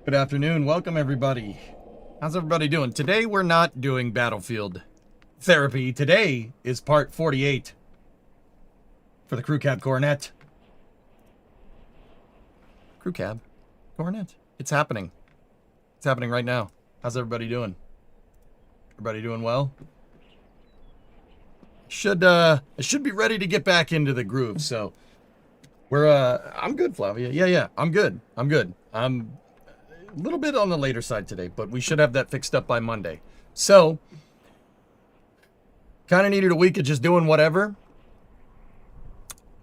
Good afternoon. Welcome, everybody. How's everybody doing? Today, we're not doing Battlefield Therapy. Today is part 48 for the Crew Cab Coronet. Crew Cab Coronet. It's happening. It's happening right now. How's everybody doing? Everybody doing well? I should be ready to get back into the groove, so I'm good, Flavia. Yeah, I'm good. I'm a little bit on the later side today, but we should have that fixed up by Monday. So, kind of needed a week of just doing whatever.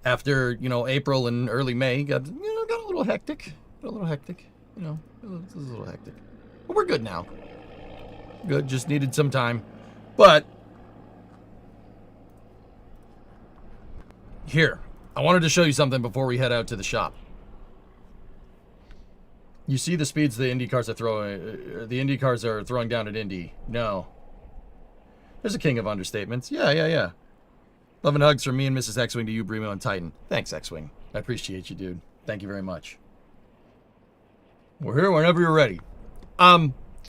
After, April and early May, got a little hectic. It was a little hectic. But we're good now. Good, just needed some time. But, here, I wanted to show you something before we head out to the shop. You see the speeds the Indy cars are throwing. The Indy cars are throwing down at Indy. No. There's a king of understatements. Yeah. Love and hugs from me and Mrs. X-Wing to you, Bremo and Titan. Thanks, X-Wing. I appreciate you, dude. Thank you very much. We're here whenever you're ready.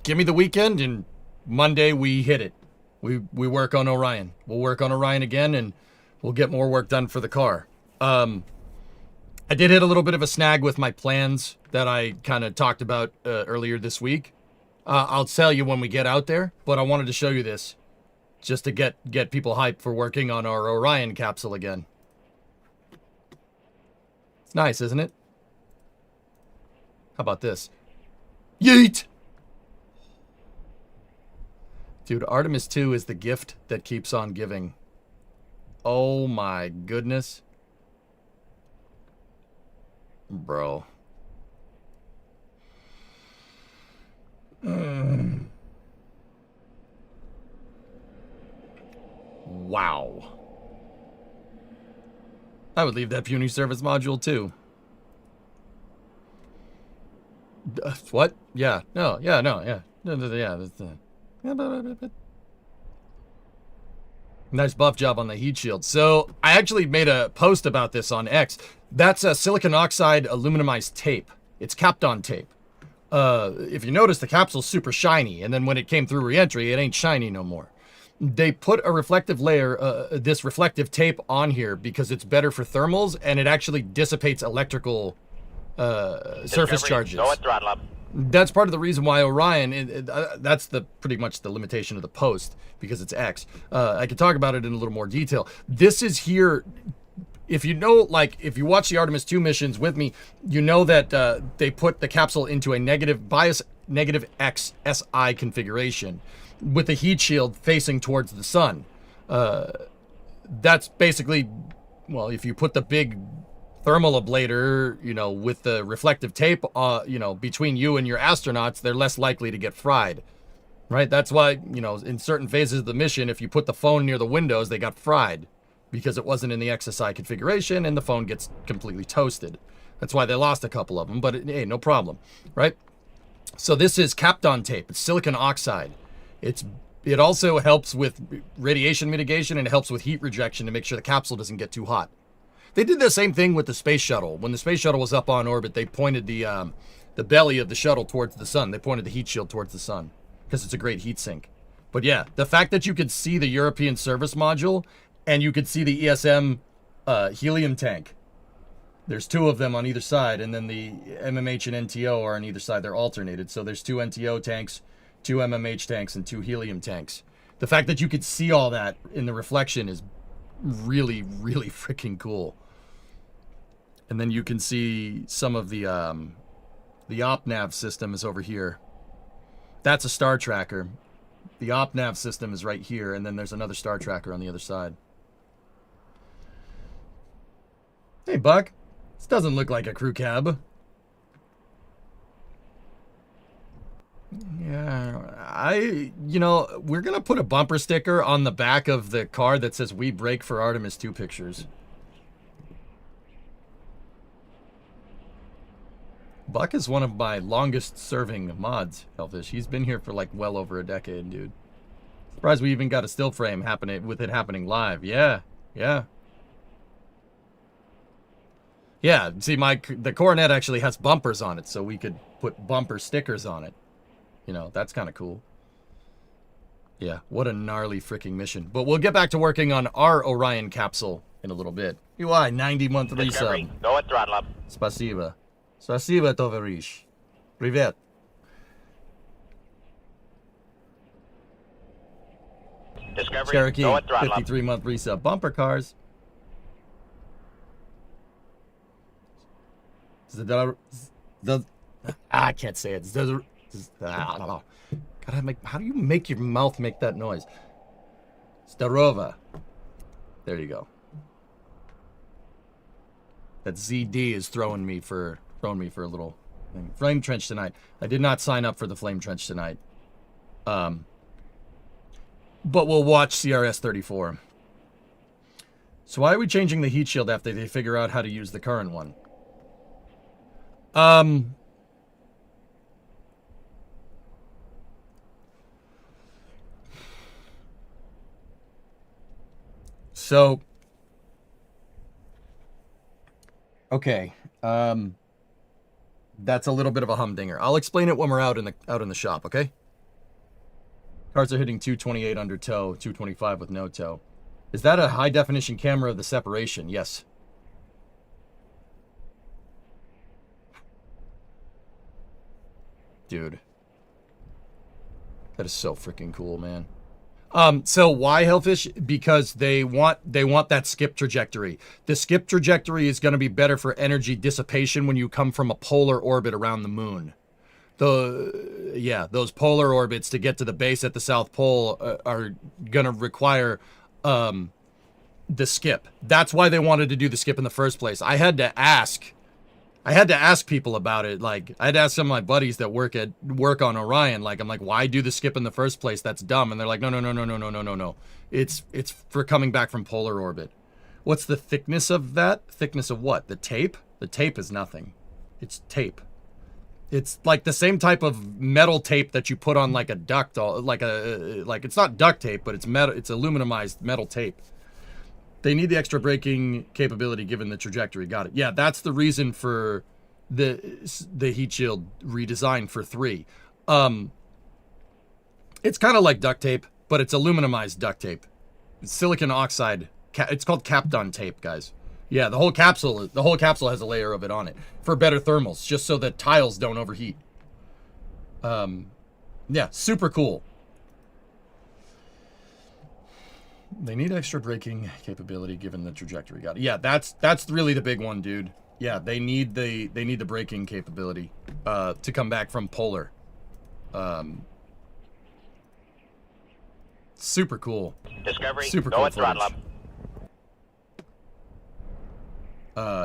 Give me the weekend, and Monday we hit it. We work on Orion. We'll work on Orion again, and we'll get more work done for the car. I did hit a little bit of a snag with my plans that I kind of talked about earlier this week. I'll tell you when we get out there, but I wanted to show you this just to get people hyped for working on our Orion capsule again. It's nice, isn't it? How about this? Yeet! Dude, Artemis 2 is the gift that keeps on giving. Oh my goodness. Bro. Wow. I would leave that puny service module too. What? Yeah. No. Yeah. Nice buff job on the heat shield. So I actually made a post about this on X. That's a silicon oxide aluminumized tape. It's Kapton tape. If you notice, the capsule's super shiny, and then when it came through re-entry, it ain't shiny no more. They put a reflective layer, this reflective tape on here because it's better for thermals, and it actually dissipates electrical surface charges. That's part of the reason why Orion, that's pretty much the limitation of the post, because it's X. I could talk about it in a little more detail. This is here, if you know, if you watch the Artemis 2 missions with me, you know that they put the capsule into a negative X SI configuration with the heat shield facing towards the sun. That's basically, well, if you put the big thermal ablator, with the reflective tape, between you and your astronauts, they're less likely to get fried, right? That's why, in certain phases of the mission, if you put the phone near the windows, they got fried because it wasn't in the XSI configuration and the phone gets completely toasted. That's why they lost a couple of them, but hey, no problem, right? So this is Kapton tape. It's silicon oxide. It also helps with radiation mitigation, and it helps with heat rejection to make sure the capsule doesn't get too hot. They did the same thing with the space shuttle. When the space shuttle was up on orbit, they pointed the belly of the shuttle towards the sun. They pointed the heat shield towards the sun because it's a great heat sink. But yeah, the fact that you could see the European service module and you could see the ESM helium tank. There's two of them on either side, and then the MMH and NTO are on either side. They're alternated. So there's two NTO tanks, two MMH tanks, and two helium tanks. The fact that you could see all that in the reflection is really, really freaking cool. And then you can see some of the OpNav system is over here. That's a star tracker. The OpNav system is right here, and then there's another star tracker on the other side. Hey, Buck. This doesn't look like a crew cab. Yeah, we're going to put a bumper sticker on the back of the car that says, "We break for Artemis 2 pictures." Buck is one of my longest serving mods, Hellfish. He's been here for well over a decade, dude. Surprised we even got a still frame with it happening live. Yeah. Yeah, see, the Coronet actually has bumpers on it, so we could put bumper stickers on it. You know, that's kind of cool. Yeah, what a gnarly freaking mission. But we'll get back to working on our Orion capsule in a little bit. UI, 90-month resub. Go at throttle up. Spasiba. Spasiba, tovarish. Privet. Discovery, Cherokee, go at throttle up. 53-month resub. Bumper cars. I can't say it. How do you make your mouth make that noise? Starova. There you go. That ZD is throwing me for a little thing. Flame trench tonight. I did not sign up for the flame trench tonight. But we'll watch CRS 34. So why are we changing the heat shield after they figure out how to use the current one? So, okay, that's a little bit of a humdinger. I'll explain it when we're out in the shop, okay? Cars are hitting 228 under tow, 225 with no tow. Is that a high definition camera of the separation? Yes. Dude. That is so freaking cool, man. So why Hellfish? Because they want that skip trajectory. The skip trajectory is going to be better for energy dissipation when you come from a polar orbit around the moon. Those polar orbits to get to the base at the South Pole are going to require the skip. That's why they wanted to do the skip in the first place. I had to ask people about it. Like, I had to ask some of my buddies that work on Orion. Like, I'm like, why do the skip in the first place? That's dumb. And they're like, no. It's for coming back from polar orbit. What's the thickness of that? Thickness of what? The tape? The tape is nothing. It's tape. It's like the same type of metal tape that you put on like a duct, like it's not duct tape, but it's metal. It's aluminumized metal tape. They need the extra braking capability given the trajectory. Got it. Yeah, that's the reason for the heat shield redesign for 3. It's kind of like duct tape, but it's aluminumized duct tape. It's silicon oxide. It's called Kapton tape, guys. Yeah, the whole capsule has a layer of it on it for better thermals, just so that tiles don't overheat. Yeah, super cool. They need extra braking capability given the trajectory. Got it. Yeah, that's really the big one, dude. Yeah, they need the braking capability to come back from polar. Super cool. Discovery, super go cool at throttle up.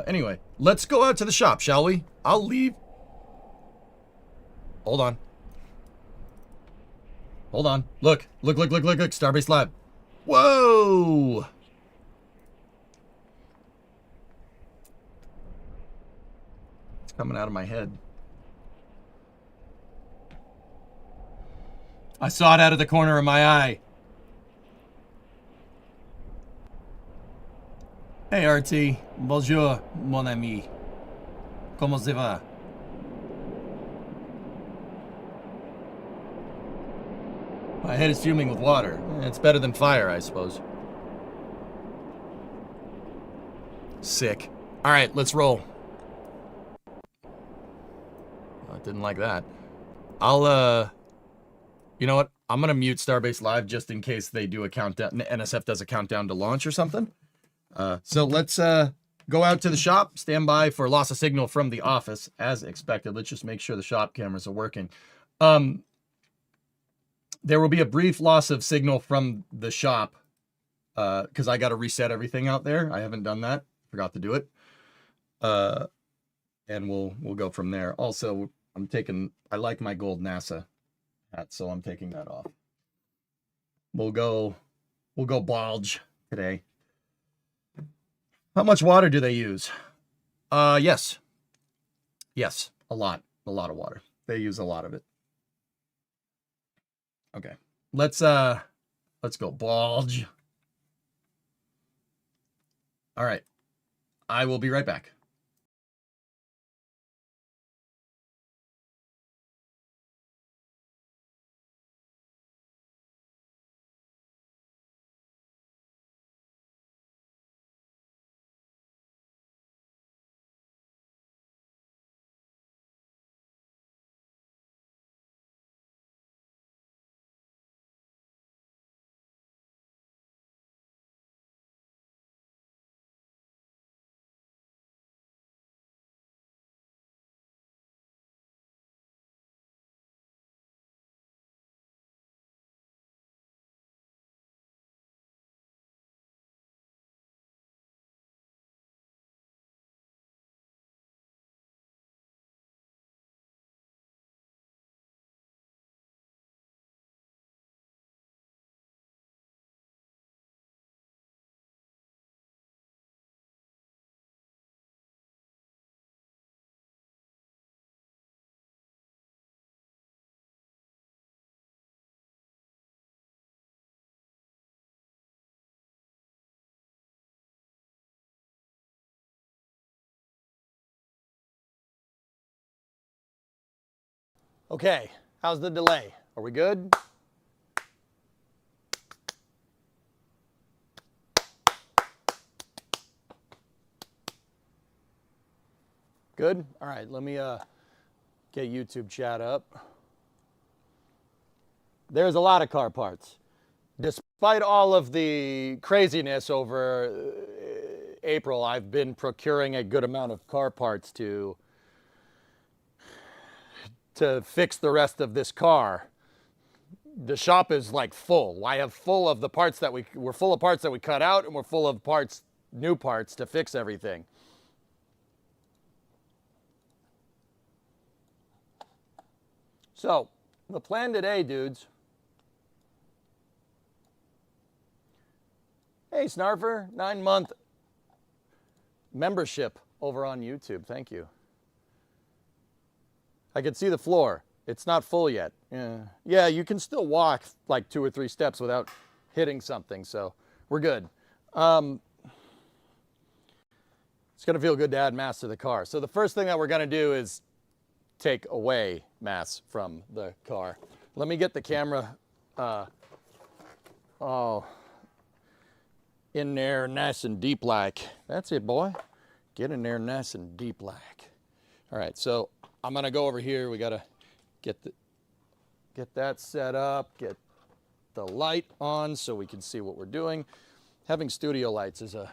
Anyway, let's go out to the shop, shall we? I'll leave. Hold on. Look, Starbase Lab. Whoa! It's coming out of my head. I saw it out of the corner of my eye. Hey, RT. Bonjour, mon ami. Comment ça va? My head is fuming with water. It's better than fire, I suppose. Sick. All right, let's roll. I didn't like that. You know what? I'm gonna mute Starbase Live just in case they do a countdown. NSF does a countdown to launch or something. So let's go out to the shop. Stand by for loss of signal from the office, as expected. Let's just make sure the shop cameras are working. There will be a brief loss of signal from the shop because I got to reset everything out there. I haven't done that. Forgot to do it. And we'll go from there. Also, I like my gold NASA hat, so I'm taking that off. We'll go bulge today. How much water do they use? Yes, a lot of water. They use a lot of it. Okay, let's go bulge. All right, I will be right back. Okay, how's the delay? Are we good? Good? All right, let me get YouTube chat up. There's a lot of car parts. Despite all of the craziness over April, I've been procuring a good amount of car parts to fix the rest of this car. The shop is like full. I have full of the parts that we're full of parts that we cut out, and we're full of parts, new parts to fix everything. So, the plan today, dudes. Hey, Snarfer, 9-month membership over on YouTube. Thank you. I can see the floor. It's not full yet. Yeah, you can still walk like 2 or 3 steps without hitting something, so we're good. It's gonna feel good to add mass to the car. So the first thing that we're gonna do is take away mass from the car. Let me get the camera in there nice and deep like. That's it, boy. Get in there nice and deep like. All right, so I'm gonna go over here. We gotta get that set up, get the light on so we can see what we're doing. Having studio lights is a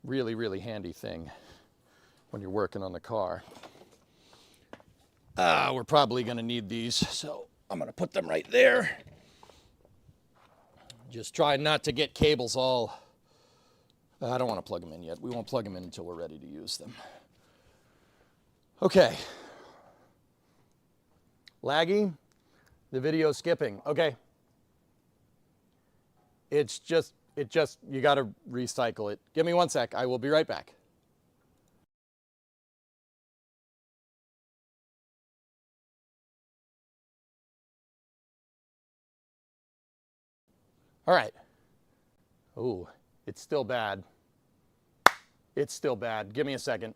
really, really handy thing when you're working on the car. We're probably gonna need these, so I'm gonna put them right there. Just try not to get cables all, I don't wanna plug them in yet. We won't plug them in until we're ready to use them. Okay. Laggy, the video's skipping. Okay. You gotta recycle it. Give me 1 sec, I will be right back. All right. Ooh, it's still bad. It's still bad. Give me a second.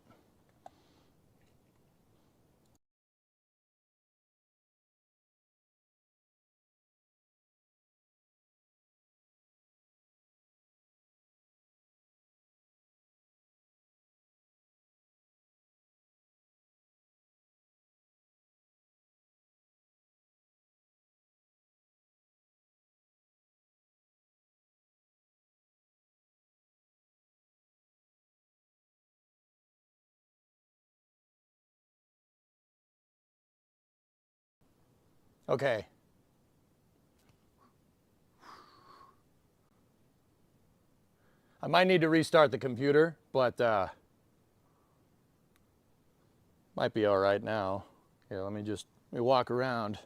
Okay. I might need to restart the computer, but might be all right now. Here, let me walk around.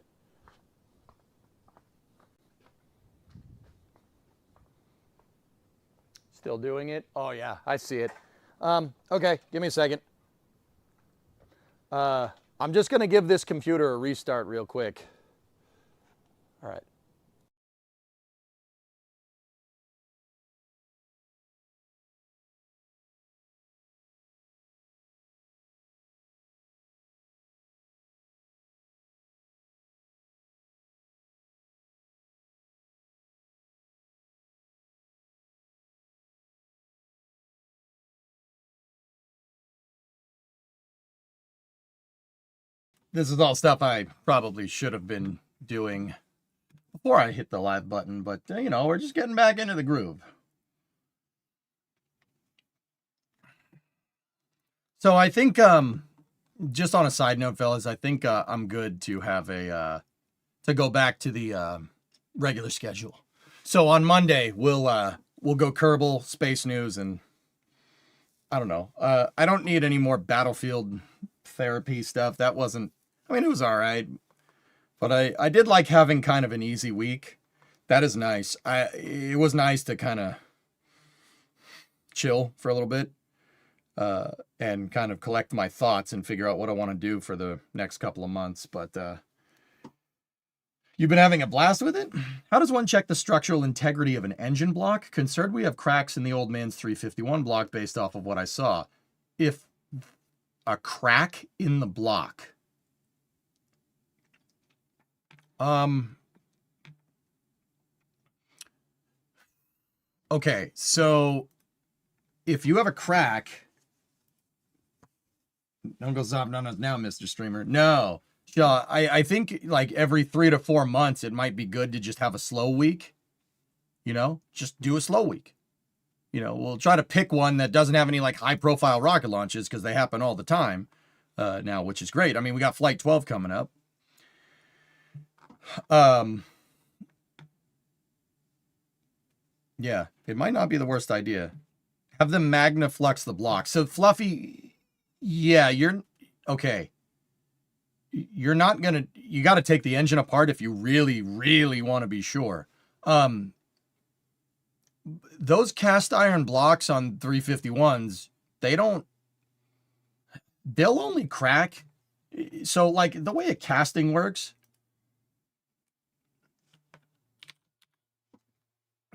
Still doing it? Oh yeah, I see it. Okay, give me a second. I'm just gonna give this computer a restart real quick. All right. This is all stuff I probably should have been doing before I hit the live button, but you know, we're just getting back into the groove. So I think, just on a side note, fellas, I think I'm good to have to go back to the regular schedule. So on Monday, we'll go Kerbal, Space News, and I don't know. I don't need any more Battlefield therapy stuff. That wasn't, I mean, it was all right. But I did like having kind of an easy week. That is nice. It was nice to kind of chill for a little bit and kind of collect my thoughts and figure out what I want to do for the next couple of months. But you've been having a blast with it? How does one check the structural integrity of an engine block? Concerned we have cracks in the old man's 351 block based off of what I saw. If a crack in the block, Okay, so if you have a crack, don't go zopping on us now, Mr. Streamer. No. Shaw, I think like every 3 to 4 months, it might be good to just have a slow week. You know, just do a slow week. You know, we'll try to pick one that doesn't have any like high profile rocket launches because they happen all the time now, which is great. I mean, we got Flight 12 coming up. Yeah, it might not be the worst idea. Have them magna flux the block. So Fluffy, yeah, you're okay. You're not gonna. You got to take the engine apart if you really, really want to be sure. Those cast iron blocks on 351s, they'll only crack. So like the way a casting works.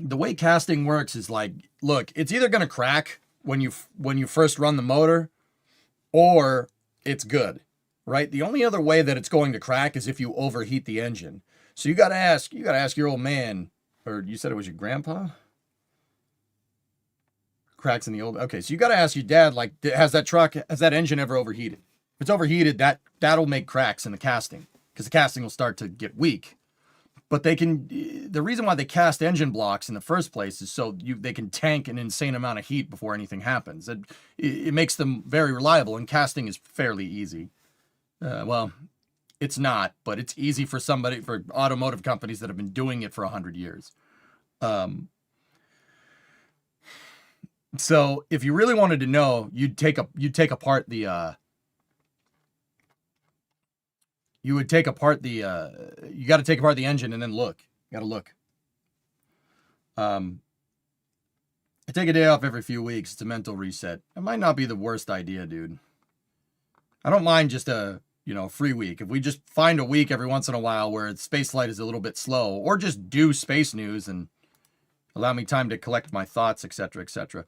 The way casting works is like, look, it's either going to crack when you first run the motor or it's good, right? The only other way that it's going to crack is if you overheat the engine. So you got to ask your old man, or you said it was your grandpa? Cracks in the old. Okay, so you got to ask your dad, like, has that engine ever overheated? If it's overheated, that'll make cracks in the casting because the casting will start to get weak. But the reason why they cast engine blocks in the first place is so they can tank an insane amount of heat before anything happens. It makes them very reliable, and casting is fairly easy. Well, it's not, but it's easy for automotive companies that have been doing it for 100 years. So if you really wanted to know, you'd take apart the you got to take apart the engine and then look. You got to look. I take a day off every few weeks. It's a mental reset. It might not be the worst idea, dude. I don't mind just a free week. If we just find a week every once in a while where space flight is a little bit slow, or just do space news and allow me time to collect my thoughts, etc., etc.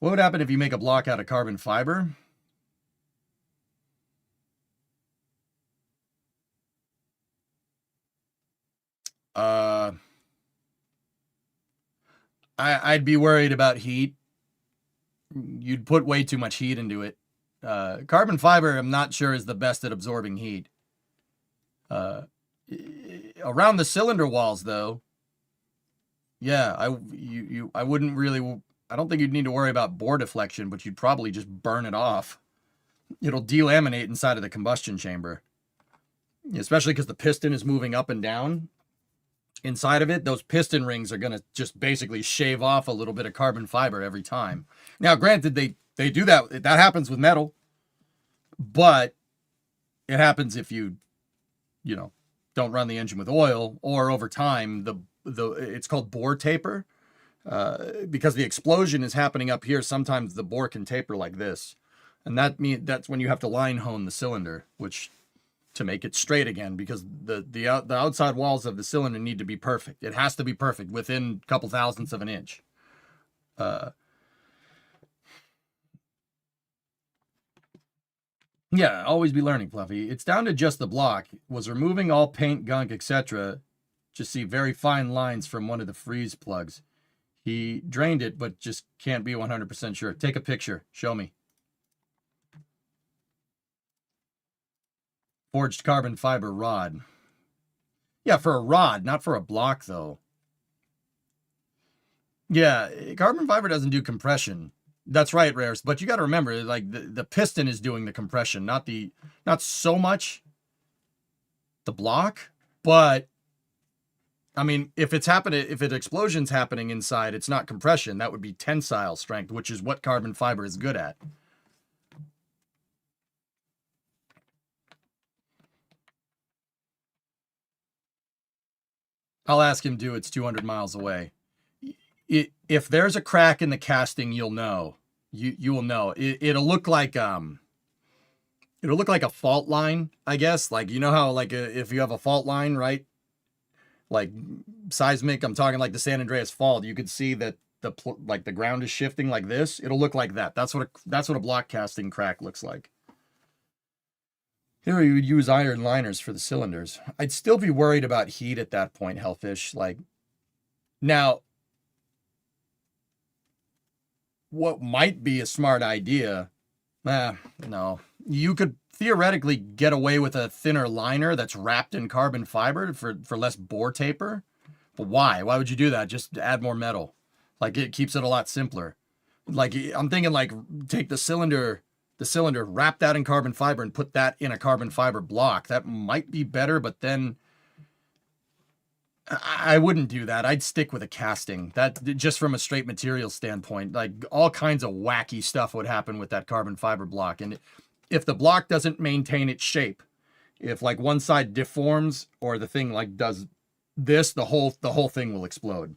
What would happen if you make a block out of carbon fiber? I'd be worried about heat. You'd put way too much heat into it. Carbon fiber, I'm not sure, is the best at absorbing heat. Around the cylinder walls, though, yeah, I wouldn't really. I don't think you'd need to worry about bore deflection, but you'd probably just burn it off. It'll delaminate inside of the combustion chamber, especially because the piston is moving up and down. Inside of it, those piston rings are going to just basically shave off a little bit of carbon fiber every time. Now, granted, they do that. That happens with metal, but it happens if you don't run the engine with oil, or over time, it's called bore taper. Because the explosion is happening up here, sometimes the bore can taper like this. And that's when you have to line hone the cylinder, to make it straight again, because the outside walls of the cylinder need to be perfect. It has to be perfect within a couple thousandths of an inch. Yeah, always be learning, Fluffy. It's down to just the block. Was removing all paint, gunk, etc. Just see very fine lines from one of the freeze plugs. He drained it, but just can't be 100% sure. Take a picture. Show me. Forged carbon fiber rod. Yeah, for a rod, not for a block, though. Yeah, carbon fiber doesn't do compression. That's right, Rares. But you got to remember, like the piston is doing the compression, not so much the block. But I mean, if explosion's happening inside, it's not compression. That would be tensile strength, which is what carbon fiber is good at. I'll ask him, it's 200 miles away. If there's a crack in the casting, you'll know. You will know. It'll look like a fault line, I guess. Like, you know how if you have a fault line, right? Like seismic, I'm talking like the San Andreas Fault. You could see that like the ground is shifting like this, it'll look like that. That's what a block casting crack looks like. Here we would use iron liners for the cylinders. I'd still be worried about heat at that point, Hellfish. Like, now, what might be a smart idea, no. You could theoretically get away with a thinner liner that's wrapped in carbon fiber for less bore taper. But why? Why would you do that? Just add more metal. Like, it keeps it a lot simpler. Like, I'm thinking, like, take the cylinder, wrap that in carbon fiber and put that in a carbon fiber block. That might be better, but then I wouldn't do that. I'd stick with a casting. That, just from a straight material standpoint, like, all kinds of wacky stuff would happen with that carbon fiber block. And if the block doesn't maintain its shape, if like one side deforms or the thing like does this, the whole thing will explode.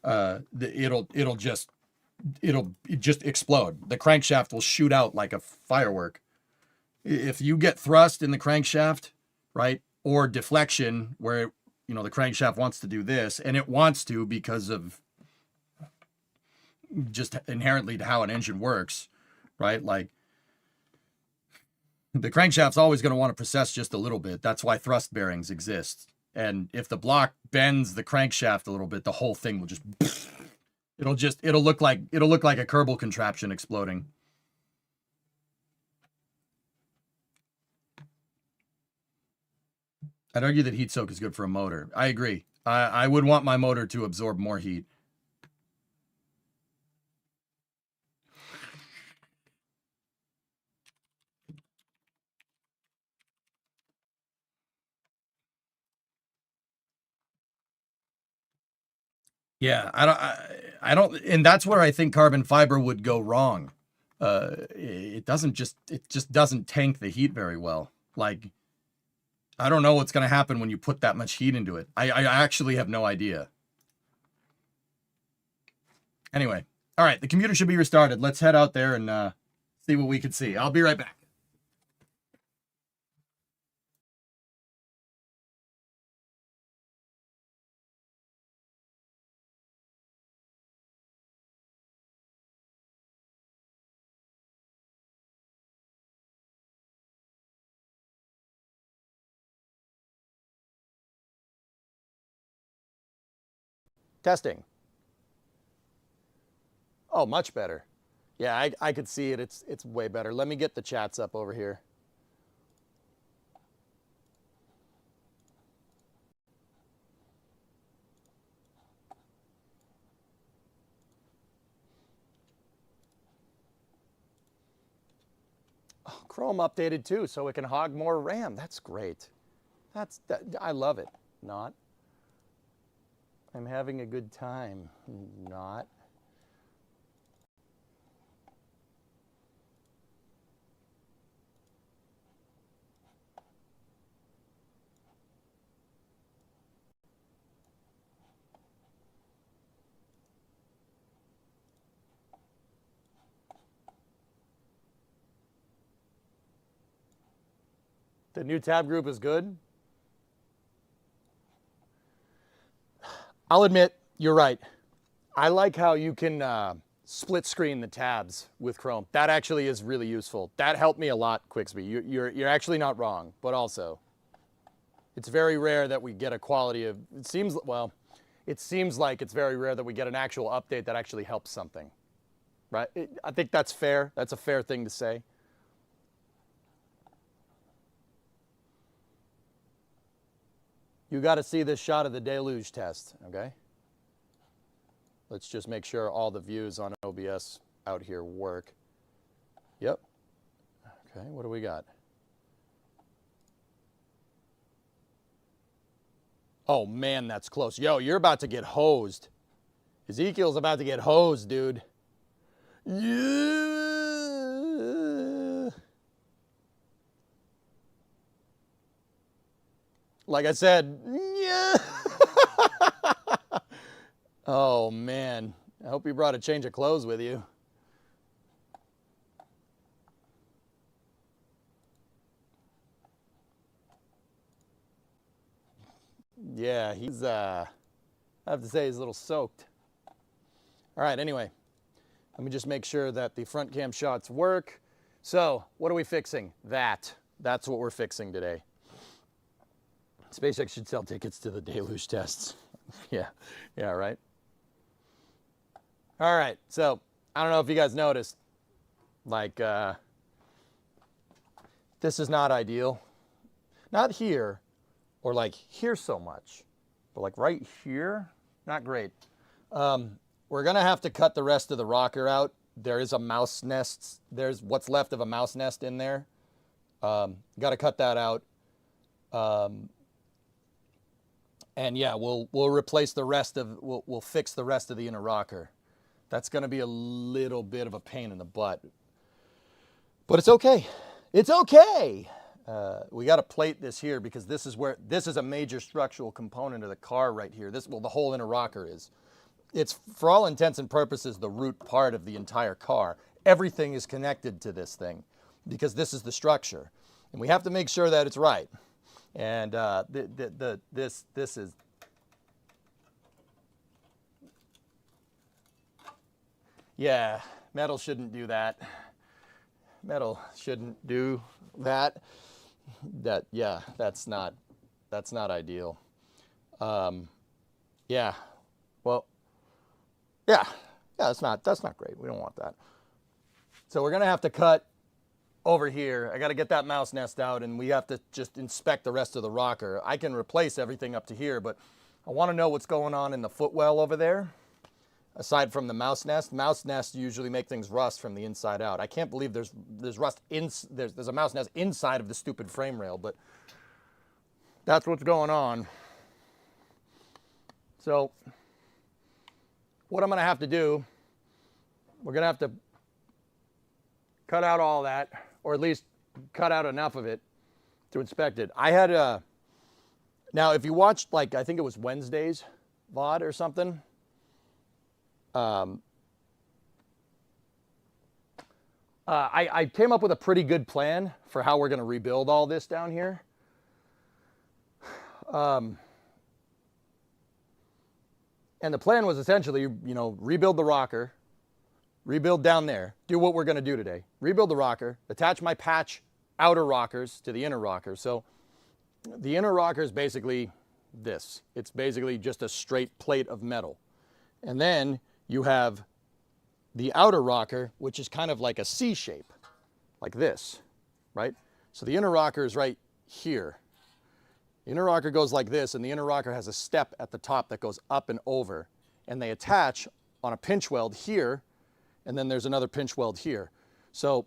It'll just explode. The crankshaft will shoot out like a firework. If you get thrust in the crankshaft, right, or deflection where, you know, the crankshaft wants to do this, and it wants to because of just inherently to how an engine works, right? Like, the crankshaft's always going to want to precess just a little bit. That's why thrust bearings exist. And if the block bends the crankshaft a little bit, the whole thing will just it'll look like a Kerbal contraption exploding. I'd argue that heat soak is good for a motor. I agree. I would want my motor to absorb more heat. Yeah, I don't, and that's where I think carbon fiber would go wrong. It just doesn't tank the heat very well. Like, I don't know what's going to happen when you put that much heat into it. I actually have no idea. Anyway, all right, the computer should be restarted. Let's head out there and see what we can see. I'll be right back. Testing. Oh, much better. Yeah, I could see it. It's way better. Let me get the chats up over here. Oh, Chrome updated too, so it can hog more RAM. That's great. I love it. Not. I'm having a good time. Not. The new tab group is good. I'll admit, you're right. I like how you can split screen the tabs with Chrome. That actually is really useful. That helped me a lot, Quixby. You're actually not wrong, but also, it's very rare that we get a quality of, it seems like it's very rare that we get an actual update that actually helps something, right? I think that's fair. That's a fair thing to say. You got to see this shot of the deluge test, okay? Let's just make sure all the views on OBS out here work. Yep. Okay, what do we got? Oh man, that's close. Yo, you're about to get hosed. Ezekiel's about to get hosed, dude. Yeah. Like I said, yeah. Oh man, I hope you brought a change of clothes with you. Yeah, he's, I have to say he's a little soaked. All right, anyway, let me just make sure that the front cam shots work. So, what are we fixing? That's what we're fixing today. SpaceX should sell tickets to the deluge tests. Yeah, right. All right, so I don't know if you guys noticed, like, this is not ideal. Not here, or like here so much, but like right here, not great. We're gonna have to cut the rest of the rocker out. There is a mouse nest. There's what's left of a mouse nest in there. Got to cut that out. And yeah, we'll replace the rest of, we'll fix the rest of the inner rocker. That's gonna be a little bit of a pain in the butt, but it's okay. It's okay. We got to plate this here because this is a major structural component of the car right here. The whole inner rocker is. It's, for all intents and purposes, the root part of the entire car. Everything is connected to this thing because this is the structure. And we have to make sure that it's right. And this is... Yeah, metal shouldn't do that. Metal shouldn't do that. Yeah, that's not ideal. Yeah, well, yeah, that's not great. We don't want that. So we're gonna have to cut over here. I got to get that mouse nest out, and we have to just inspect the rest of the rocker. I can replace everything up to here, but I want to know what's going on in the footwell over there. Aside from the mouse nests usually make things rust from the inside out. I can't believe there's rust there's a mouse nest inside of the stupid frame rail, but that's what's going on. So what I'm going to have to do, we're going to have to cut out all that, or at least cut out enough of it to inspect it. I had now if you watched, like, I think it was Wednesday's VOD or something, I came up with a pretty good plan for how we're going to rebuild all this down here. And the plan was essentially, rebuild the rocker, rebuild down there, do what we're going to do today. Rebuild the rocker, attach my patch outer rockers to the inner rocker. So the inner rocker is basically this. It's basically just a straight plate of metal. And then you have the outer rocker, which is kind of like a C shape, like this, right? So the inner rocker is right here. The inner rocker goes like this, and the inner rocker has a step at the top that goes up and over, and they attach on a pinch weld here, and then there's another pinch weld here. So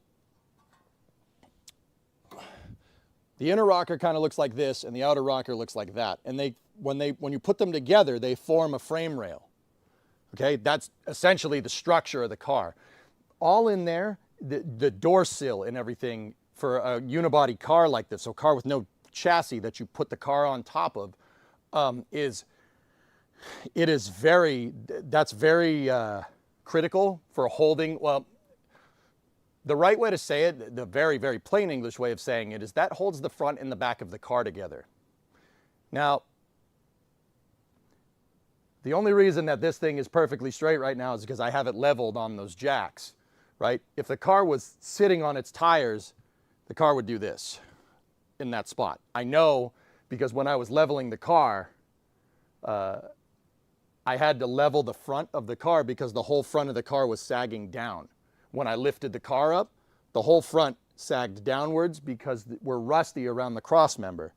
the inner rocker kind of looks like this, and the outer rocker looks like that. And when you put them together, they form a frame rail. Okay, that's essentially the structure of the car. All in there, the door sill and everything for a unibody car like this, so a car with no chassis that you put the car on top of, that's very critical for holding. Well, the right way to say it, the very, very plain English way of saying it, is that holds the front and the back of the car together. Now, the only reason that this thing is perfectly straight right now is because I have it leveled on those jacks, right? If the car was sitting on its tires, the car would do this in that spot. I know because when I was leveling the car, I had to level the front of the car because the whole front of the car was sagging down. When I lifted the car up, the whole front sagged downwards because we're rusty around the cross member,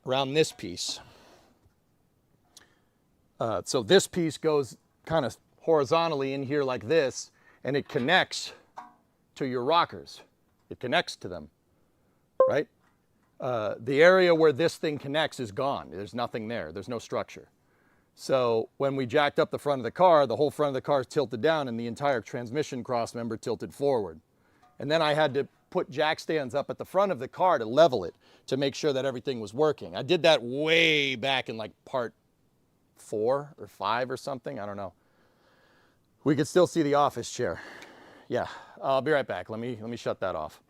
around this piece. So this piece goes kind of horizontally in here like this, and it connects to your rockers. It connects to them, right? The area where this thing connects is gone. There's nothing there. There's no structure. So when we jacked up the front of the car, the whole front of the car is tilted down and the entire transmission cross member tilted forward. And then I had to put jack stands up at the front of the car to level it, to make sure that everything was working. I did that way back in like part 4 or 5 or something. I don't know. We could still see the office chair. Yeah, I'll be right back. Let me shut that off.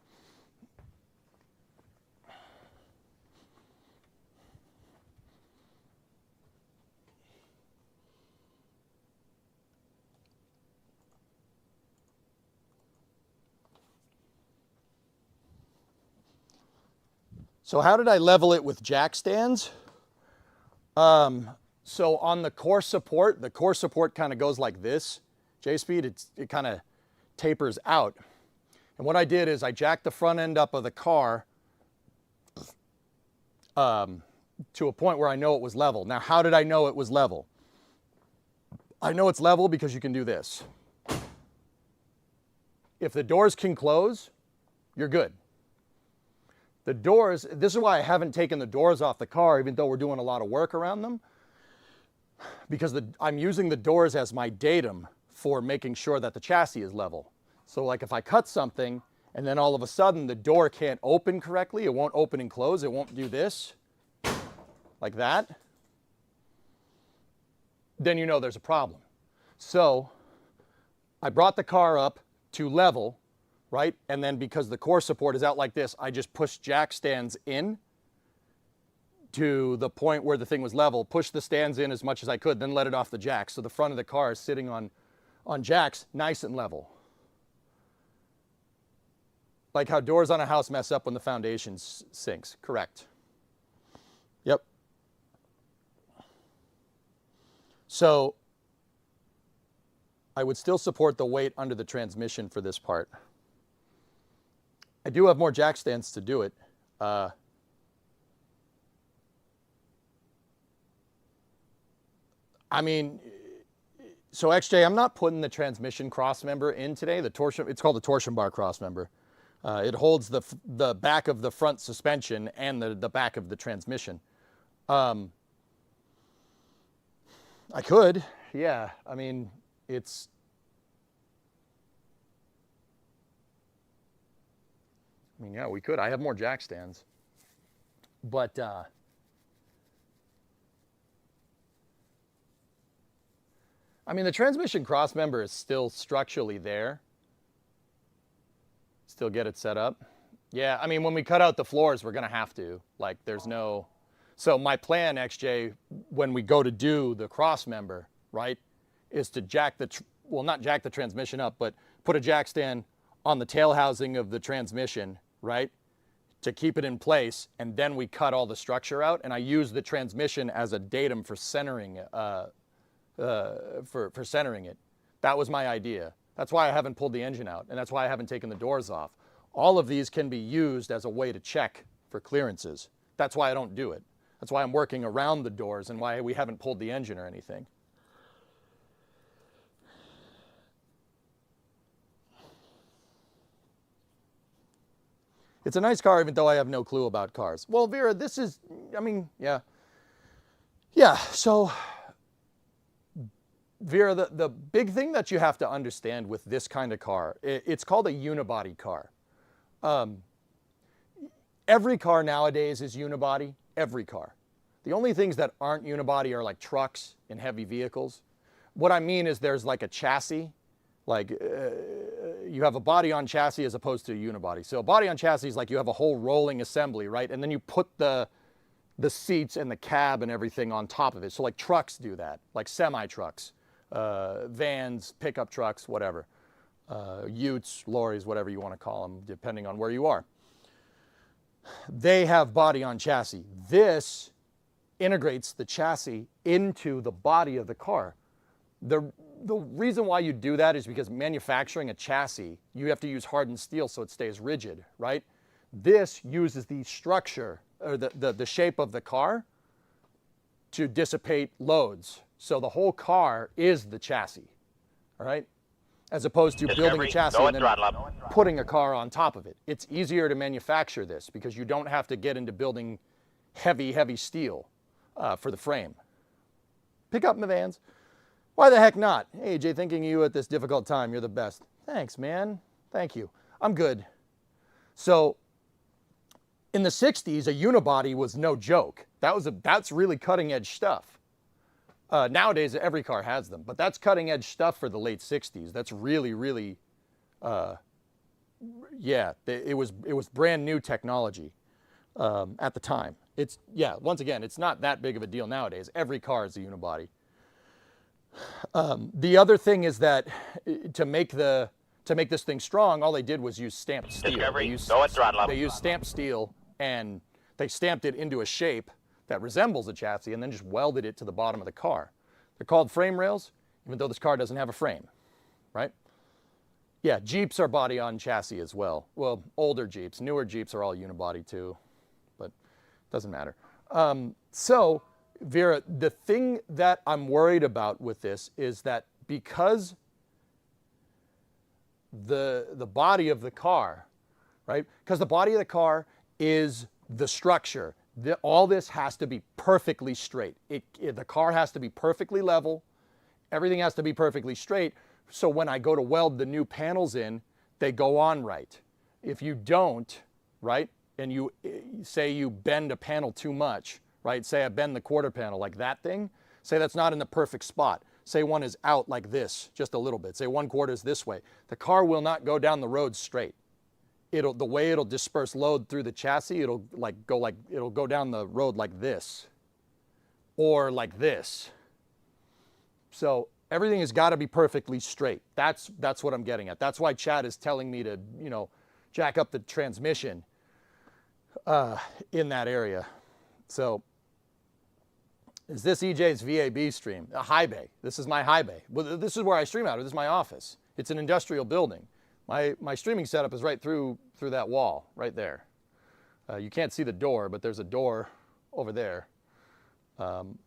So how did I level it with jack stands? So on the core support kind of goes like this. J-speed, it kind of tapers out. And what I did is I jacked the front end up of the car to a point where I know it was level. Now, how did I know it was level? I know it's level because you can do this. If the doors can close, you're good. The doors, this is why I haven't taken the doors off the car, even though we're doing a lot of work around them, because I'm using the doors as my datum for making sure that the chassis is level. So like if I cut something and then all of a sudden the door can't open correctly, it won't open and close, it won't do this, like that, then you know there's a problem. So I brought the car up to level, right? And then because the core support is out like this, I just pushed jack stands in to the point where the thing was level, pushed the stands in as much as I could, then let it off the jacks. So the front of the car is sitting on jacks, nice and level. Like how doors on a house mess up when the foundation sinks. Correct. Yep. So I would still support the weight under the transmission for this part. I do have more jack stands to do it. I mean, so XJ, I'm not putting the transmission cross member in today. The torsion, it's called the torsion bar cross member. It holds the back of the front suspension and the back of the transmission. I could, yeah. I mean, yeah, we could. I have more jack stands. But I mean, the transmission cross member is still structurally there. Still get it set up. Yeah, I mean, when we cut out the floors, we're going to have to. Like, there's no... So my plan, XJ, when we go to do the cross member, right, is to jack the... Well, not jack the transmission up, but put a jack stand on the tail housing of the transmission, right, to keep it in place, and then we cut all the structure out, and I use the transmission as a datum for centering for centering it. That was my idea. That's why I haven't pulled the engine out, and that's why I haven't taken the doors off. All of these can be used as a way to check for clearances. That's why I don't do it. That's why I'm working around the doors and why we haven't pulled the engine or anything. It's a nice car, even though I have no clue about cars. Well, Vera, this is, I mean, yeah. Yeah, so Vera, the big thing that you have to understand with this kind of car, it's called a unibody car. Every car nowadays is unibody, every car. The only things that aren't unibody are like trucks and heavy vehicles. What I mean is there's like a chassis, like you have a body on chassis as opposed to a unibody. So a body on chassis is like you have a whole rolling assembly, right? And then you put the seats and the cab and everything on top of it. So like trucks do that, like semi-trucks, vans, pickup trucks, whatever. Utes, lorries, whatever you want to call them, depending on where you are. They have body on chassis. This integrates the chassis into the body of the car. The reason why you do that is because manufacturing a chassis, you have to use hardened steel so it stays rigid, right? This uses the structure, or the shape of the car to dissipate loads. So the whole car is the chassis, all right? As opposed to building a chassis and then putting a car on top of it. It's easier to manufacture this because you don't have to get into building heavy steel for the frame. Pick up my vans. Why the heck not? Hey, Jay, thinking of you at this difficult time. You're the best. Thanks, man. Thank you. I'm good. So in the 60s, a unibody was no joke. That's really cutting edge stuff. Nowadays, every car has them, but that's cutting edge stuff for the late 60s. That's really, yeah, it was brand new technology at the time. Once again, it's not that big of a deal nowadays. Every car is a unibody. The other thing is that to make this thing strong, all they did was use stamped steel. They used stamped steel, and They stamped it into a shape that resembles a chassis and then just welded it to the bottom of the car. They're called frame rails, even though this car doesn't have a frame, right? Yeah, Jeeps are body on chassis as well. Well, older Jeeps. Newer Jeeps are all unibody too, but it doesn't matter. So, Vera, the thing that I'm worried about with this is that because the body of the car, right? Because the body of the car is the structure. All this has to be perfectly straight. The car has to be perfectly level. Everything has to be perfectly straight. So when I go to weld the new panels in, they go on right. If you don't, right, and you say you bend a panel too much, right? Say I bend the quarter panel like that thing. Say that's not in the perfect spot. Say one is out like this, just a little bit. Say 1/4 is this way. The car will not go down the road straight. The way it'll disperse load through the chassis, it'll go down the road like this, or like this. So everything has got to be perfectly straight. That's what I'm getting at. That's why Chad is telling me to, jack up the transmission in that area. So is this EJ's VAB stream? A high bay. This is my high bay. Well, this is where I stream out of. This is my office. It's an industrial building. My streaming setup is right through that wall, right there. You can't see the door, but there's a door over there. And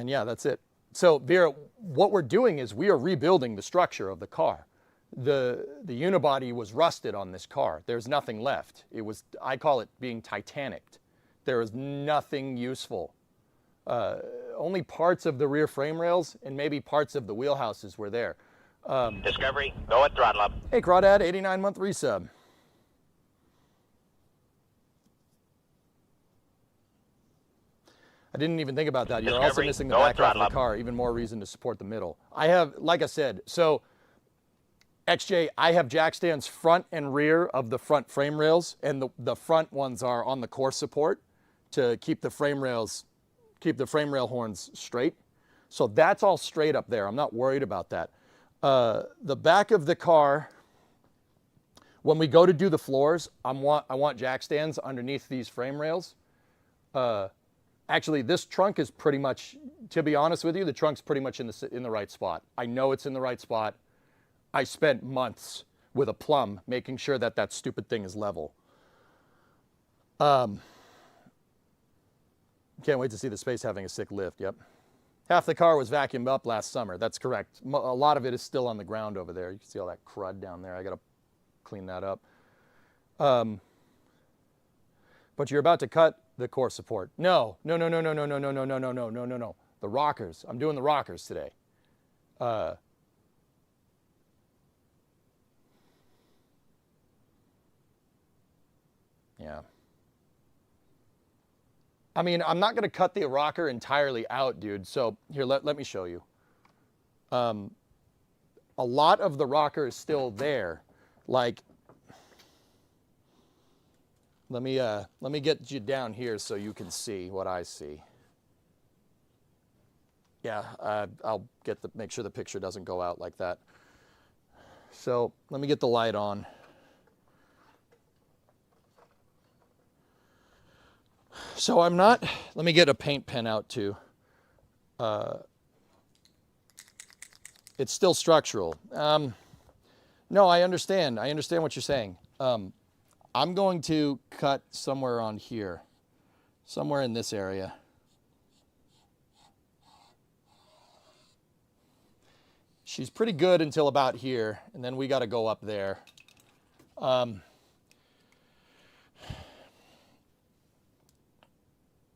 yeah, that's it. So Vera, what we're doing is we are rebuilding the structure of the car. The unibody was rusted on this car. There's nothing left. I call it being Titanicked. There is nothing useful. Only parts of the rear frame rails and maybe parts of the wheelhouses were there. Discovery, go at throttle up. Hey, Crawdad, 89-month resub. I didn't even think about that. You're also Discovery, missing the go back at half of throttle the up. car. Even more reason to support the middle. I have, like I said, so XJ, I have jack stands front and rear of the front frame rails, and the front ones are on the core support to keep the frame rail horns straight. So that's all straight up there. I'm not worried about that. The back of the car, when we go to do the floors, I want jack stands underneath these frame rails. Actually, this trunk is pretty much, to be honest with you, the trunk's pretty much in the right spot. I know it's in the right spot. I spent months with a plumb making sure that stupid thing is level. Can't wait to see the space having a sick lift, yep. Half the car was vacuumed up last summer. That's correct. A lot of it is still on the ground over there. You can see all that crud down there. I got to clean that up. But you're about to cut the core support. No. The rockers. I'm doing the rockers today. Yeah. I mean, I'm not going to cut the rocker entirely out, dude. So here, let me show you. A lot of the rocker is still there. Like, let me get you down here so you can see what I see. Yeah, I'll make sure the picture doesn't go out like that. So let me get the light on. So I'm not, let me get a paint pen out too. It's still structural. No, I understand. I understand what you're saying. I'm going to cut somewhere on here, somewhere in this area. She's pretty good until about here, and then we got to go up there.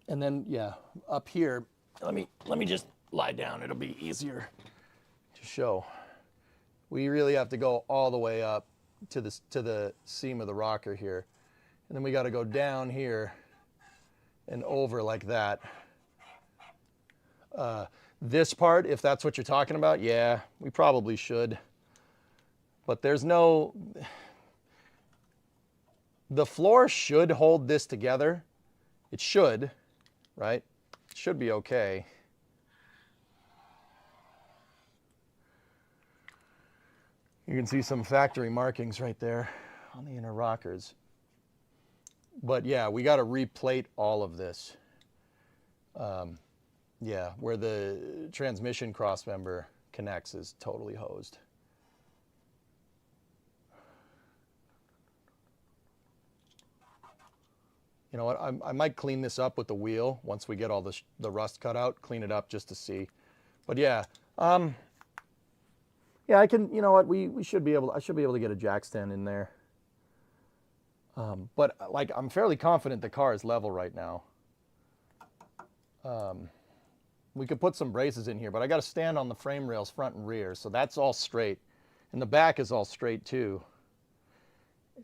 And then, yeah, up here, let me just lie down. It'll be easier to show. We really have to go all the way up to the seam of the rocker here. And then we got to go down here and over like that. This part, if that's what you're talking about, yeah, we probably should. But there's no... The floor should hold this together. It should. Right? It should be okay. You can see some factory markings right there on the inner rockers. But yeah, we got to replate all of this. Yeah, where the transmission crossmember connects is totally hosed. You know what, I might clean this up with the wheel once we get all the rust cut out, clean it up just to see. But yeah, yeah, I can, you know what, we should be able, I should be able to get a jack stand in there. But like, I'm fairly confident the car is level right now. We could put some braces in here, but I got to stand on the frame rails front and rear, so that's all straight. And the back is all straight too.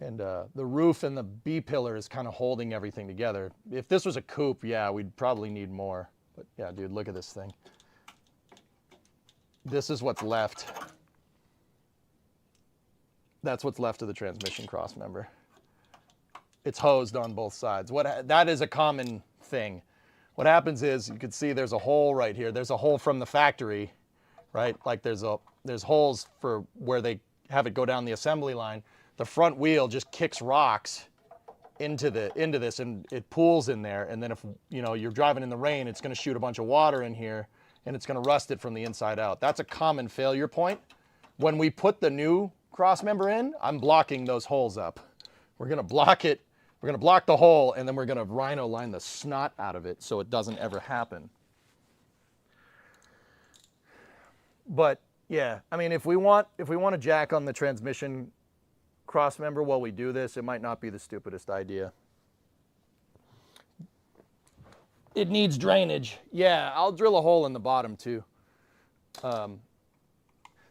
And the roof and the B-pillar is kind of holding everything together. If this was a coupe, yeah, we'd probably need more. But yeah, dude, look at this thing. This is what's left. That's what's left of the transmission crossmember. It's hosed on both sides. That is a common thing. What happens is, you can see there's a hole right here. There's a hole from the factory, right? Like there's holes for where they have it go down the assembly line. The front wheel just kicks rocks into this, and it pools in there. And then if you know you're driving in the rain, it's going to shoot a bunch of water in here, and it's going to rust it from the inside out. That's a common failure point. When we put the new crossmember in, I'm blocking those holes up. We're going to block it. We're going to block the hole, and then we're going to rhino line the snot out of it so it doesn't ever happen. But yeah, I mean, if we want a jack on the transmission crossmember while we do this, it might not be the stupidest idea. It needs drainage. Yeah, I'll drill a hole in the bottom too.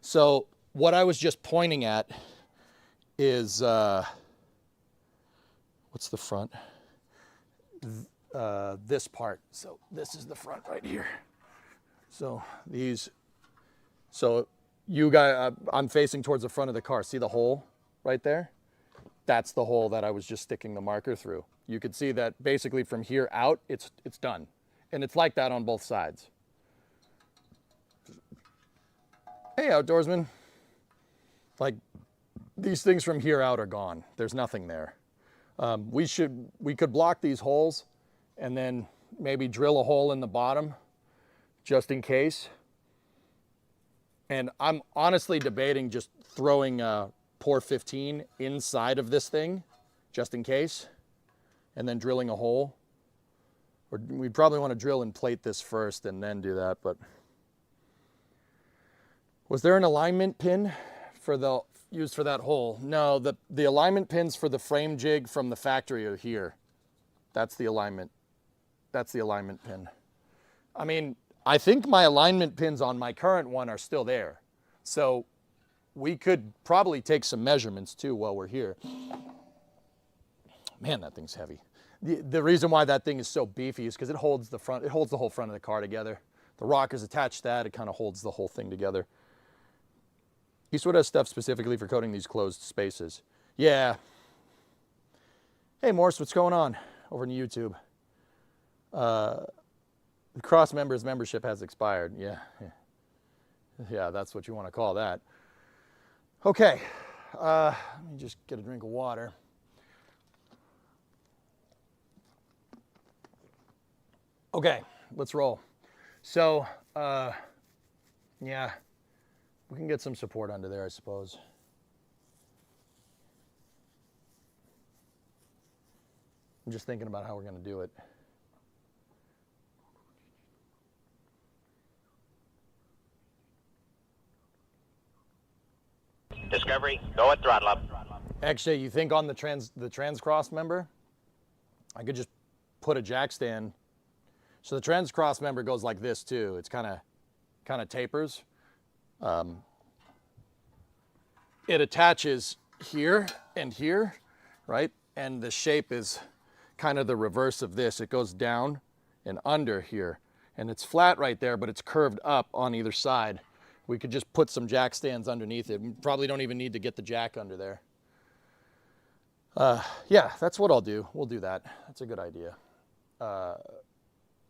So what I was just pointing at is, what's the front? This part. So this is the front right here. So you guys, I'm facing towards the front of the car. See the hole right there? That's the hole that I was just sticking the marker through. You could see that basically from here out, it's done. And it's like that on both sides. Hey, outdoorsman. Like, these things from here out are gone. There's nothing there. We could block these holes and then maybe drill a hole in the bottom just in case. And I'm honestly debating just throwing pour 15 inside of this thing just in case, and then drilling a hole. Or we'd probably want to drill and plate this first and then do that. But was there an alignment pin for used for that hole? No, the alignment pins for the frame jig from the factory are here. That's the alignment. That's the alignment pin. I mean, I think my alignment pins on my current one are still there. So we could probably take some measurements too while we're here. Man, that thing's heavy. The reason why that thing is so beefy is because it holds the whole front of the car together. The rockers attached to that, it kind of holds the whole thing together. Eastwood has stuff specifically for coating these closed spaces. Yeah. Hey Morse, what's going on over on YouTube? The Cross members membership has expired. Yeah, that's what you want to call that. Okay, let me just get a drink of water. Okay, let's roll. So, yeah, we can get some support under there, I suppose. I'm just thinking about how we're going to do it. Discovery, go at throttle up. Actually, you think on the trans cross member, I could just put a jack stand. So the trans cross member goes like this too. It's kind of tapers. It attaches here and here, right? And the shape is kind of the reverse of this. It goes down and under here, and it's flat right there, but it's curved up on either side. We could just put some jack stands underneath it. We probably don't even need to get the jack under there. Yeah, that's what I'll do. We'll do that. That's a good idea.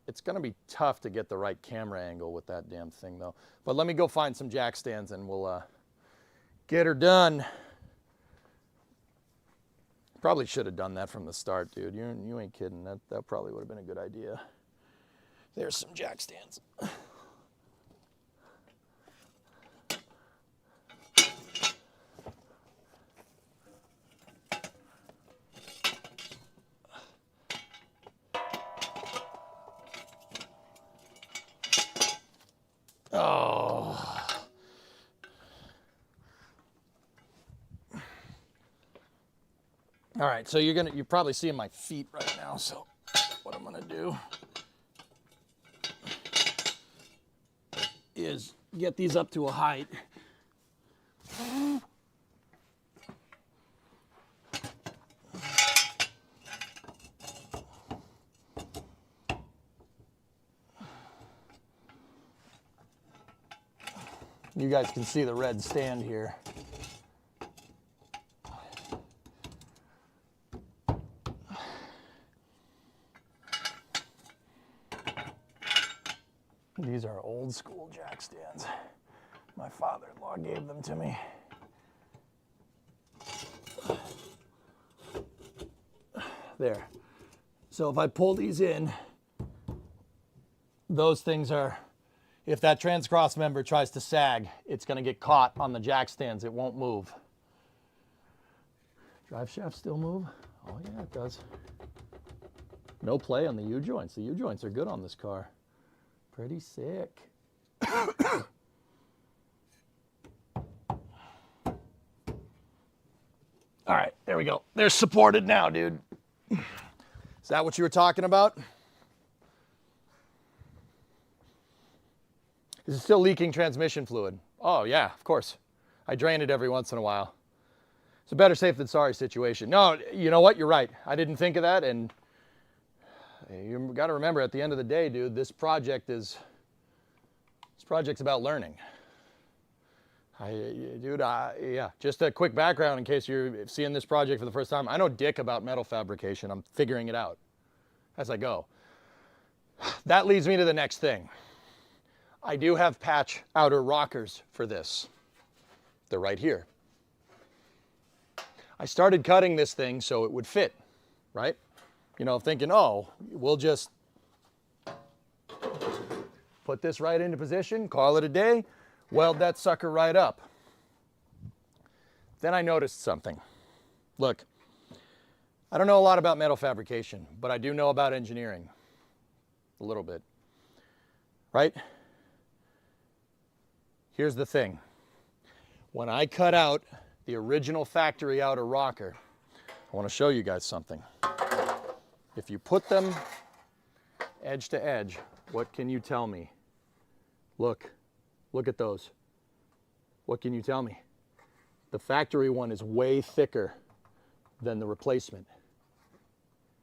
It's gonna be tough to get the right camera angle with that damn thing though. But let me go find some jack stands and we'll get her done. Probably should have done that from the start, dude. You ain't kidding. That probably would have been a good idea. There's some jack stands. Oh. All right, so you're probably seeing my feet right now, so what I'm gonna do is get these up to a height. You guys can see the red stand here. These are old school jack stands. My father-in-law gave them to me. There. So if I pull these in, those things are, if that trans-cross member tries to sag, it's going to get caught on the jack stands. It won't move. Drive shaft still move? Oh yeah, it does. No play on the U-joints. The U-joints are good on this car. Pretty sick. All right, there we go. They're supported now, dude. Is that what you were talking about? Is it still leaking transmission fluid? Oh yeah, of course. I drain it every once in a while. It's a better safe than sorry situation. No, you know what? You're right. I didn't think of that, and you got to remember, at the end of the day, dude, this project's about learning. Yeah, just a quick background in case you're seeing this project for the first time. I know dick about metal fabrication. I'm figuring it out as I go. That leads me to the next thing. I do have patch outer rockers for this. They're right here. I started cutting this thing so it would fit, right? You know, thinking, oh, we'll just put this right into position, call it a day, weld that sucker right up. Then I noticed something. Look, I don't know a lot about metal fabrication, but I do know about engineering. A little bit, right? Here's the thing. When I cut out the original factory outer rocker, I want to show you guys something. If you put them edge to edge, what can you tell me? Look at those. What can you tell me? The factory one is way thicker than the replacement.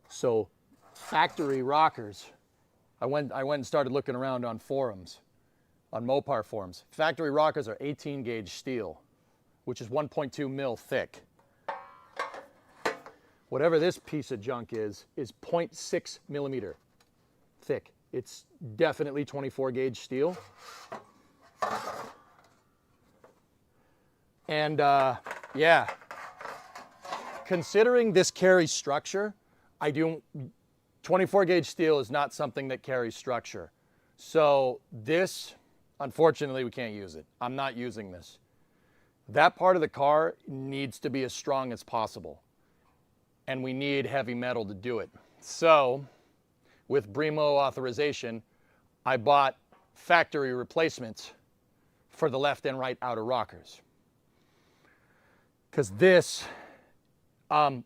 So factory rockers, I went and started looking around on forums, on Mopar forums. Factory rockers are 18 gauge steel, which is 1.2 mil thick. Whatever this piece of junk is 0.6 millimeter thick. It's definitely 24 gauge steel. And yeah, considering this carries structure, 24 gauge steel is not something that carries structure. So this, unfortunately, we can't use it. I'm not using this. That part of the car needs to be as strong as possible. And we need heavy metal to do it. So, with Bremo authorization, I bought factory replacements for the left and right outer rockers. Because this, I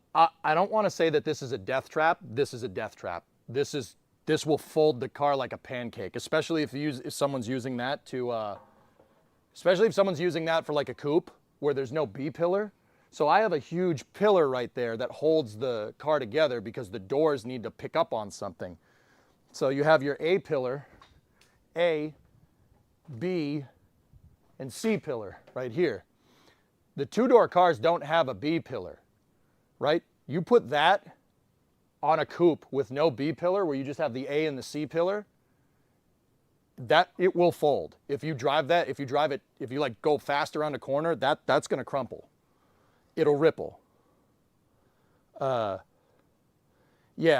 don't want to say that this is a death trap. This is a death trap. This will fold the car like a pancake, especially if someone's using that to, especially if someone's using that for like a coupe where there's no B pillar. So I have a huge pillar right there that holds the car together because the doors need to pick up on something. So you have your A pillar, A, B, and C pillar right here. The two-door cars don't have a B pillar, right? You put that on a coupe with no B pillar where you just have the A and the C pillar, that it will fold. If you drive that, if you like go fast around a corner, that's gonna crumple. It'll ripple. Yeah,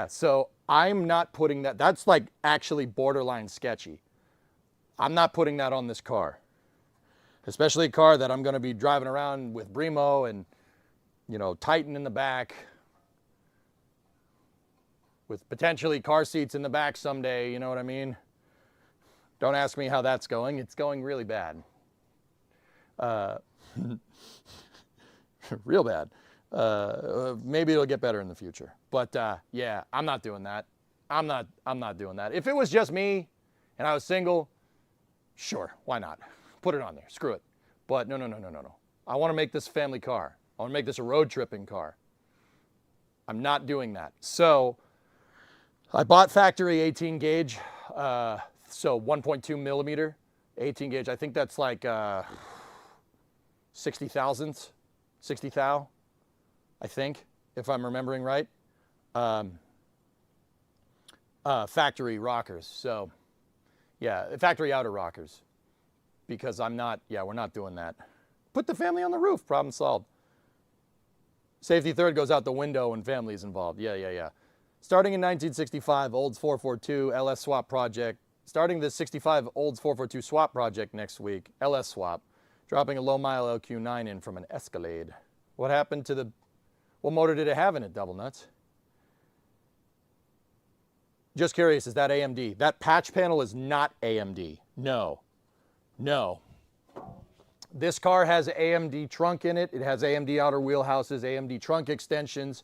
so I'm not putting that. That's like actually borderline sketchy. I'm not putting that on this car, especially a car that I'm going to be driving around with Bremo and, you know, Titan in the back, with potentially car seats in the back someday. You know what I mean? Don't ask me how that's going. It's going really bad. Real bad. Maybe it'll get better in the future. But yeah, I'm not doing that. I'm not doing that. If it was just me and I was single, sure, why not? Put it on there. Screw it. But no. I want to make this a family car. I want to make this a road tripping car. I'm not doing that. So I bought factory 18 gauge, so 1.2 millimeter 18 gauge. I think that's like 60 thousandths, 60 thou, I think, if I'm remembering right. Factory rockers. So yeah, factory outer rockers, because we're not doing that. Put the family on the roof, problem solved. Safety third goes out the window when family is involved. Yeah. Starting in 1965, Olds 442 LS swap project. Starting the 65 Olds 442 swap project next week, LS swap. Dropping a low mile LQ9 in from an Escalade. What happened to the, what motor did it have in it, double nuts? Just curious, is that AMD? That patch panel is not AMD. No. This car has AMD trunk in it. It has AMD outer wheelhouses, AMD trunk extensions.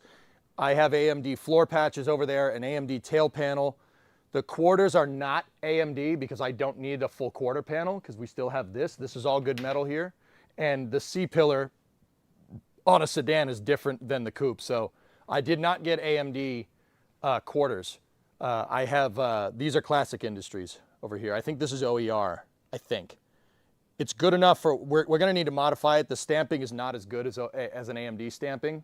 I have AMD floor patches over there, an AMD tail panel. The quarters are not AMD because I don't need a full quarter panel because we still have this. This is all good metal here. And the C-pillar on a sedan is different than the coupe. So I did not get AMD quarters. I have, these are Classic Industries over here. I think this is OER, I think. It's good enough for, we're going to need to modify it. The stamping is not as good as an AMD stamping.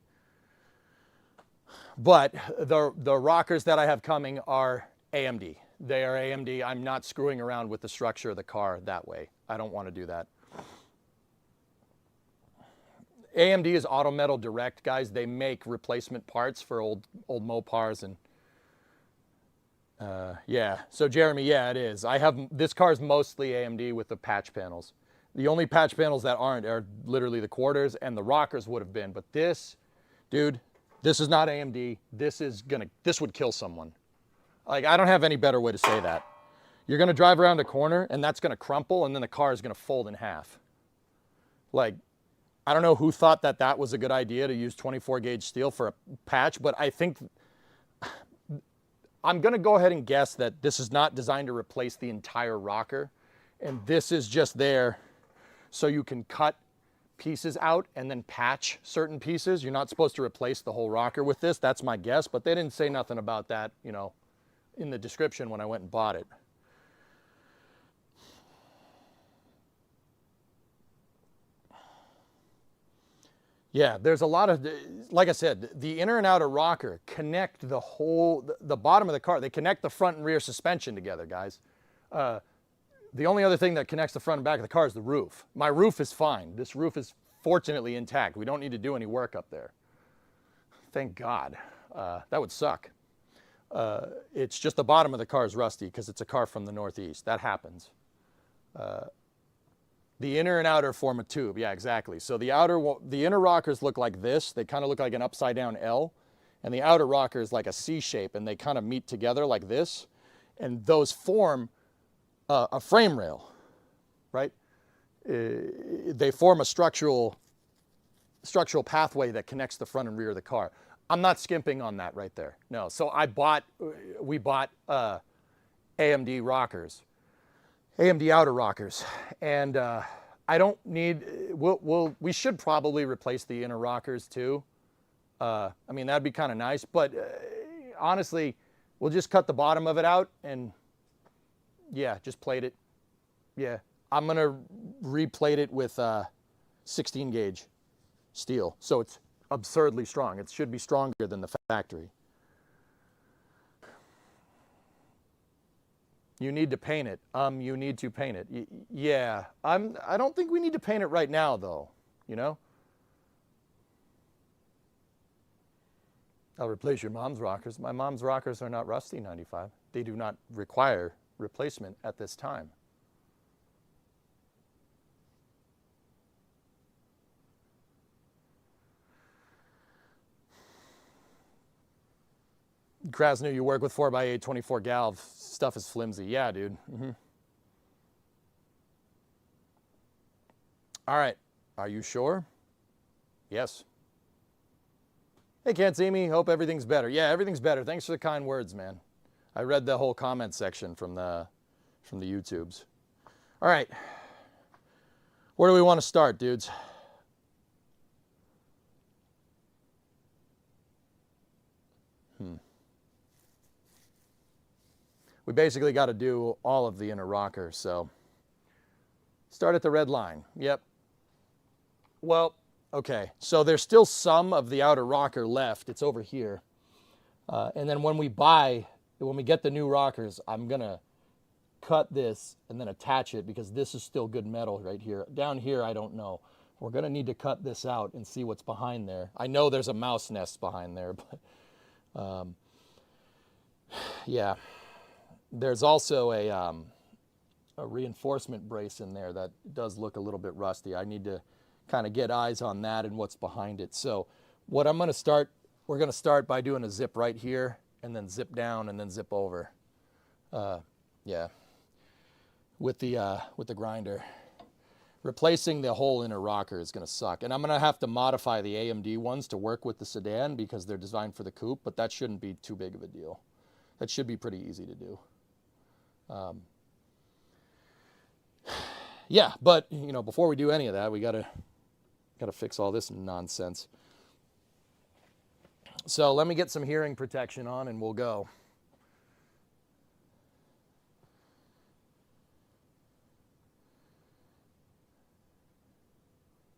But the rockers that I have coming are AMD. They are AMD. I'm not screwing around with the structure of the car that way. I don't want to do that. AMD is Auto Metal Direct, guys. They make replacement parts for old Mopars and yeah. So Jeremy, yeah, it is. I have, this car is mostly AMD with the patch panels. The only patch panels that aren't are literally the quarters, and the rockers would have been. But this, dude, this is not AMD. This would kill someone. Like, I don't have any better way to say that. You're gonna drive around a corner and that's gonna crumple and then the car is gonna fold in half. Like, I don't know who thought that that was a good idea to use 24 gauge steel for a patch, but I think, I'm gonna go ahead and guess that this is not designed to replace the entire rocker. And this is just there so you can cut pieces out and then patch certain pieces. You're not supposed to replace the whole rocker with this. That's my guess, but they didn't say nothing about that, you know, in the description when I went and bought it. Yeah, there's a lot of, like I said, the inner and outer rocker connect the whole, the bottom of the car. They connect the front and rear suspension together, guys. The only other thing that connects the front and back of the car is the roof. My roof is fine. This roof is fortunately intact. We don't need to do any work up there. Thank God. That would suck. It's just the bottom of the car is rusty because it's a car from the Northeast. That happens. The inner and outer form a tube. Yeah, exactly. So the inner rockers look like this. They kind of look like an upside down L. And the outer rocker is like a C shape, and they kind of meet together like this. And those form a frame rail, right? They form a structural pathway that connects the front and rear of the car. I'm not skimping on that right there. No. So we bought AMD rockers, AMD outer rockers, and I don't need. We should probably replace the inner rockers too. I mean, that'd be kind of nice, but honestly, we'll just cut the bottom of it out and yeah, just plate it. Yeah, I'm gonna replate it with 16 gauge steel, so it's absurdly strong. It should be stronger than the factory. You need to paint it. You need to paint it. Yeah, I don't think we need to paint it right now, though. You know. I'll replace your mom's rockers. My mom's rockers are not rusty 95. They do not require replacement at this time. Krasner, you work with 4x8 24 gal. Stuff is flimsy. Yeah, dude. All right. Are you sure? Yes. Hey, can't see me. Hope everything's better. Yeah, everything's better. Thanks for the kind words, man. I read the whole comment section from the YouTubes. All right. Where do we want to start, dudes? We basically got to do all of the inner rocker, so start at the red line. Yep. Well, okay, so there's still some of the outer rocker left. It's over here. And then when we get the new rockers, I'm going to cut this and then attach it because this is still good metal right here. Down here, I don't know. We're going to need to cut this out and see what's behind there. I know there's a mouse nest behind there, but yeah. There's also a reinforcement brace in there that does look a little bit rusty. I need to kind of get eyes on that and what's behind it. So what I'm going to start, we're going to start by doing a zip right here and then zip down and then zip over. Yeah, with the grinder. Replacing the whole inner rocker is going to suck. And I'm going to have to modify the AMD ones to work with the sedan because they're designed for the coupe, but that shouldn't be too big of a deal. That should be pretty easy to do. Yeah, but you know, before we do any of that, we gotta fix all this nonsense. So let me get some hearing protection on and we'll go.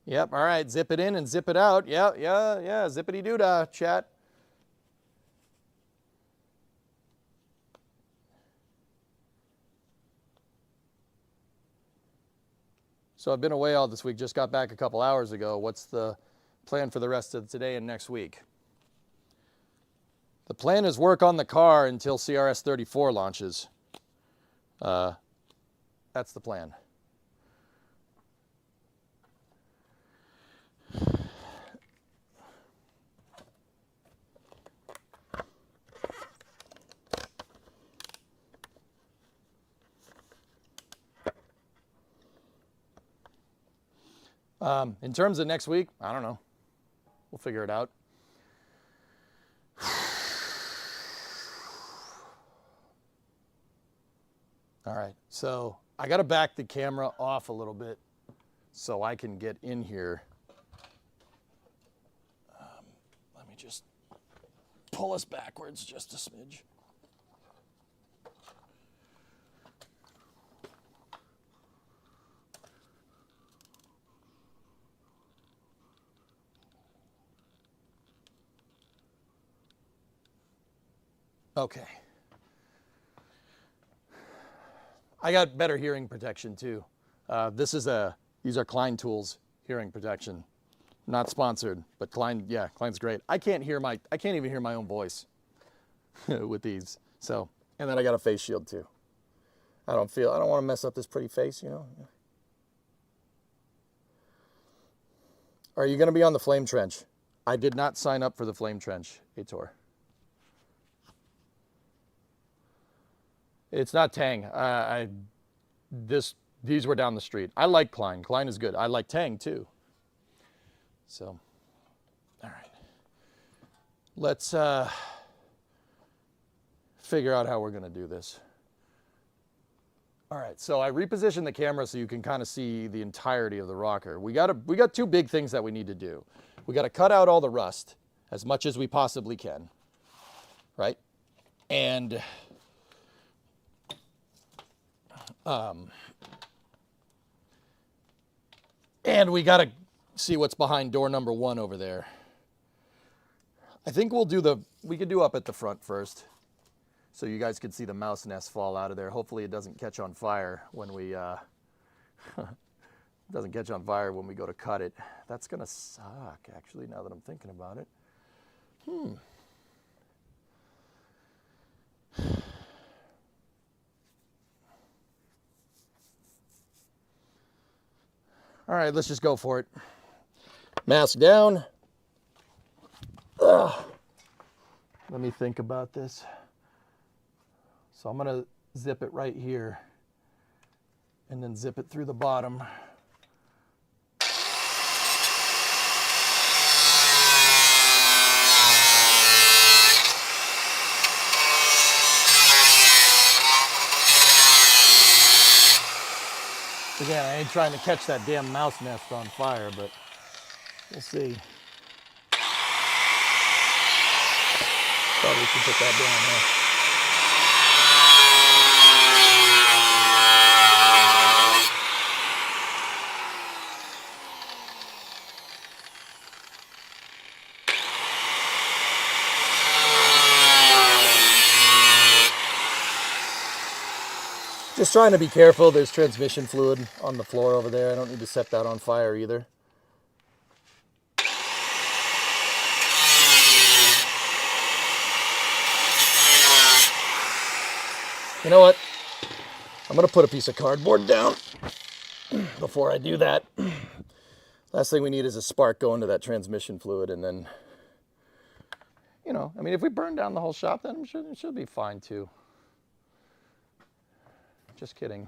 Yep, all right, zip it in and zip it out. Yeah, zippity doo dah, chat. So I've been away all this week, just got back a couple hours ago. What's the plan for the rest of today and next week? The plan is work on the car until CRS 34 launches. That's the plan. In terms of next week, I don't know. We'll figure it out. All right, so I got to back the camera off a little bit so I can get in here. Let me just pull us backwards just a smidge. Okay. I got better hearing protection too. These are Klein Tools hearing protection. Not sponsored, but Klein, yeah, Klein's great. I can't even hear my own voice with these. So, and then I got a face shield too. I don't want to mess up this pretty face, you know. Are you going to be on the Flame Trench? I did not sign up for the Flame Trench, Aitor. It's not Tang. These were down the street. I like Klein. Klein is good. I like Tang too. So, all right. Let's figure out how we're going to do this. All right. So I repositioned the camera so you can kind of see the entirety of the rocker. We got two big things that we need to do. We got to cut out all the rust as much as we possibly can, right? And we got to see what's behind door number 1 over there. I think we could do up at the front first so you guys could see the mouse nest fall out of there. Hopefully it doesn't catch on fire when we go to cut it. That's going to suck, actually, now that I'm thinking about it. All right, let's just go for it. Mask down. Ugh. Let me think about this. So I'm gonna zip it right here and then zip it through the bottom. Again, I ain't trying to catch that damn mouse nest on fire, but we'll see. Probably should put that down there. Just trying to be careful. There's transmission fluid on the floor over there. I don't need to set that on fire either. You know what? I'm going to put a piece of cardboard down before I do that. Last thing we need is a spark going to that transmission fluid, and then, you know, I mean, if we burn down the whole shop, then it should be fine too. Just kidding.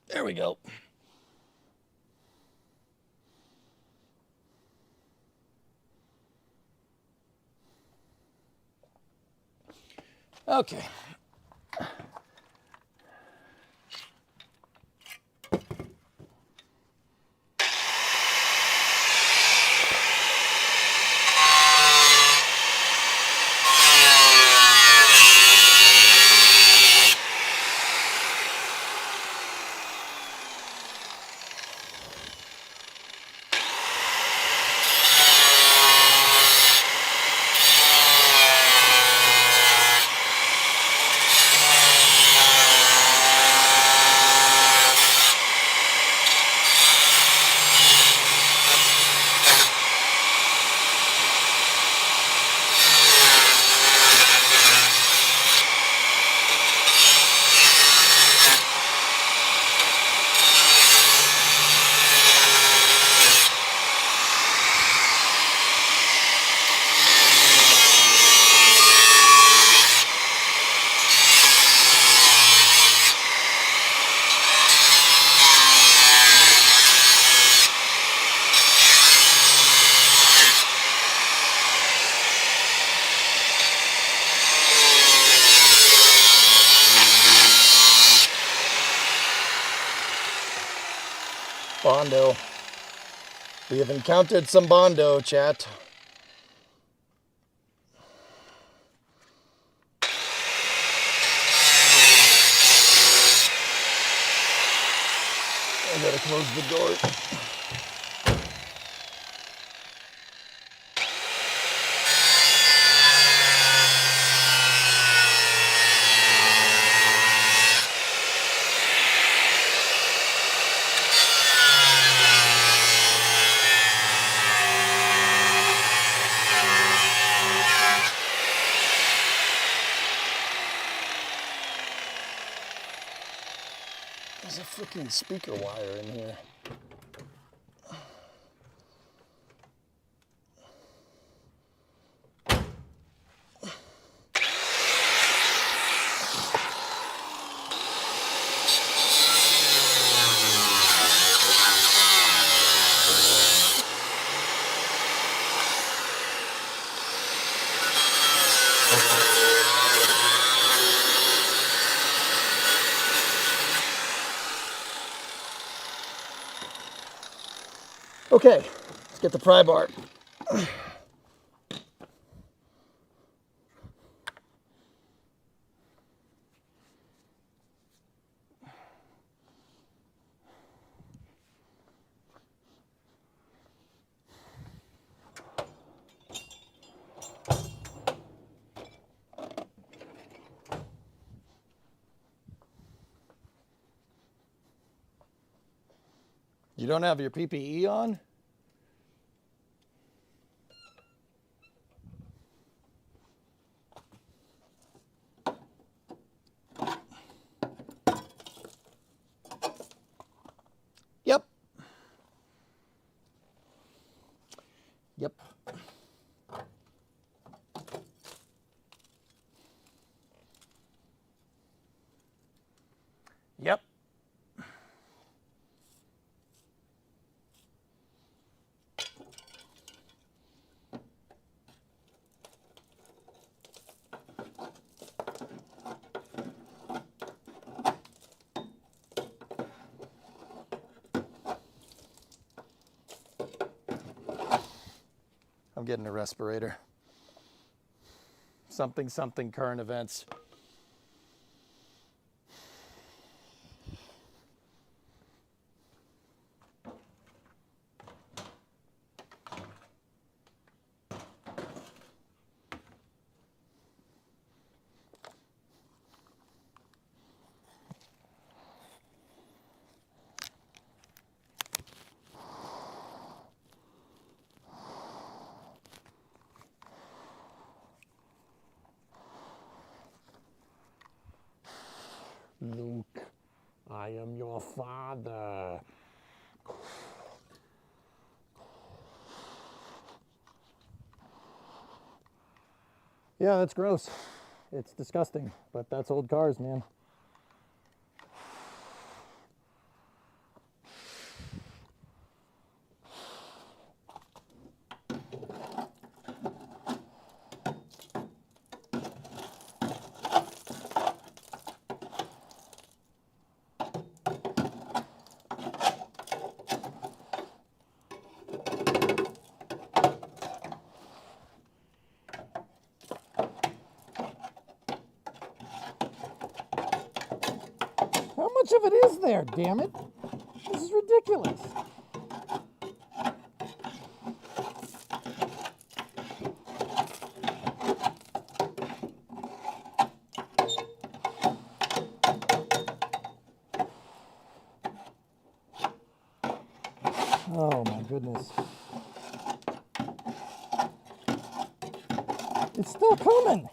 There we go. Okay. Bondo. We have encountered some Bondo, chat. I gotta close the door. There's a freaking speaker wire in here. Okay, let's get the pry bar. You don't have your PPE on? Yep. Yep. Yep. I'm getting a respirator. Something, something, current events. Luke, I am your father. Yeah, that's gross. It's disgusting, but that's old cars, man. How much of it is there, damn it? This is ridiculous. Oh my goodness. It's still coming.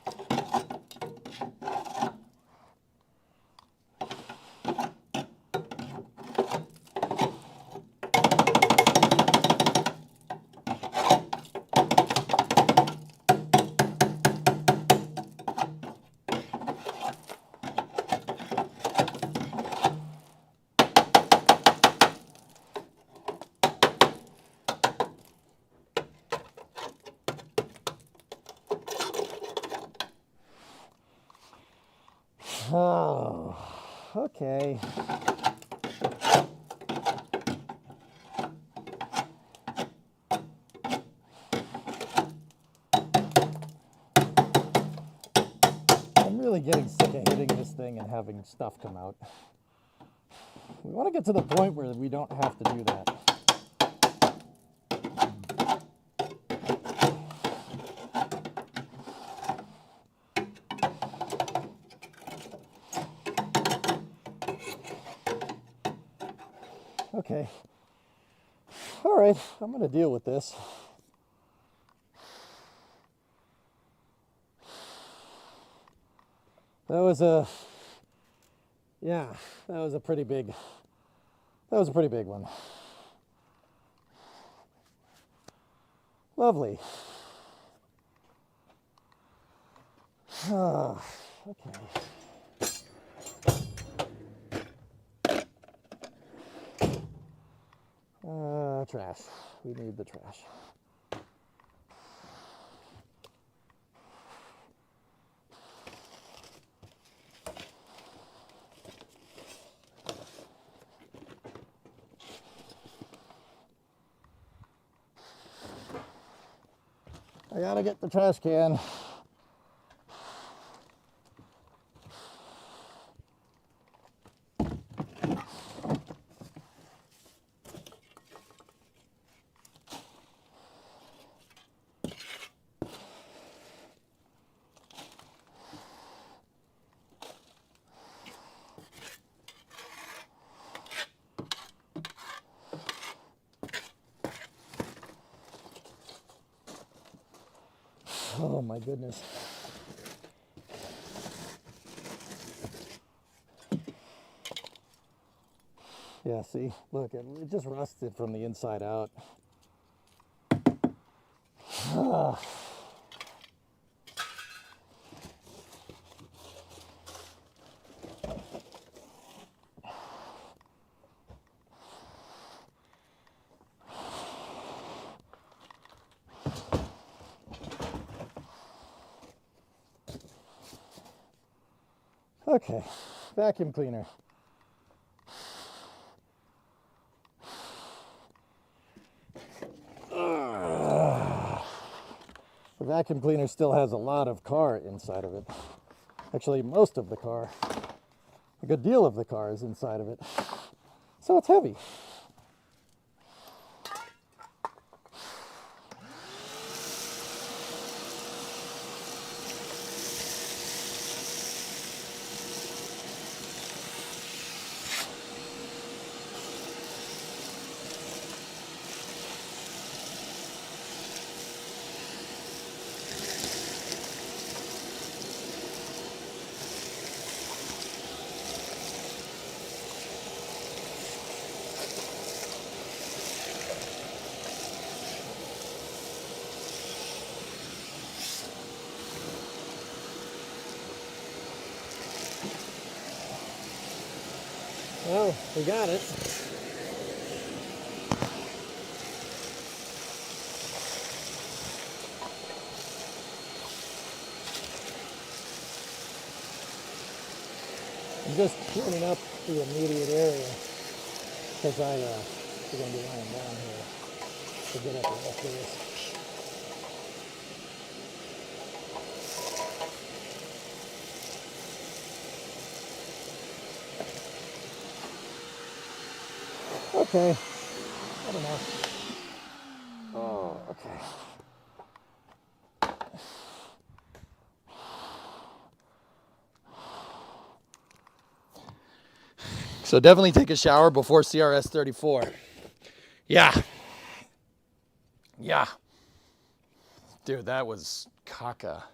Oh, okay. I'm really getting sick of hitting this thing and having stuff come out. We want to get to the point where we don't have to do that. Okay. All right, I'm going to deal with this. That was a pretty big one. Lovely. Oh, okay. Trash. We need the trash. I gotta get the trash can. Oh my goodness. Yeah, see, look, it just rusted from the inside out. Okay, vacuum cleaner. The vacuum cleaner still has a lot of car inside of it. Actually, most of the car. A good deal of the car is inside of it. So it's heavy. Well, we got it. I'm just cleaning up the immediate area because we're going to be lying down here to get at the rest of this. Okay. I don't know. Oh, okay. So definitely take a shower before CRS 34. Yeah. Yeah. Dude, that was caca.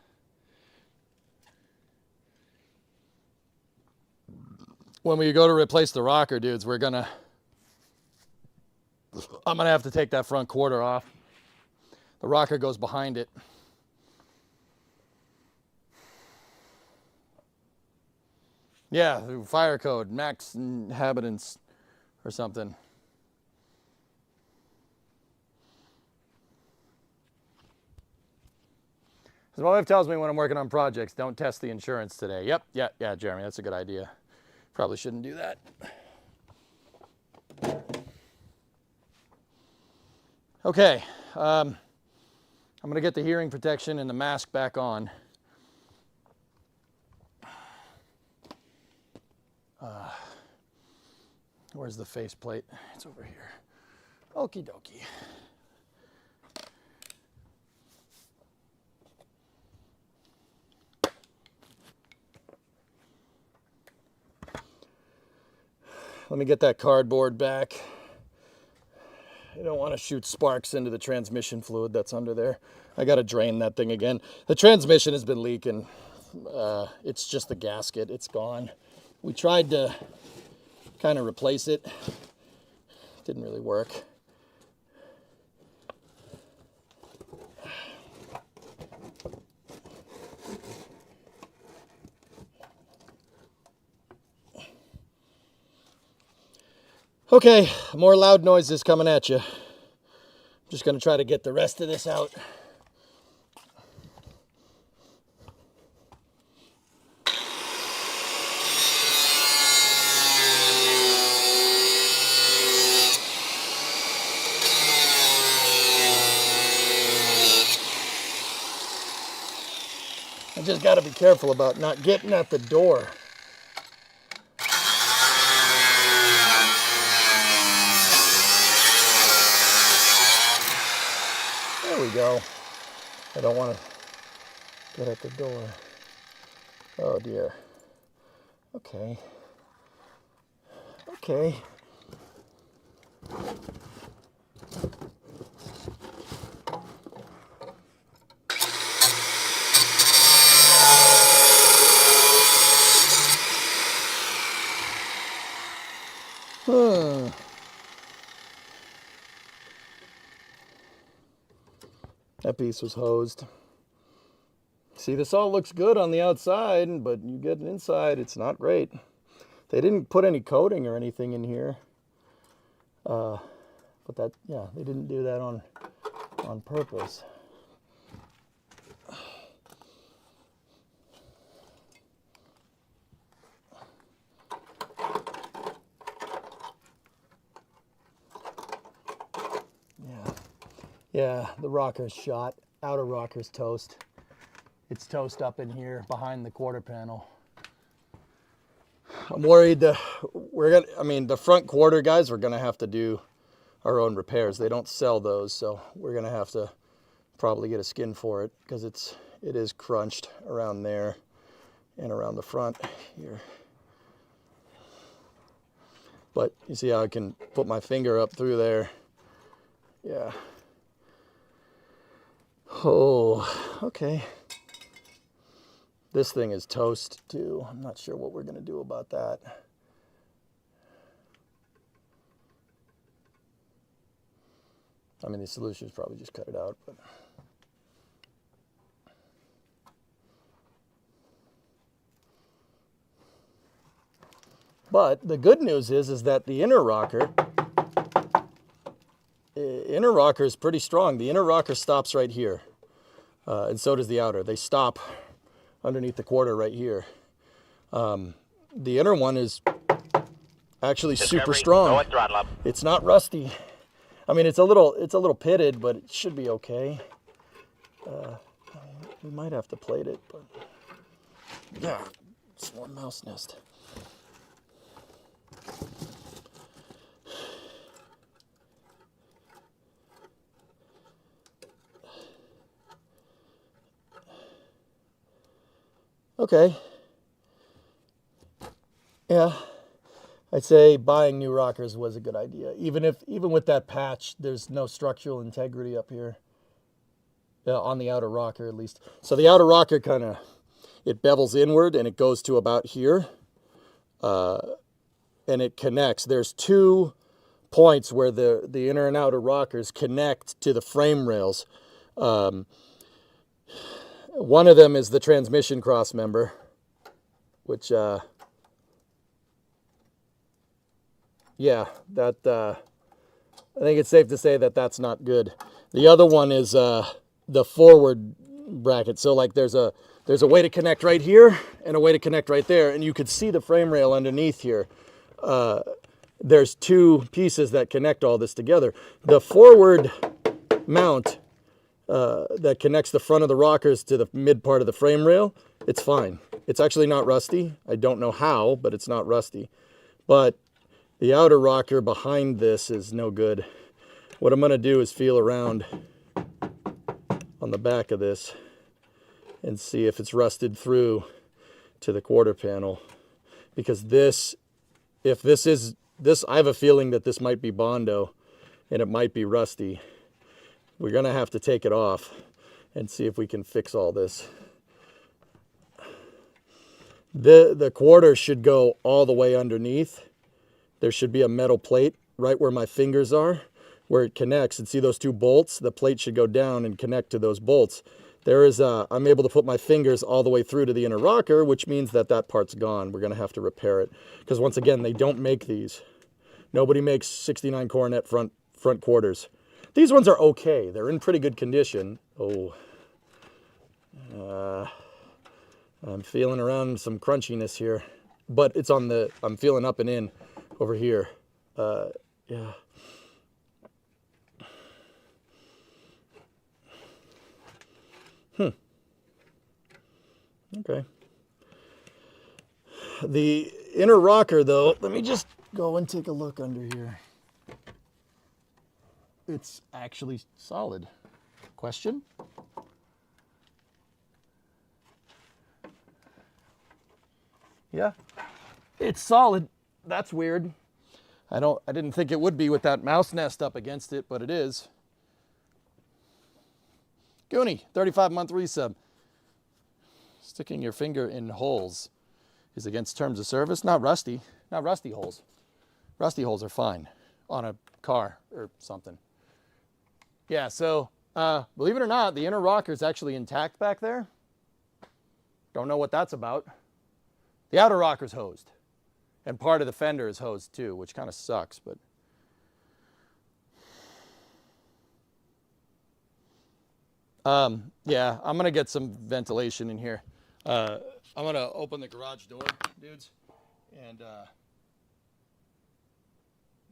When we go to replace the rocker, dudes, I'm gonna have to take that front quarter off. The rocker goes behind it. Yeah, fire code, max inhabitants or something. As my wife tells me when I'm working on projects, don't test the insurance today. Yep, yeah, Jeremy, that's a good idea. Probably shouldn't do that. Okay, I'm gonna get the hearing protection and the mask back on. Where's the faceplate? It's over here. Okie dokie. Let me get that cardboard back. I don't want to shoot sparks into the transmission fluid that's under there. I got to drain that thing again. The transmission has been leaking. It's just the gasket. It's gone. We tried to kind of replace it. Didn't really work. Okay, more loud noises coming at you. I'm just going to try to get the rest of this out. I just got to be careful about not getting at the door. There we go. I don't want to get at the door. Oh dear. Okay. Okay. That piece was hosed. See, this all looks good on the outside, but you get inside, it's not great. They didn't put any coating or anything in here. But that, yeah, they didn't do that on purpose. Yeah, the rocker's shot. Outer rocker's toast. It's toast up in here behind the quarter panel. I'm worried the front quarter guys, we're gonna have to do our own repairs. They don't sell those, so we're gonna have to probably get a skin for it because it is crunched around there and around the front here. But you see how I can put my finger up through there. Yeah. Oh, okay. This thing is toast too. I'm not sure what we're gonna do about that. I mean, the solution is probably just cut it out, but the good news is that the inner rocker is pretty strong. The inner rocker stops right here, and so does the outer. They stop underneath the quarter right here. The inner one is actually super strong. Go at throttle up. It's not rusty. I mean, it's a little pitted, but it should be okay. We might have to plate it, but yeah, it's more mouse nest. Okay. Yeah. I'd say buying new rockers was a good idea. Even with that patch, there's no structural integrity up here. On the outer rocker at least. So the outer rocker it bevels inward and it goes to about here. And it connects. There's 2 points where the inner and outer rockers connect to the frame rails. One of them is the transmission cross member, which yeah, that I think it's safe to say that that's not good. The other one is the forward bracket. So like there's a way to connect right here and a way to connect right there, and you could see the frame rail underneath here. There's 2 pieces that connect all this together. The forward mount that connects the front of the rockers to the mid part of the frame rail, it's fine. It's actually not rusty. I don't know how, but it's not rusty. But the outer rocker behind this is no good. What I'm going to do is feel around on the back of this and see if it's rusted through to the quarter panel. Because I have a feeling that this might be Bondo and it might be rusty. We're going to have to take it off and see if we can fix all this. The quarter should go all the way underneath. There should be a metal plate right where my fingers are, where it connects. And see those 2 bolts? The plate should go down and connect to those bolts. I'm able to put my fingers all the way through to the inner rocker, which means that part's gone. We're going to have to repair it. Because once again, they don't make these. Nobody makes 69 Coronet front quarters. These ones are okay. They're in pretty good condition. Oh. I'm feeling around some crunchiness here. But it's I'm feeling up and in over here. Yeah. Okay. The inner rocker, though, let me just go and take a look under here. It's actually solid. Question? Yeah, it's solid. That's weird. I didn't think it would be with that mouse nest up against it, but it is. Goonie, 35-month resub. Sticking your finger in holes is against terms of service. Not rusty holes. Rusty holes are fine on a car or something. Yeah, so believe it or not, the inner rocker is actually intact back there. Don't know what that's about. The outer rocker's hosed. And part of the fender is hosed too, which kind of sucks, but. Yeah, I'm gonna get some ventilation in here. I'm gonna open the garage door, dudes, and I'm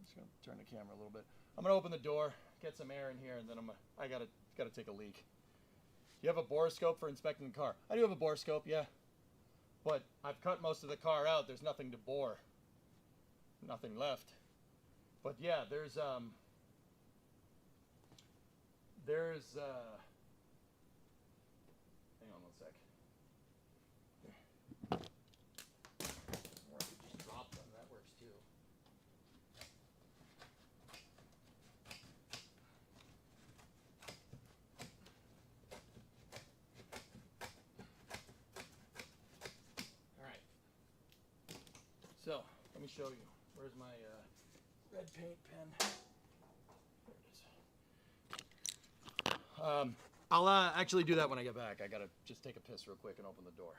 just gonna turn the camera a little bit. I'm gonna open the door, get some air in here, and then I gotta take a leak. Do you have a borescope for inspecting the car? I do have a borescope, yeah, but I've cut most of the car out. There's nothing to bore, nothing left. But yeah, there's hang on one sec. Or I could just drop them, that works too. Alright. So, let me show you. Where's my red paint pen? There it is. I'll actually do that when I get back. I gotta just take a piss real quick and open the door.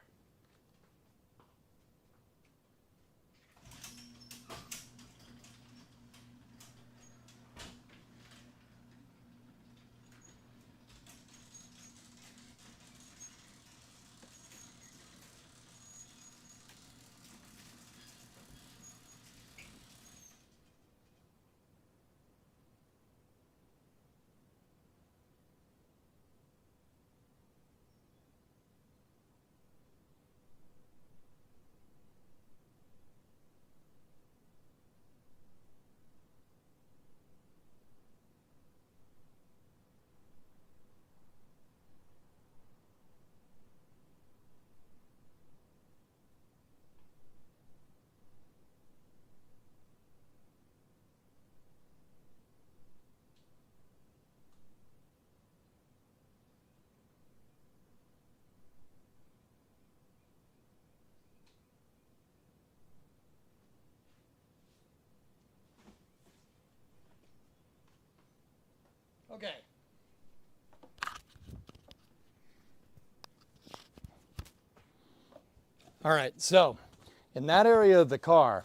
Okay. All right, so in that area of the car,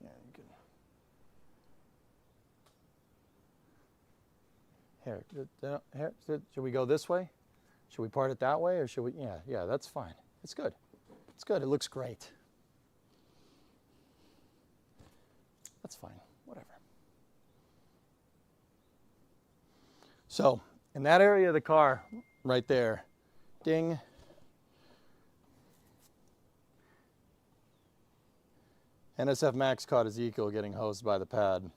yeah, you can, here, should we go this way? Should we part it that way, or should we? Yeah, that's fine. It's good. It's good. It looks great. That's fine. Whatever. So in that area of the car, right there, ding. NSF Max caught Ezekiel getting hosed by the pad.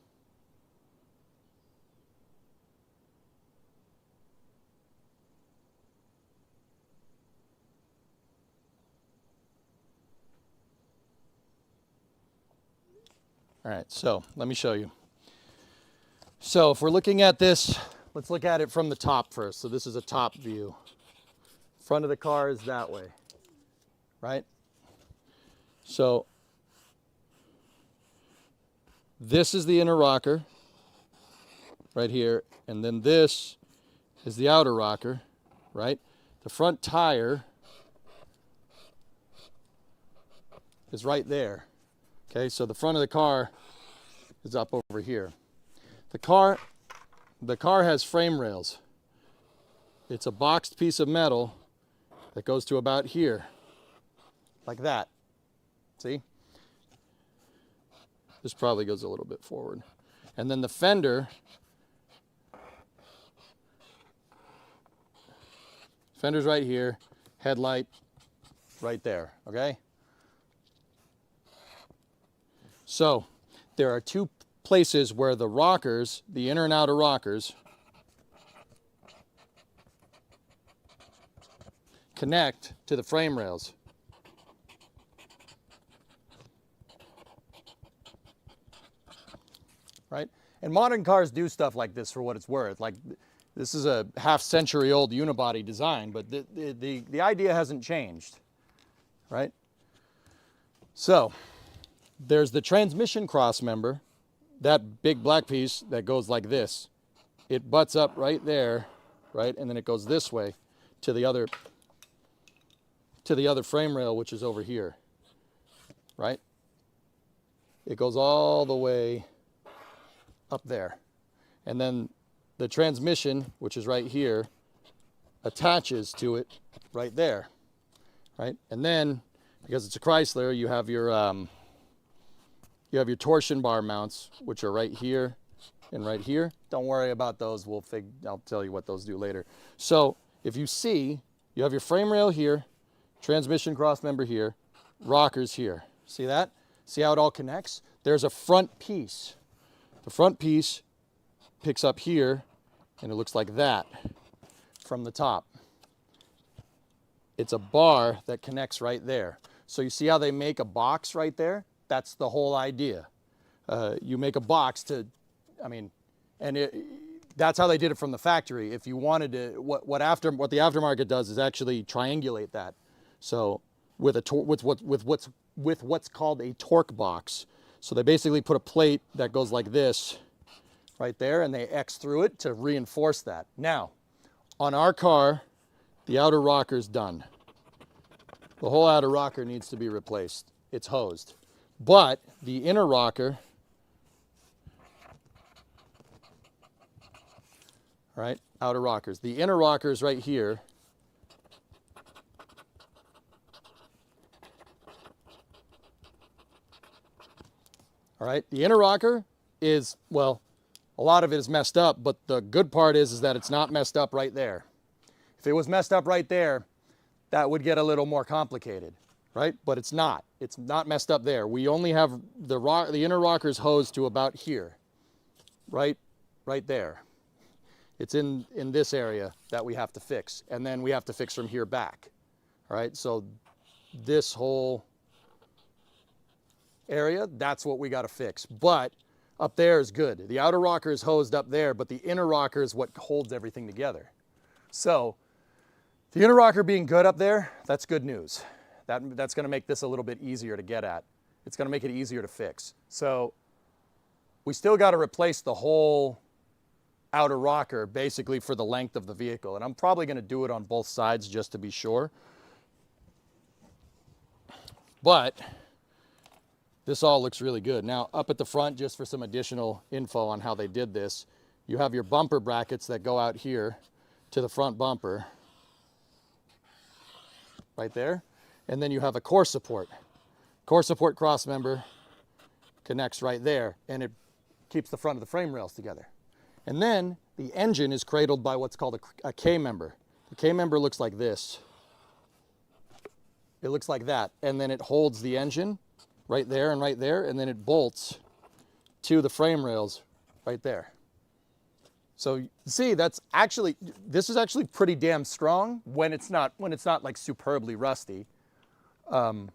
All right, so let me show you. So if we're looking at this, let's look at it from the top first. So this is a top view. Front of the car is that way, right? So this is the inner rocker right here, and then this is the outer rocker, right? The front tire is right there. Okay, so the front of the car is up over here. The car has frame rails. It's a boxed piece of metal that goes to about here, like that. See? This probably goes a little bit forward. And then the fender's right here, headlight right there, okay? So there are two places where the rockers, the inner and outer rockers, connect to the frame rails. Right? And modern cars do stuff like this for what it's worth. Like, this is a half-century old unibody design, but the idea hasn't changed, right? So there's the transmission cross member, that big black piece that goes like this. It butts up right there, right? And then it goes this way to the other frame rail, which is over here, right? It goes all the way up there. And then the transmission, which is right here, attaches to it right there, right? And then, because it's a Chrysler, you have your torsion bar mounts, which are right here and right here. Don't worry about those. I'll tell you what those do later. So if you see, you have your frame rail here, transmission cross member here, rockers here. See that? See how it all connects? There's a front piece. The front piece picks up here, and it looks like that from the top. It's a bar that connects right there. So you see how they make a box right there? That's the whole idea. You make a box to, that's how they did it from the factory. If you wanted to, what the aftermarket does is actually triangulate that. So with what's called a torque box. So they basically put a plate that goes like this right there, and they X through it to reinforce that. Now, on our car, the outer rocker's done. The whole outer rocker needs to be replaced. It's hosed. But the inner rocker, right, outer rockers. The inner rocker is right here. All right, the inner rocker is, well, a lot of it is messed up, but the good part is that it's not messed up right there. If it was messed up right there, that would get a little more complicated, right? But it's not. It's not messed up there. We only have the inner rockers hosed to about here, right there. It's in this area that we have to fix, and then we have to fix from here back, all right? So this whole area, that's what we got to fix. But up there is good. The outer rocker is hosed up there, but the inner rocker is what holds everything together. So the inner rocker being good up there, that's good news. That's going to make this a little bit easier to get at. It's going to make it easier to fix. So we still got to replace the whole outer rocker basically for the length of the vehicle. And I'm probably going to do it on both sides just to be sure. But this all looks really good. Now, up at the front, just for some additional info on how they did this, you have your bumper brackets that go out here to the front bumper, right there. And then you have a core support. Core support cross member connects right there, and it keeps the front of the frame rails together. And then the engine is cradled by what's called a K member. The K member looks like this. It looks like that, and then it holds the engine right there, and then it bolts to the frame rails right there. So you see, this is actually pretty damn strong when it's not like superbly rusty. When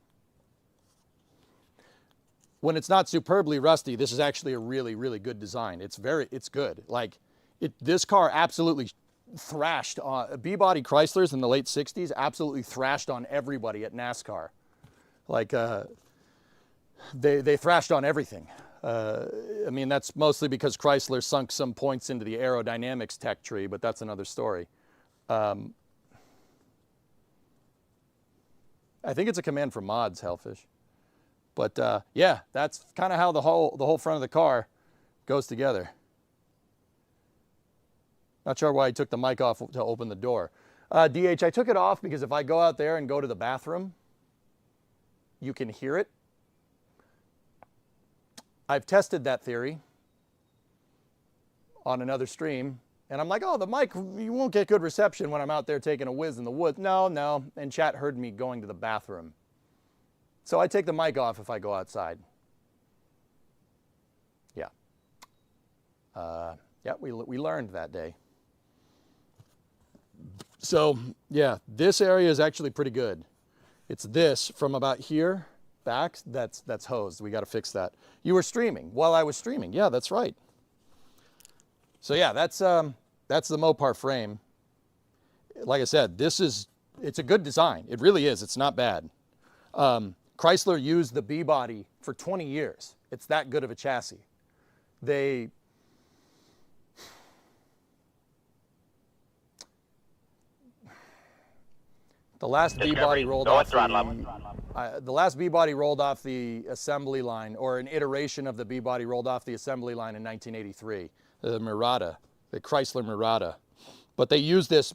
it's not superbly rusty, this is actually a really, really good design. It's good. Like this car absolutely thrashed on B-body Chryslers in the late 60s, absolutely thrashed on everybody at NASCAR. Like they thrashed on everything. I mean, that's mostly because Chrysler sunk some points into the aerodynamics tech tree, but that's another story. I think it's a command from mods, Hellfish. But yeah, that's kind of how the whole front of the car goes together. Not sure why I took the mic off to open the door. DH, I took it off because if I go out there and go to the bathroom, you can hear it. I've tested that theory on another stream, and I'm like, oh, the mic, you won't get good reception when I'm out there taking a whiz in the woods. No, and chat heard me going to the bathroom. So I take the mic off if I go outside. Yeah. Yeah, we learned that day. So, yeah, this area is actually pretty good. It's this from about here back, that's hosed. We got to fix that. You were streaming while I was streaming. Yeah, that's right. So yeah, that's the Mopar frame. Like I said, it's a good design. It really is. It's not bad. Chrysler used the B-body for 20 years. It's that good of a chassis. The last B-body rolled off the last B-body rolled off the assembly line, or an iteration of the B-body rolled off the assembly line in 1983. The Murata, the Chrysler Murata. But they used this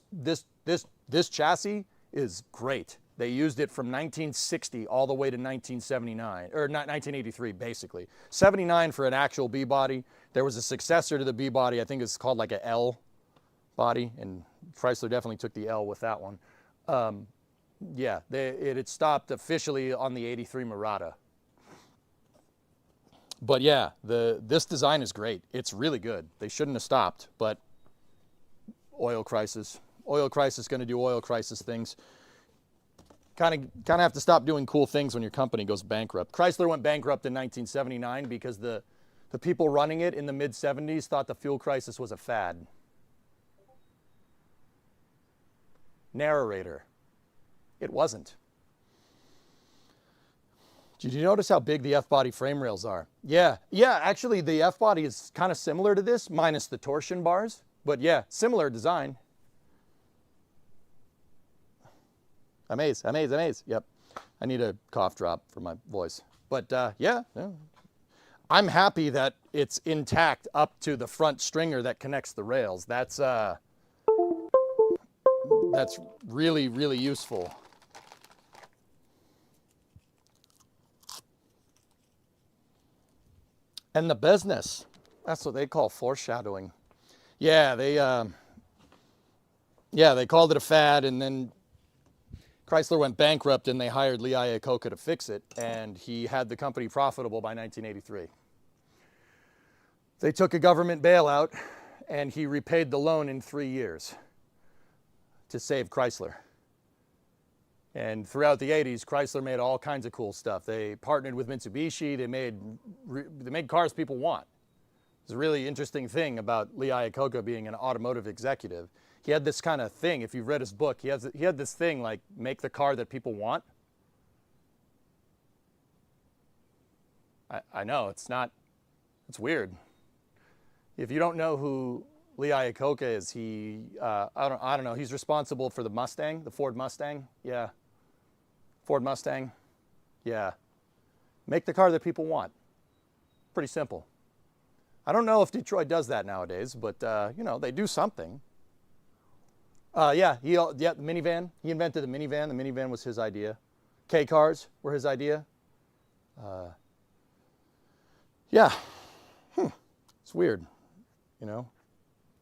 chassis is great. They used it from 1960 all the way to 1979, or not 1983, basically. 79 for an actual B-body. There was a successor to the B-body. I think it's called like a L body, and Chrysler definitely took the L with that one. Yeah, it had stopped officially on the 83 Murata. But yeah, this design is great. It's really good. They shouldn't have stopped, but oil crisis. Oil crisis going to do oil crisis things. Kind of have to stop doing cool things when your company goes bankrupt. Chrysler went bankrupt in 1979 because the people running it in the mid-70s thought the fuel crisis was a fad. Narrator. It wasn't. Did you notice how big the F-body frame rails are? Yeah, actually the F-body is kind of similar to this, minus the torsion bars. But yeah, similar design. Amaze. Yep. I need a cough drop for my voice. But yeah. I'm happy that it's intact up to the front stringer that connects the rails. That's really, really useful. And the business, that's what they call foreshadowing. Yeah, they called it a fad, and then Chrysler went bankrupt and they hired Lee Iacocca to fix it, and he had the company profitable by 1983. They took a government bailout and he repaid the loan in 3 years to save Chrysler. And throughout the 80s, Chrysler made all kinds of cool stuff. They partnered with Mitsubishi. They made cars people want. It's a really interesting thing about Lee Iacocca being an automotive executive. He had this kind of thing. If you've read his book, he had this thing like, make the car that people want. I know, it's weird. If you don't know who Lee Iacocca is, I don't know, he's responsible for the Mustang, the Ford Mustang. Yeah. Ford Mustang. Yeah. Make the car that people want. Pretty simple. I don't know if Detroit does that nowadays, but you know, they do something. The minivan. He invented the minivan. The minivan was his idea. K cars were his idea. Yeah. It's weird, you know.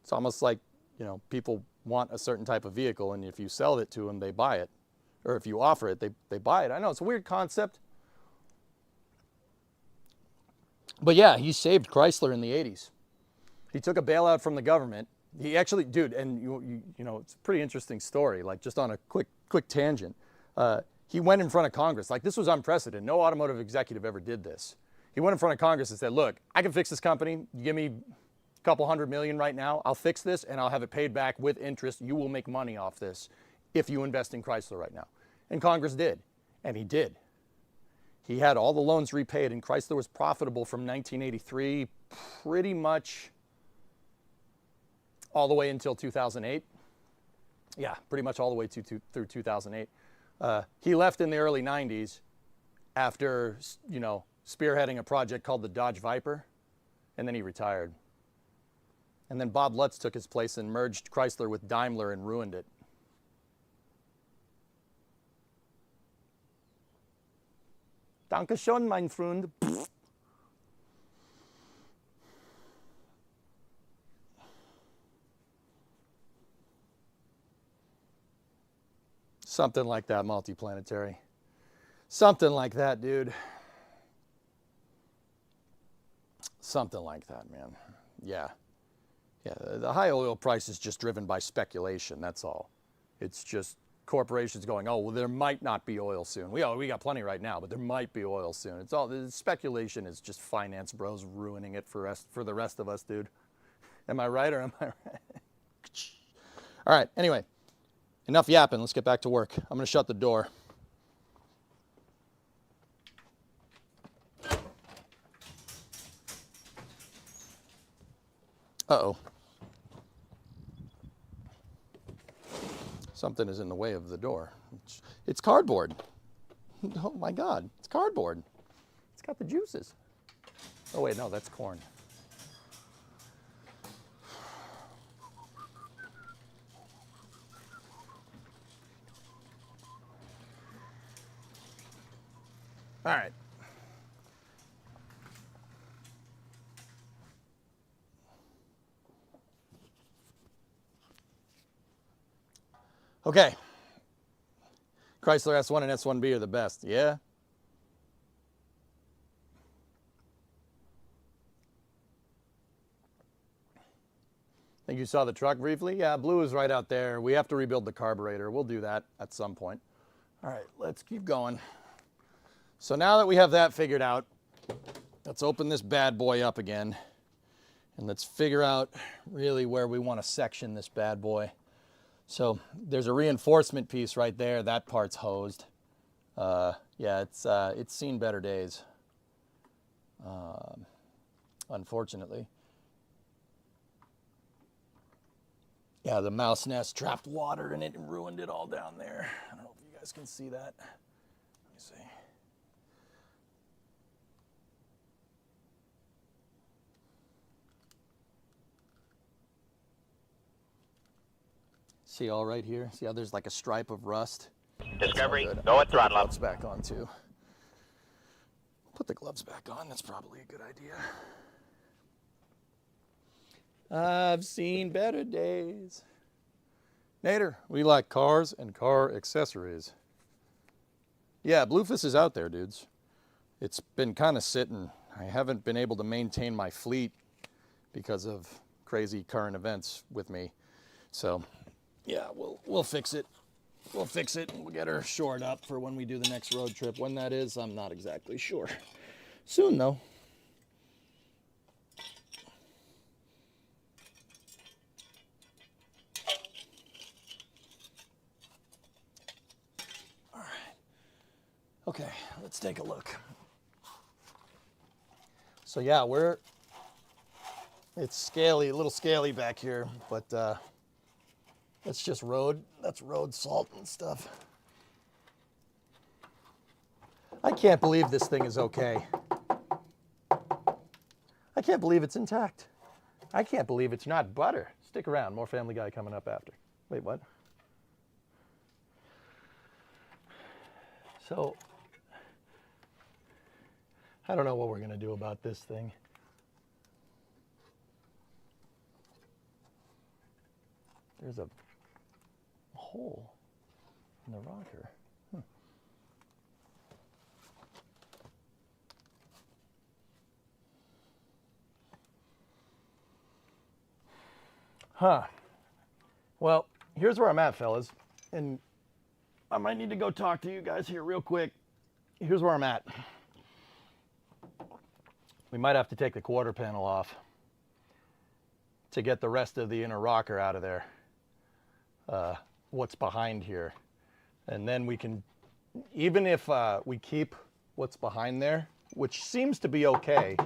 It's almost like, you know, people want a certain type of vehicle, and if you sell it to them, they buy it. Or if you offer it, they buy it. I know, it's a weird concept. But yeah, he saved Chrysler in the 80s. He took a bailout from the government. He actually, dude, and you know, it's a pretty interesting story, like just on a quick tangent. He went in front of Congress. Like, this was unprecedented. No automotive executive ever did this. He went in front of Congress and said, look, I can fix this company. You give me a couple $100 million right now. I'll fix this and I'll have it paid back with interest. You will make money off this if you invest in Chrysler right now. And Congress did. And he did. He had all the loans repaid, and Chrysler was profitable from 1983 pretty much all the way until 2008. Yeah, pretty much all the way through 2008. He left in the early 90s after, you know, spearheading a project called the Dodge Viper, and then he retired. And then Bob Lutz took his place and merged Chrysler with Daimler and ruined it. Dankeschön, mein Freund. Something like that, multiplanetary. Something like that, dude. Something like that, man. Yeah. Yeah, the high oil price is just driven by speculation, that's all. It's just corporations going, oh, well, there might not be oil soon. We got plenty right now, but there might be oil soon. It's all, the speculation is just finance bros ruining it for the rest of us, dude. Am I right or am I right? All right, anyway, enough yapping. Let's get back to work. I'm going to shut the door. Uh-oh. Something is in the way of the door. It's cardboard. Oh my God, it's cardboard. It's got the juices. Oh wait, no, that's corn. All right. Okay. Chrysler S1 and S1B are the best. Yeah. I think you saw the truck briefly. Yeah, blue is right out there. We have to rebuild the carburetor. We'll do that at some point. All right, let's keep going. So now that we have that figured out, let's open this bad boy up again. And let's figure out really where we want to section this bad boy. So there's a reinforcement piece right there. That part's hosed. Yeah, it's seen better days, unfortunately. Yeah, the mouse nest trapped water in it and ruined it all down there. I don't know if you guys can see that. Let me see. See all right here? See how there's like a stripe of rust? Discovery, go at throttle up. Put the gloves back on too. Put the gloves back on, that's probably a good idea. I've seen better days. Nader, we like cars and car accessories. Yeah, Bluefus is out there, dudes. It's been kind of sitting. I haven't been able to maintain my fleet because of crazy current events with me. So, yeah, we'll fix it. We'll fix it and we'll get her shored up for when we do the next road trip. When that is, I'm not exactly sure. Soon, though. All right. Okay, let's take a look. So yeah, it's scaly, a little scaly back here, but that's just road, that's road salt and stuff. I can't believe this thing is okay. I can't believe it's intact. I can't believe it's not butter. Stick around, more Family Guy coming up after. Wait, what? So, I don't know what we're gonna do about this thing. There's a hole in the rocker. Huh. Well, here's where I'm at, fellas. And I might need to go talk to you guys here real quick. Here's where I'm at. We might have to take the quarter panel off to get the rest of the inner rocker out of there. What's behind here. And then we can, even if we keep what's behind there, which seems to be okay.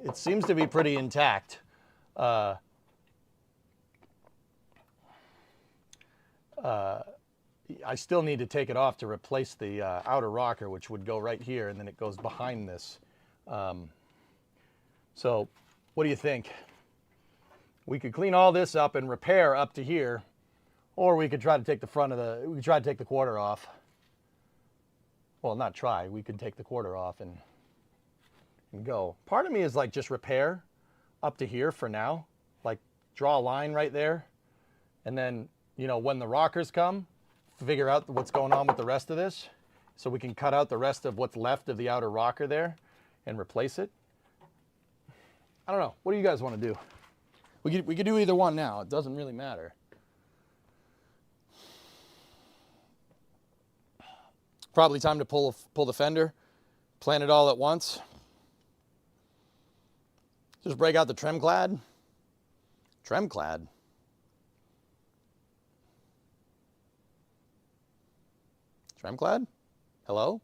It seems to be pretty intact. I still need to take it off to replace the outer rocker, which would go right here, and then it goes behind this. So what do you think? We could clean all this up and repair up to here, or we could try to take the we could try to take the quarter off. Well, not try, we could take the quarter off and go. Part of me is like just repair up to here for now, like draw a line right there, and then, you know, when the rockers come, figure out what's going on with the rest of this, so we can cut out the rest of what's left of the outer rocker there and replace it. I don't know. What do you guys want to do? We could do either one now. It doesn't really matter. Probably time to pull the fender, plan it all at once. Just break out the trim clad. Trim clad. Trim clad? Hello?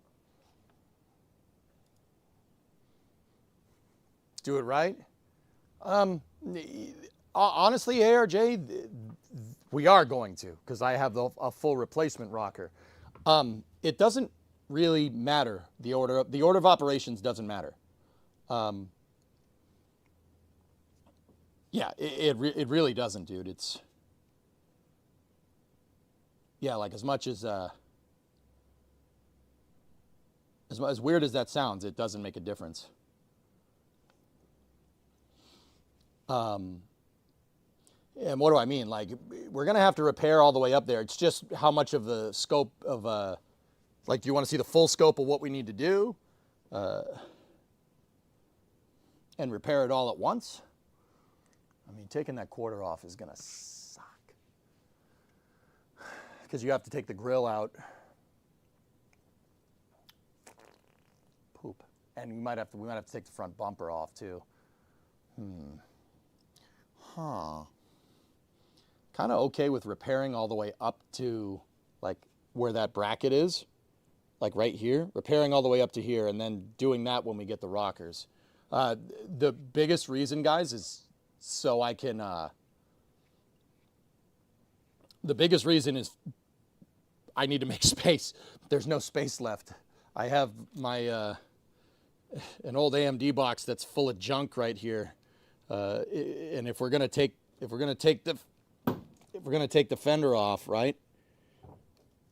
Do it right? Honestly, ARJ, we are going to, because I have a full replacement rocker. It doesn't really matter. The order of operations doesn't matter. Yeah, it really doesn't, dude. It's, yeah, like as much as weird as that sounds, it doesn't make a difference. And what do I mean? Like, we're going to have to repair all the way up there. It's just how much of the scope of, like, do you want to see the full scope of what we need to do? And repair it all at once? I mean, taking that quarter off is going to suck. Because you have to take the grill out. Poop. And we might have to take the front bumper off, too. Huh. Kind of okay with repairing all the way up to, like, where that bracket is. Like right here. Repairing all the way up to here and then doing that when we get the rockers. The biggest reason, guys, is so I can... the biggest reason is I need to make space. There's no space left. I have my... an old AMD box that's full of junk right here. And if we're gonna take the fender off, right? If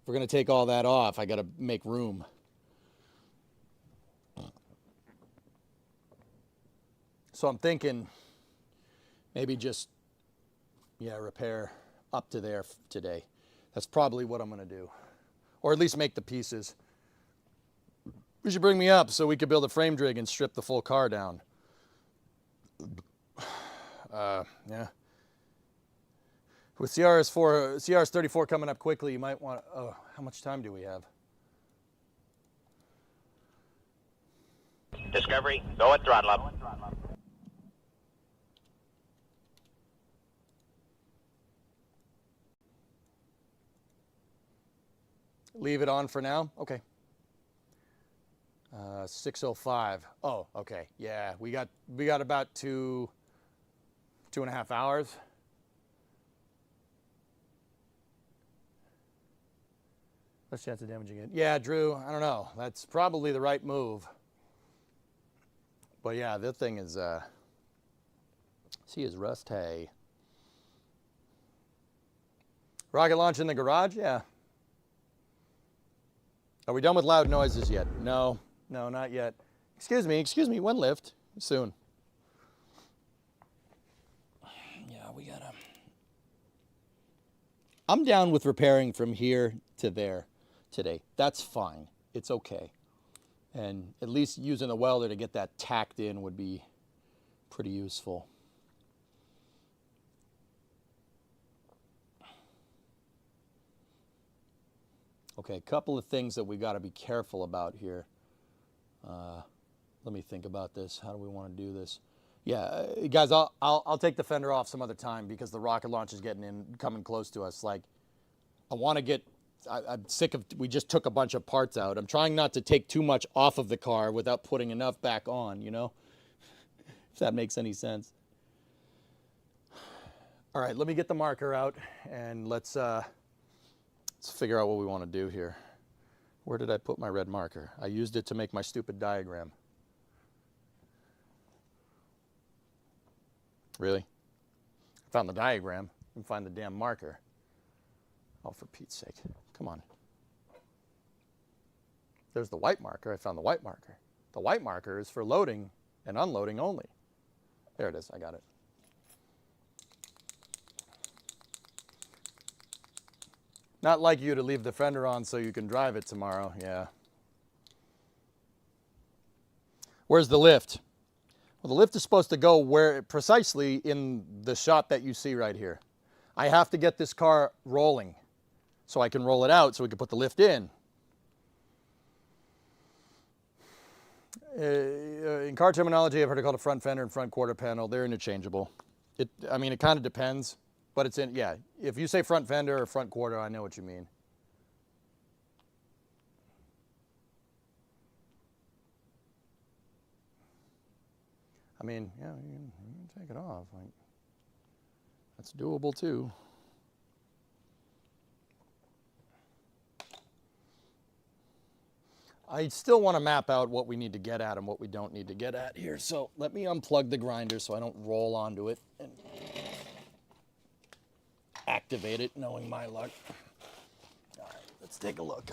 we're gonna take all that off, I gotta make room. So I'm thinking maybe just, yeah, repair up to there today. That's probably what I'm gonna do, or at least make the pieces. You should bring me up so we could build a frame rig and strip the full car down. Yeah. With CRS 34 coming up quickly, you might want. Oh, how much time do we have? Discovery, go at throttle up. Leave it on for now. Okay. 6:05. Oh, okay. Yeah, we got about 2.5 hours. Less chance of damaging it. Yeah, Drew, I don't know. That's probably the right move. But yeah, the thing is, see his rust hay. Rocket launch in the garage? Yeah. Are we done with loud noises yet? No, not yet. Excuse me, one lift. Soon. Yeah, we gotta. I'm down with repairing from here to there today. That's fine. It's okay. And at least using a welder to get that tacked in would be pretty useful. Okay, a couple of things that we got to be careful about here. Let me think about this. How do we want to do this? Yeah, guys, I'll take the fender off some other time because the rocket launch is coming close to us. Like, I want to get. I'm sick of. We just took a bunch of parts out. I'm trying not to take too much off of the car without putting enough back on. You know, if that makes any sense. All right, let me get the marker out and let's figure out what we want to do here. Where did I put my red marker? I used it to make my stupid diagram. Really? I found the diagram. I can find the damn marker. Oh, for Pete's sake. Come on. There's the white marker. I found the white marker. The white marker is for loading and unloading only. There it is. I got it. Not like you to leave the fender on so you can drive it tomorrow. Yeah. Where's the lift? Well, the lift is supposed to go precisely in the shot that you see right here. I have to get this car rolling so I can roll it out so we can put the lift in. In car terminology, I've heard it called a front fender and front quarter panel. They're interchangeable. I mean, it kind of depends. But it's in, yeah, if you say front fender or front quarter, I know what you mean. I mean, yeah, you can take it off. Like, that's doable too. I still want to map out what we need to get at and what we don't need to get at here. So let me unplug the grinder so I don't roll onto it and activate it, knowing my luck. All right, let's take a look.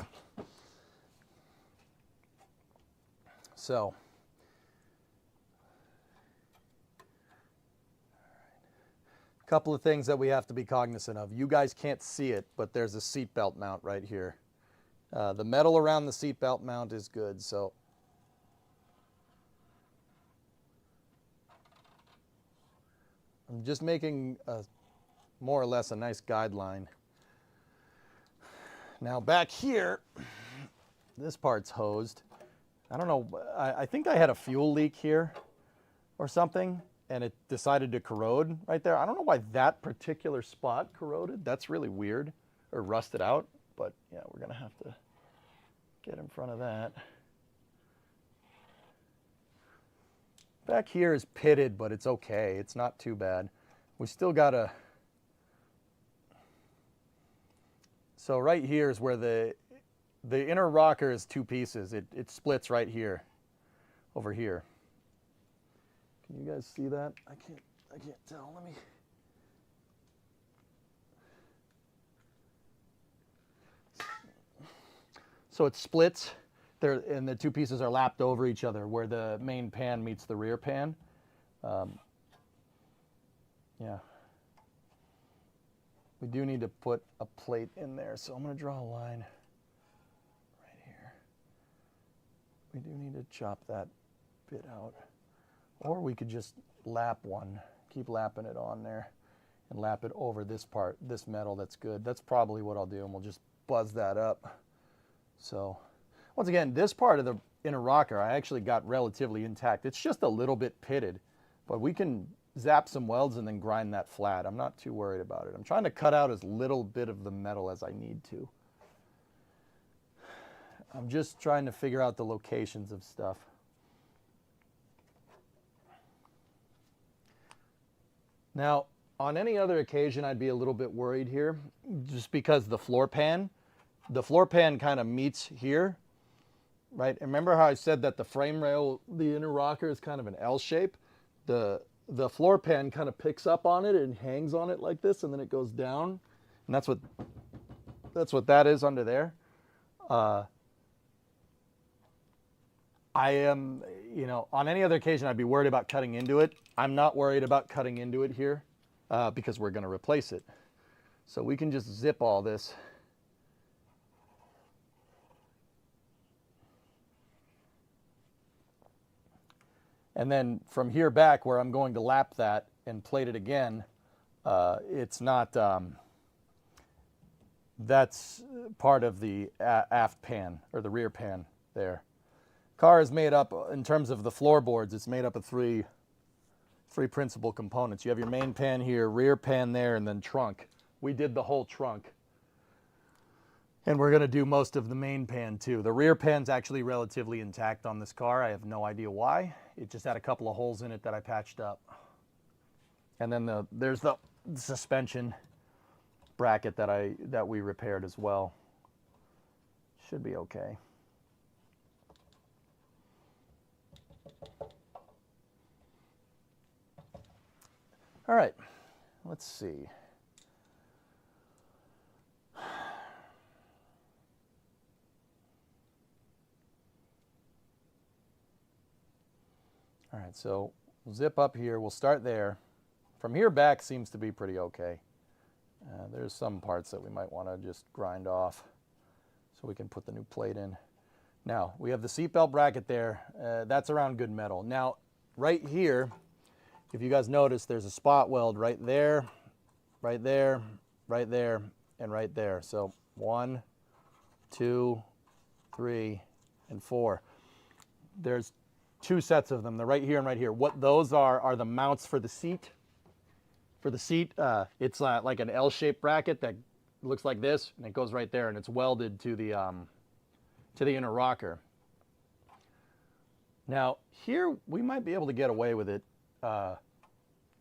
So, a couple of things that we have to be cognizant of. You guys can't see it, but there's a seatbelt mount right here. The metal around the seatbelt mount is good, so I'm just making more or less a nice guideline. Now back here, this part's hosed. I don't know, I think I had a fuel leak here or something, and it decided to corrode right there. I don't know why that particular spot corroded. That's really weird, or rusted out, but yeah, we're gonna have to get in front of that. Back here is pitted, but it's okay. It's not too bad. We still gotta, so right here is where the inner rocker is two pieces. It splits right here, over here. Can you guys see that? I can't tell. Let me. So it splits there, and the two pieces are lapped over each other where the main pan meets the rear pan. Yeah. We do need to put a plate in there, so I'm going to draw a line right here. We do need to chop that bit out. Or we could just lap one, keep lapping it on there, and lap it over this part, this metal. That's good. That's probably what I'll do, and we'll just buzz that up. So, once again, this part of the inner rocker I actually got relatively intact. It's just a little bit pitted, but we can zap some welds and then grind that flat. I'm not too worried about it. I'm trying to cut out as little bit of the metal as I need to. I'm just trying to figure out the locations of stuff. Now, on any other occasion, I'd be a little bit worried here, just because the floor pan kind of meets here, right? And remember how I said that the frame rail, the inner rocker is kind of an L shape? The floor pan kind of picks up on it and hangs on it like this, and then it goes down. And that's what that is under there. I am, you know, on any other occasion, I'd be worried about cutting into it. I'm not worried about cutting into it here because we're going to replace it. So we can just zip all this. And then from here back where I'm going to lap that and plate it again, it's not, that's part of the aft pan or the rear pan there. Car is made up, in terms of the floorboards, it's made up of three principal components. You have your main pan here, rear pan there, and then trunk. We did the whole trunk. And we're gonna do most of the main pan too. The rear pan's actually relatively intact on this car. I have no idea why. It just had a couple of holes in it that I patched up. And then there's the suspension bracket that we repaired as well. Should be okay. All right, let's see. All right, so we'll zip up here. We'll start there. From here back seems to be pretty okay. There's some parts that we might want to just grind off so we can put the new plate in. Now, we have the seatbelt bracket there. That's around good metal. Now, right here, if you guys notice, there's a spot weld right there, right there, right there, and right there. So 1, 2, 3, and 4. There's 2 sets of them. They're right here and right here. What those are the mounts for the seat. For the seat, it's like an L-shaped bracket that looks like this, and it goes right there, and it's welded to the inner rocker. Now, here we might be able to get away with it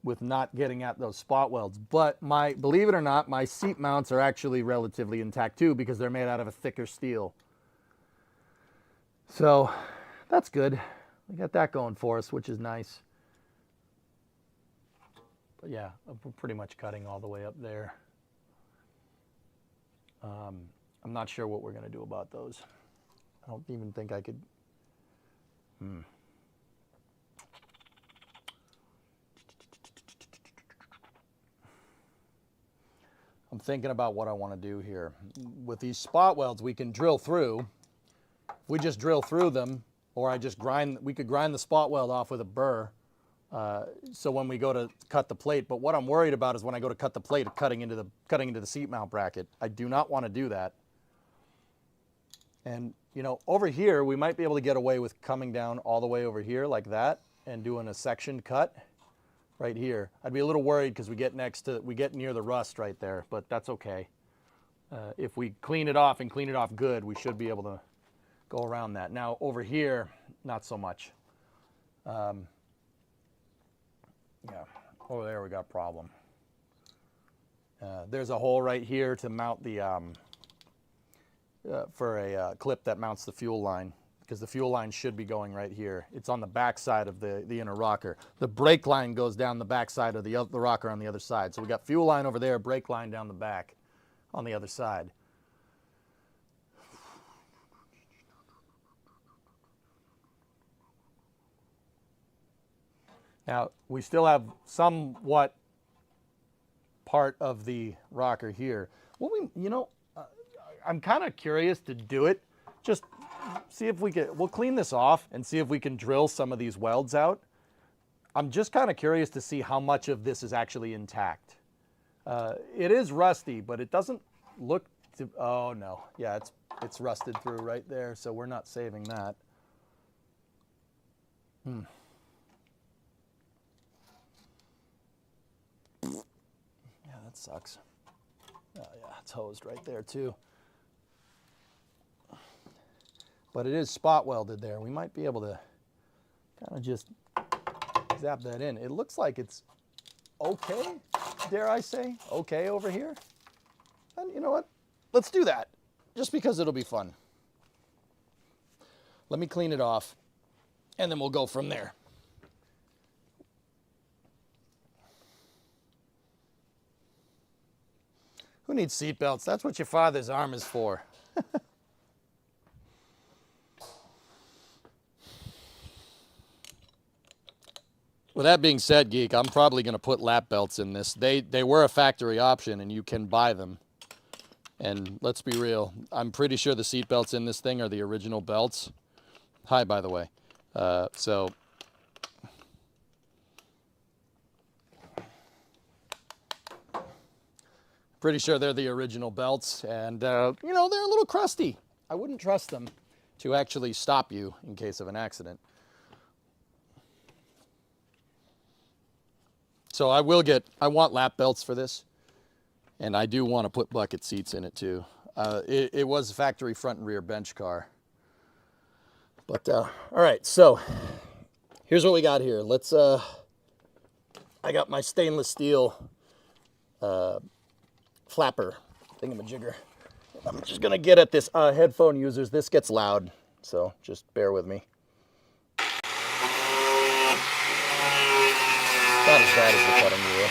with not getting at those spot welds. But believe it or not, my seat mounts are actually relatively intact too because they're made out of a thicker steel. So that's good. We got that going for us, which is nice. But yeah, we're pretty much cutting all the way up there. I'm not sure what we're going to do about those. I don't even think I could. I'm thinking about what I want to do here. With these spot welds, we can drill through. We just drill through them, or we could grind the spot weld off with a burr. So when we go to cut the plate, but what I'm worried about is when I go to cut the plate, cutting into the seat mount bracket. I do not want to do that. And you know, over here, we might be able to get away with coming down all the way over here like that and doing a section cut right here. I'd be a little worried because we get near the rust right there, but that's okay. If we clean it off and clean it off good, we should be able to go around that. Now over here, not so much. Yeah, over there we got a problem. There's a hole right here to mount the for a clip that mounts the fuel line, because the fuel line should be going right here. It's on the back side of the inner rocker. The brake line goes down the back side of the rocker on the other side. So we got fuel line over there, brake line down the back on the other side. Now, we still have somewhat part of the rocker here. Well, I'm kind of curious to do it. Just see if we'll clean this off and see if we can drill some of these welds out. I'm just kind of curious to see how much of this is actually intact. It is rusty, but it doesn't look to, oh no. Yeah, it's rusted through right there, so we're not saving that. Yeah, that sucks. Oh yeah, it's hosed right there too. But it is spot welded there. We might be able to kind of just zap that in. It looks like it's okay, dare I say, okay over here. And you know what? Let's do that, just because it'll be fun. Let me clean it off, and then we'll go from there. Who needs seat belts? That's what your father's arm is for. With that being said, Geek, I'm probably going to put lap belts in this. They were a factory option, and you can buy them. And let's be real, I'm pretty sure the seat belts in this thing are the original belts. Hi, by the way. So pretty sure they're the original belts, and you know, they're a little crusty. I wouldn't trust them to actually stop you in case of an accident. So I want lap belts for this, and I do want to put bucket seats in it too. It was a factory front and rear bench car. But all right, so here's what we got here. Let's I got my stainless steel flapper thingamajigger. I'm just gonna get at this headphone users. This gets loud, so just bear with me. Not as bad as the cutting wheel.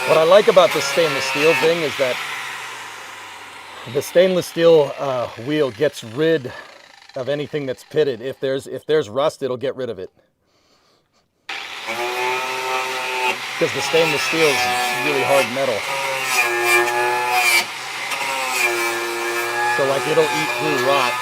What I like about this stainless steel thing is that the stainless steel wheel gets rid of anything that's pitted. If there's rust, it'll get rid of it. Because the stainless steel is really hard metal. So like it'll eat through rot.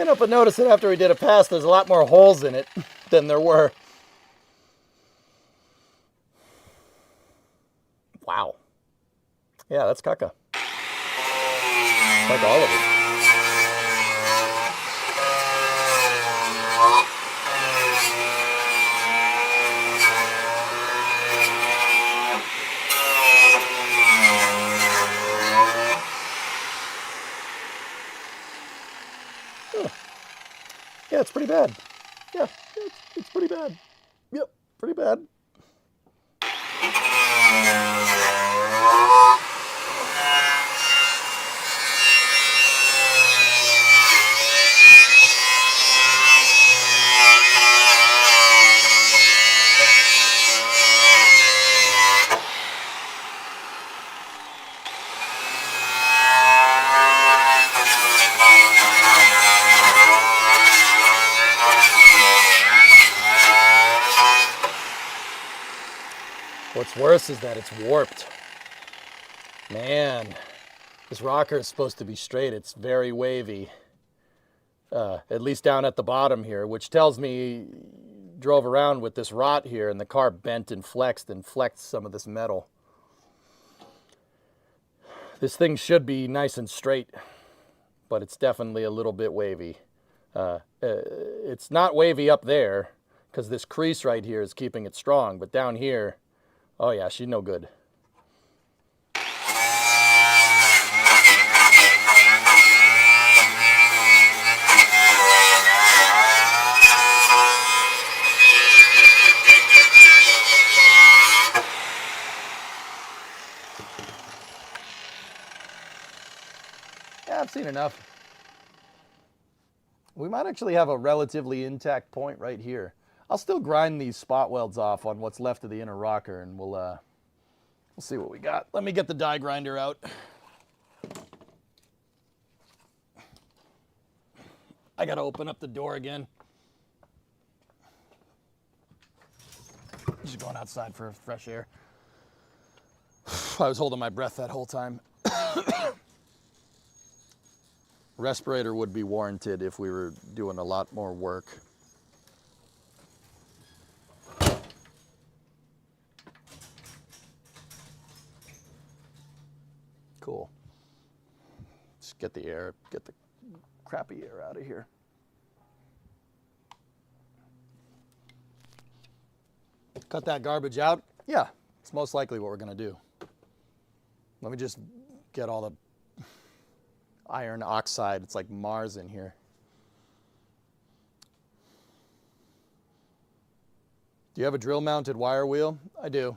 can't help but notice that after we did a pass, there's a lot more holes in it than there were. Wow. Yeah, that's caca. Like all of it. Yeah, it's pretty bad. Yeah, it's pretty bad. Yep, pretty bad. What's worse is that it's warped. Man, this rocker is supposed to be straight. It's very wavy. At least down at the bottom here, which tells me drove around with this rot here and the car bent and flexed some of this metal. This thing should be nice and straight, but it's definitely a little bit wavy. It's not wavy up there because this crease right here is keeping it strong, but down here, oh yeah, she's no good. Yeah, I've seen enough. We might actually have a relatively intact point right here. I'll still grind these spot welds off on what's left of the inner rocker, and we'll see what we got. Let me get the die grinder out. I gotta open up the door again. Just going outside for fresh air. I was holding my breath that whole time. Respirator would be warranted if we were doing a lot more work. Cool. Just get the air, get the crappy air out of here. Cut that garbage out? Yeah, it's most likely what we're gonna do. Let me just get all the iron oxide. It's like Mars in here. Do you have a drill mounted wire wheel? I do.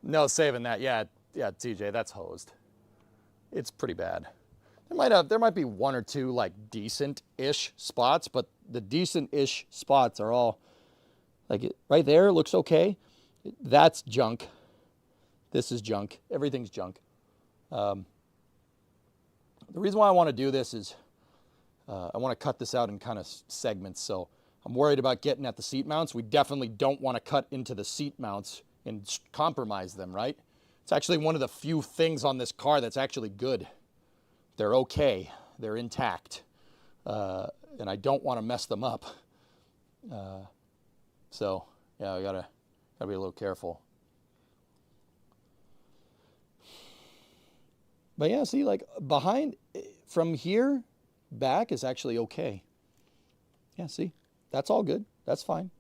No, saving that. Yeah, TJ, that's hosed. It's pretty bad. There might be one or two like decent-ish spots, but the decent-ish spots are all like right there looks okay. That's junk. This is junk. Everything's junk. The reason why I want to do this is I want to cut this out in kind of segments. So I'm worried about getting at the seat mounts. We definitely don't want to cut into the seat mounts and compromise them, right? It's actually one of the few things on this car that's actually good. They're okay. They're intact. And I don't want to mess them up. So, yeah, I gotta be a little careful. But yeah, see, like behind, from here back is actually okay. Yeah, see, that's all good. That's fine.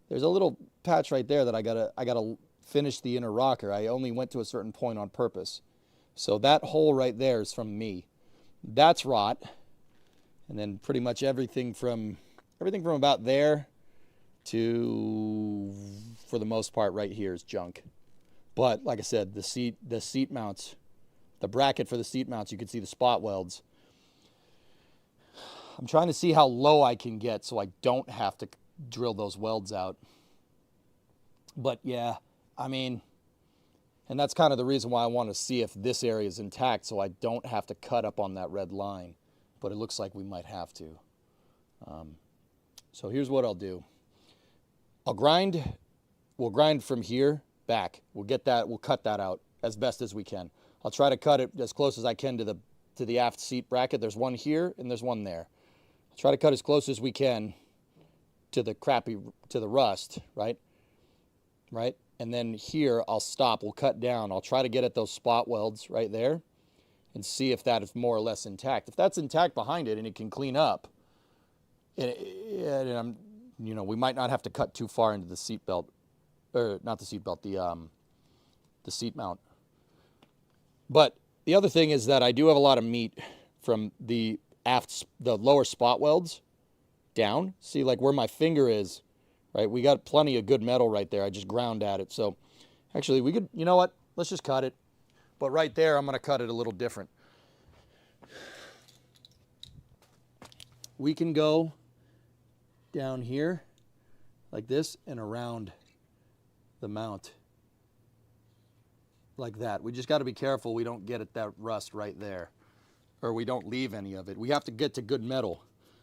There's a little patch right there that I gotta finish the inner rocker. I only went to a certain point on purpose. So that hole right there is from me. That's rot. And then pretty much everything from about there to, for the most part, right here is junk. But like I said, the seat mounts, the bracket for the seat mounts, you can see the spot welds. I'm trying to see how low I can get so I don't have to drill those welds out. But yeah, I mean, and that's kind of the reason why I want to see if this area is intact so I don't have to cut up on that red line. But it looks like we might have to. So here's what I'll do. We'll grind from here back. We'll cut that out as best as we can. I'll try to cut it as close as I can to to the aft seat bracket. There's one here and there's one there. Try to cut as close as we can to the rust, right? Right? And then here I'll stop, we'll cut down. I'll try to get at those spot welds right there and see if that is more or less intact. If that's intact behind it and it can clean up, and you know, we might not have to cut too far into the seat belt, or not the seat belt, the seat mount. But the other thing is that I do have a lot of meat from the lower spot welds down. See, like where my finger is, right? We got plenty of good metal right there. I just ground at it. So actually we could, you know what? Let's just cut it. But right there, I'm going to cut it a little different. We can go down here like this and around the mount like that. We just got to be careful we don't get at that rust right there, or we don't leave any of it. We have to get to good metal,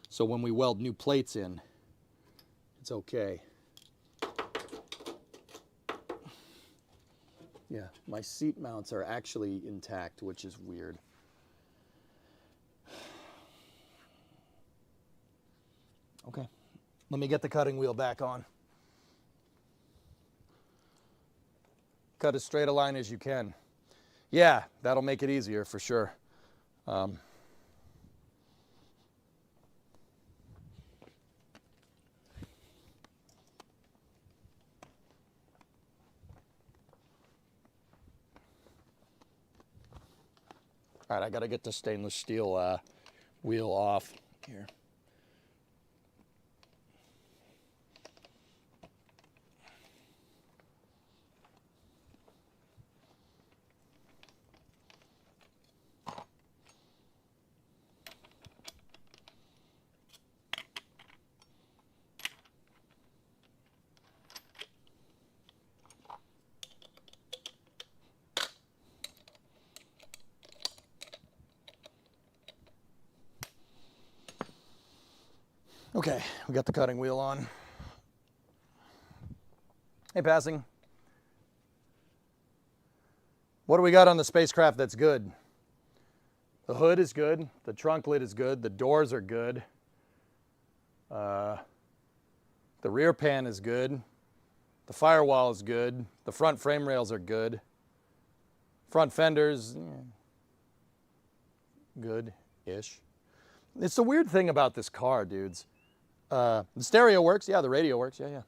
so when we weld new plates in, it's okay. Yeah, my seat mounts are actually intact, which is weird. Okay, let me get the cutting wheel back on. Cut as straight a line as you can. Yeah, that'll make it easier for sure. All right, I gotta get the stainless steel wheel off here. Okay, we got the cutting wheel on. Hey, passing. What do we got on the spacecraft that's good? The hood is good. The trunk lid is good. The doors are good. The rear pan is good. The firewall is good. The front frame rails are good. Front fenders, good-ish. It's the weird thing about this car, dudes. The stereo works, yeah, the radio works, yeah.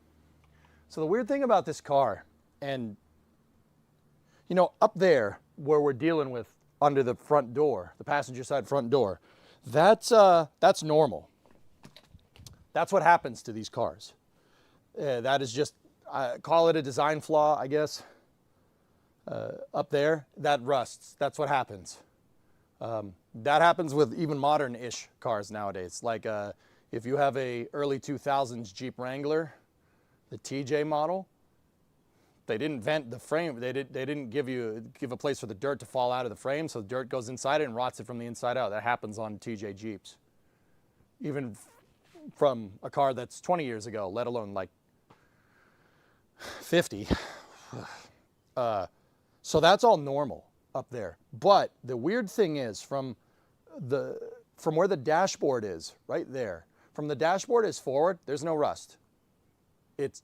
So the weird thing about this car, and you know, up there where we're dealing with under the front door, the passenger side front door, that's normal. That's what happens to these cars. That is just, call it a design flaw, I guess. Up there, that rusts. That's what happens. That happens with even modern-ish cars nowadays. Like if you have a early 2000s Jeep Wrangler, the TJ model, they didn't vent the frame. They didn't give a place for the dirt to fall out of the frame, so the dirt goes inside it and rots it from the inside out. That happens on TJ Jeeps. Even from a car that's 20 years ago, let alone like 50. So that's all normal up there. But the weird thing is from where the dashboard is, right there, from the dashboard is forward, there's no rust. It's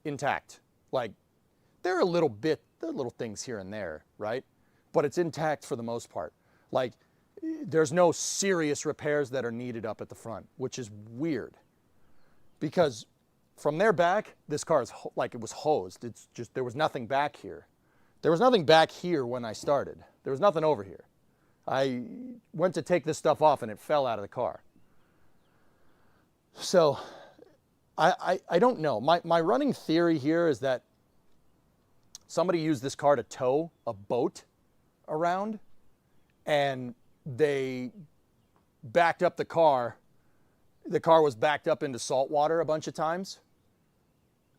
intact. Like, there are little things here and there, right? But it's intact for the most part. Like, there's no serious repairs that are needed up at the front, which is weird. Because from there back, this car is like it was hosed. It's just, there was nothing back here. There was nothing back here when I started. There was nothing over here. I went to take this stuff off and it fell out of the car. So I don't know. My running theory here is that somebody used this car to tow a boat around and they backed up the car. The car was backed up into salt water a bunch of times.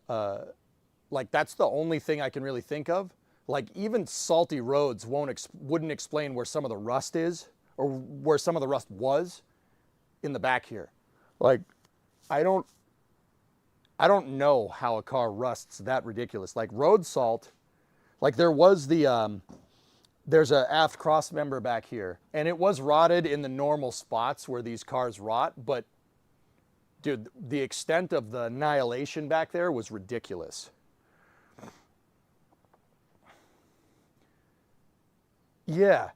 Like, that's the only thing I can really think of. Like, even salty roads wouldn't explain where some of the rust is, or where some of the rust was in the back here. Like, I don't know how a car rusts that ridiculous. Like, road salt, like there was the there's a aft cross member back here, and it was rotted in the normal spots where these cars rot, but dude, the extent of the annihilation back there was ridiculous. Yeah.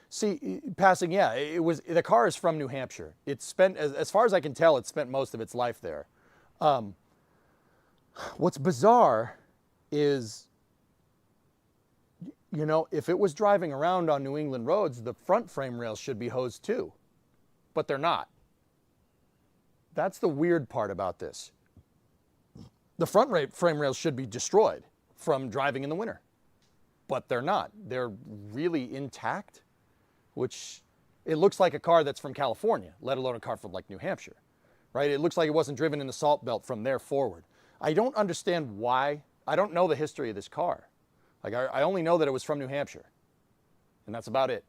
See, passing, yeah, it was, the car is from New Hampshire. It's spent, as far as I can tell, it spent most of its life there. What's bizarre is, you know, if it was driving around on New England roads, the front frame rails should be hosed too, but they're not. That's the weird part about this. The front frame rails should be destroyed from driving in the winter, but they're not. They're really intact, which it looks like a car that's from California, let alone a car from like New Hampshire, right? It looks like it wasn't driven in the salt belt from there forward. I don't understand why. I don't know the history of this car. Like, I only know that it was from New Hampshire, and that's about it.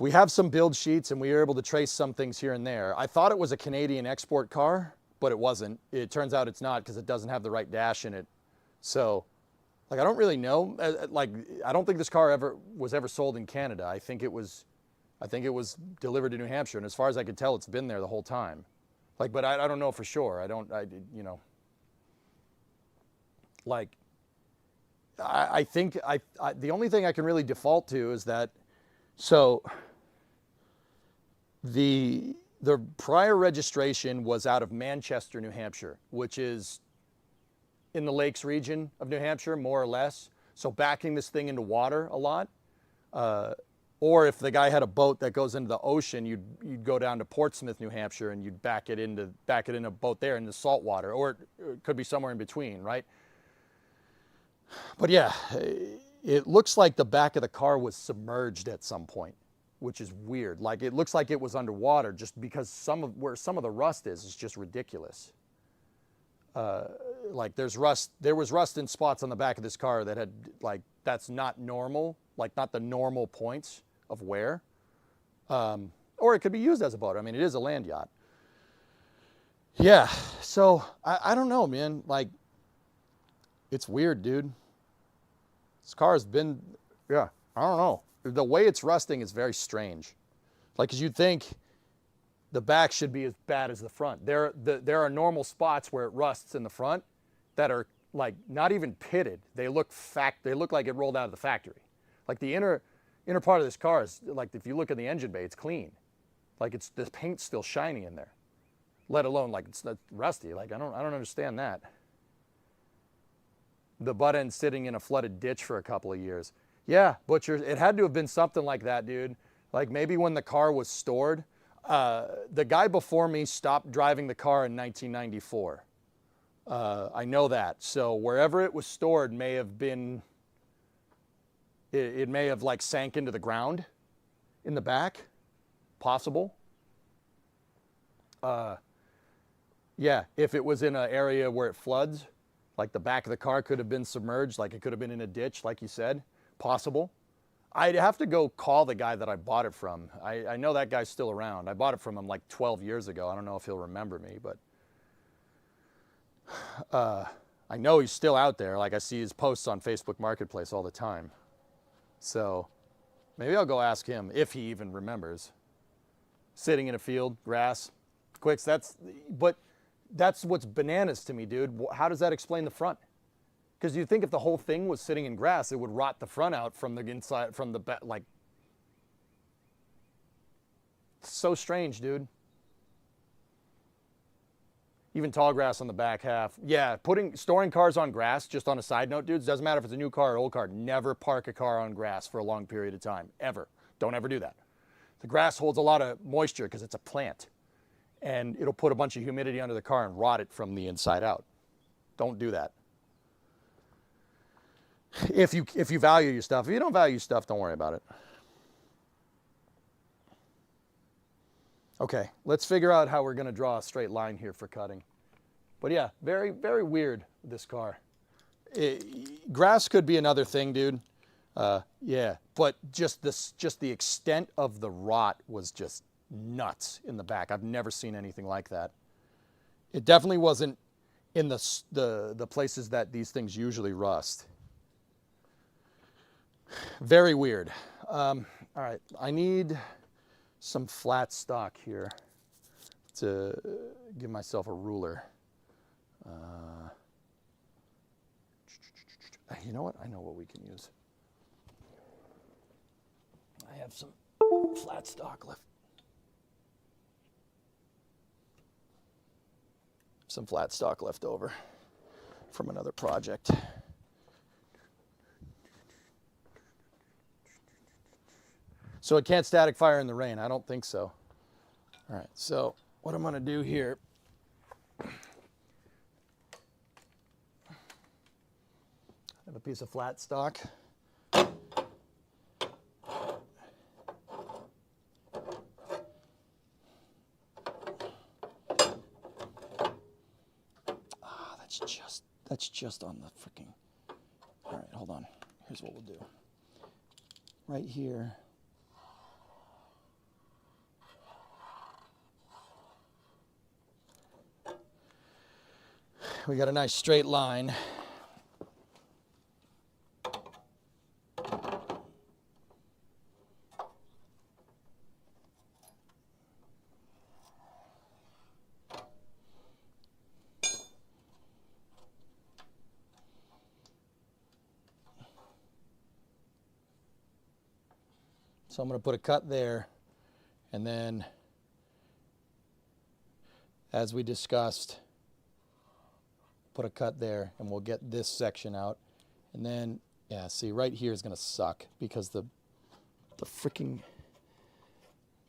We have some build sheets, and we were able to trace some things here and there. I thought it was a Canadian export car, but it wasn't. It turns out it's not because it doesn't have the right dash in it. So, like, I don't really know. Like, I don't think this car was ever sold in Canada. I think it was delivered to New Hampshire, and as far as I can tell, it's been there the whole time. Like, but I don't know for sure. You know, like, I think the only thing I can really default to is that, so the prior registration was out of Manchester, New Hampshire, which is in the Lakes region of New Hampshire, more or less. So backing this thing into water a lot, or if the guy had a boat that goes into the ocean, you'd go down to Portsmouth, New Hampshire, and you'd back it in a boat there in the salt water, or it could be somewhere in between, right? But yeah, it looks like the back of the car was submerged at some point, which is weird. Like, it looks like it was underwater just because where some of the rust is just ridiculous. Like, there was rust in spots on the back of this car that had, like, that's not normal, like, not the normal points of wear. Or it could be used as a boat. I mean, it is a land yacht. Yeah, so I don't know, man. Like, it's weird, dude. This car's been, yeah, I don't know. The way it's rusting is very strange. Like, 'cause you'd think the back should be as bad as the front. There are normal spots where it rusts in the front that are, like, not even pitted. They look like it rolled out of the factory. Like, the inner part of this car is, like, if you look at the engine bay, it's clean. Like, the paint's still shiny in there. Let alone, like, it's not rusty. Like, I don't understand that. The butt end sitting in a flooded ditch for a couple of years. Yeah, Butcher, it had to have been something like that, dude. Like, maybe when the car was stored. The guy before me stopped driving the car in 1994. I know that. So wherever it was stored may have been, it may have, like, sank into the ground in the back. Possible. Yeah, if it was in an area where it floods, like, the back of the car could have been submerged, like, it could have been in a ditch, like you said. Possible. I'd have to go call the guy that I bought it from. I know that guy's still around. I bought it from him like 12 years ago. I don't know if he'll remember me, but I know he's still out there. Like, I see his posts on Facebook Marketplace all the time. So maybe I'll go ask him if he even remembers. Sitting in a field, grass, quicks, but that's what's bananas to me, dude. How does that explain the front? Because you'd think if the whole thing was sitting in grass, it would rot the front out from the inside, from the back. Like, it's so strange, dude. Even tall grass on the back half. Yeah, storing cars on grass, just on a side note, dudes, doesn't matter if it's a new car or old car. Never park a car on grass for a long period of time, ever. Don't ever do that. The grass holds a lot of moisture because it's a plant. And it'll put a bunch of humidity under the car and rot it from the inside out. Don't do that. If you value your stuff. If you don't value stuff, don't worry about it. Okay, let's figure out how we're going to draw a straight line here for cutting. But yeah, very, very weird, this car. Grass could be another thing, dude. Yeah, but just the extent of the rot was just nuts in the back. I've never seen anything like that. It definitely wasn't in the places that these things usually rust. Very weird. All right, I need some flat stock here to give myself a ruler. You know what? I know what we can use. I have some flat stock left. Some flat stock left over from another project. So it can't static fire in the rain? I don't think so. All right, so what I'm going to do here, I have a piece of flat stock. That's just on the freaking. All right, hold on. Here's what we'll do. Right here. We got a nice straight line. So I'm going to put a cut there, and then, as we discussed, put a cut there, and we'll get this section out. And then, yeah, see, right here is going to suck because the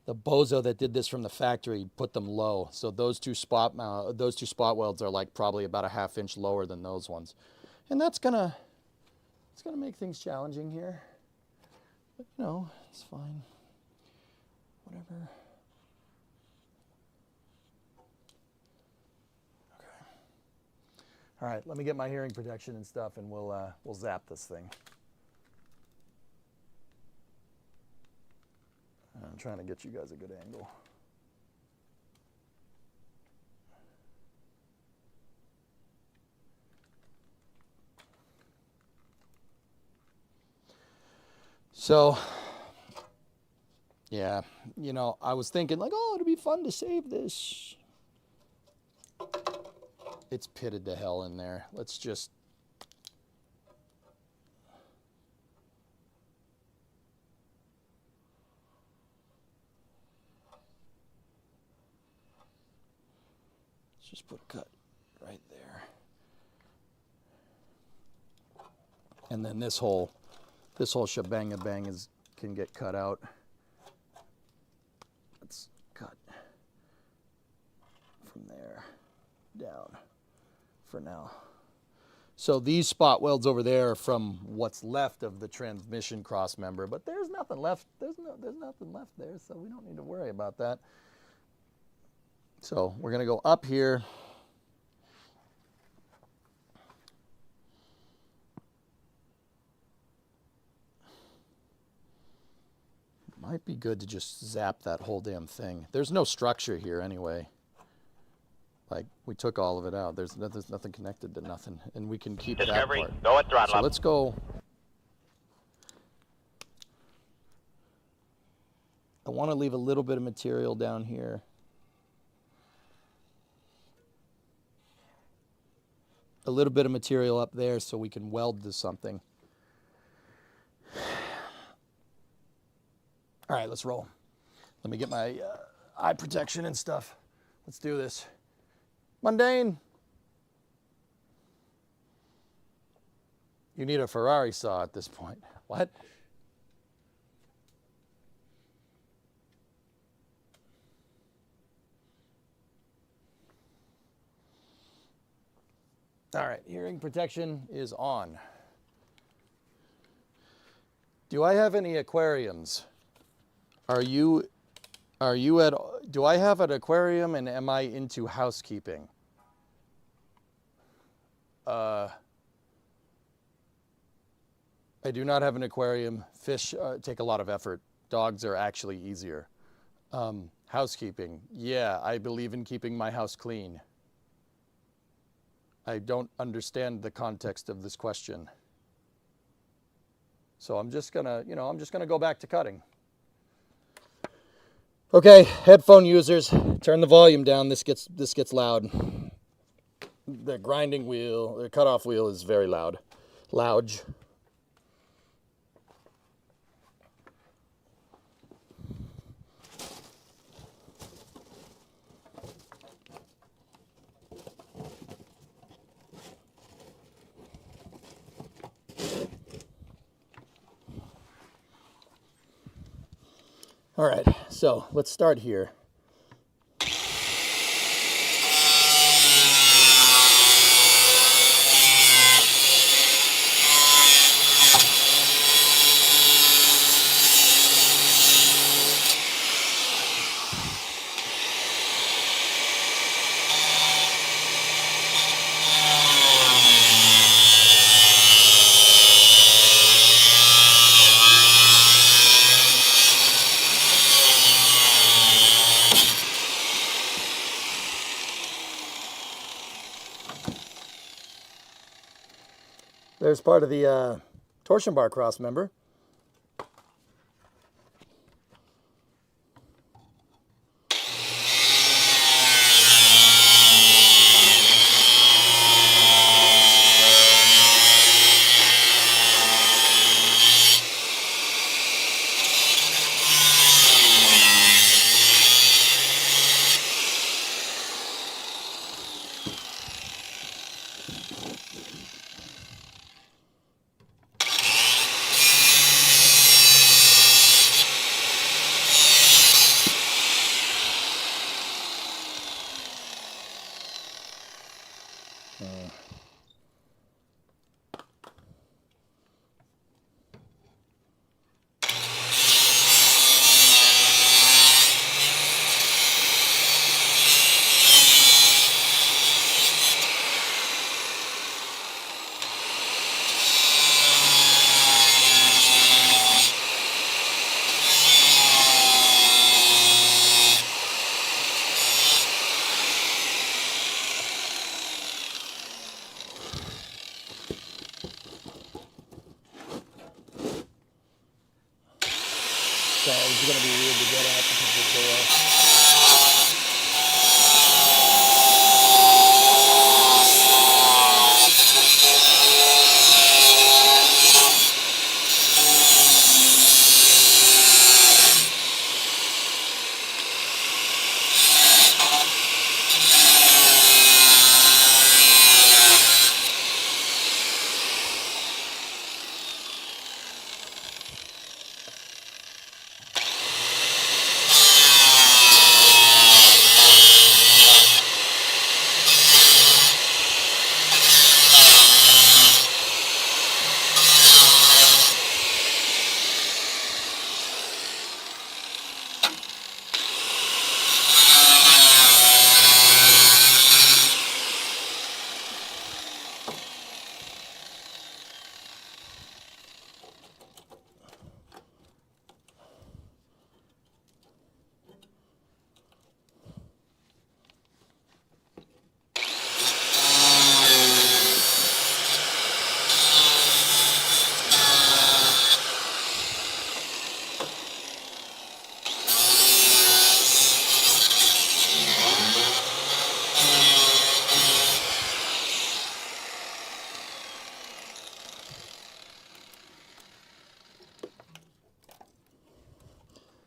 bozo that did this from the factory put them low. So those two spot welds are like probably about a ½ inch lower than those ones, and it's gonna make things challenging here. But, you know, it's fine. Whatever. Okay. All right, let me get my hearing protection and stuff, and we'll zap this thing. I'm trying to get you guys a good angle. So, yeah, you know, I was thinking like, oh, it'd be fun to save this. It's pitted to hell in there. Let's just. Let's just put a cut right there. And then this whole shebang can get cut out. Let's cut from there down for now. So these spot welds over there are from what's left of the transmission cross member, but there's nothing left. There's nothing left there, so we don't need to worry about that. So we're gonna go up here. Might be good to just zap that whole damn thing. There's no structure here anyway. Like, we took all of it out. There's nothing connected to nothing, and we can keep Discovery, that part. go at throttle So up. let's go. I want to leave a little bit of material down here. A little bit of material up there so we can weld to something. All right, let's roll. Let me get my eye protection and stuff. Let's do this. Mundane. You need a Ferrari saw at this point. What? All right, hearing protection is on. Do I have any aquariums? Do I have an aquarium, and am I into housekeeping? I do not have an aquarium. Fish take a lot of effort. Dogs are actually easier. Housekeeping. Yeah, I believe in keeping my house clean. I don't understand the context of this question. So I'm just gonna, I'm just gonna go back to cutting. Okay, headphone users, turn the volume down. This gets loud. The grinding wheel, the cutoff wheel is very loud. Loud. All right, so let's start here. There's part of the torsion bar cross member. So it's going to be weird to get at because of the door.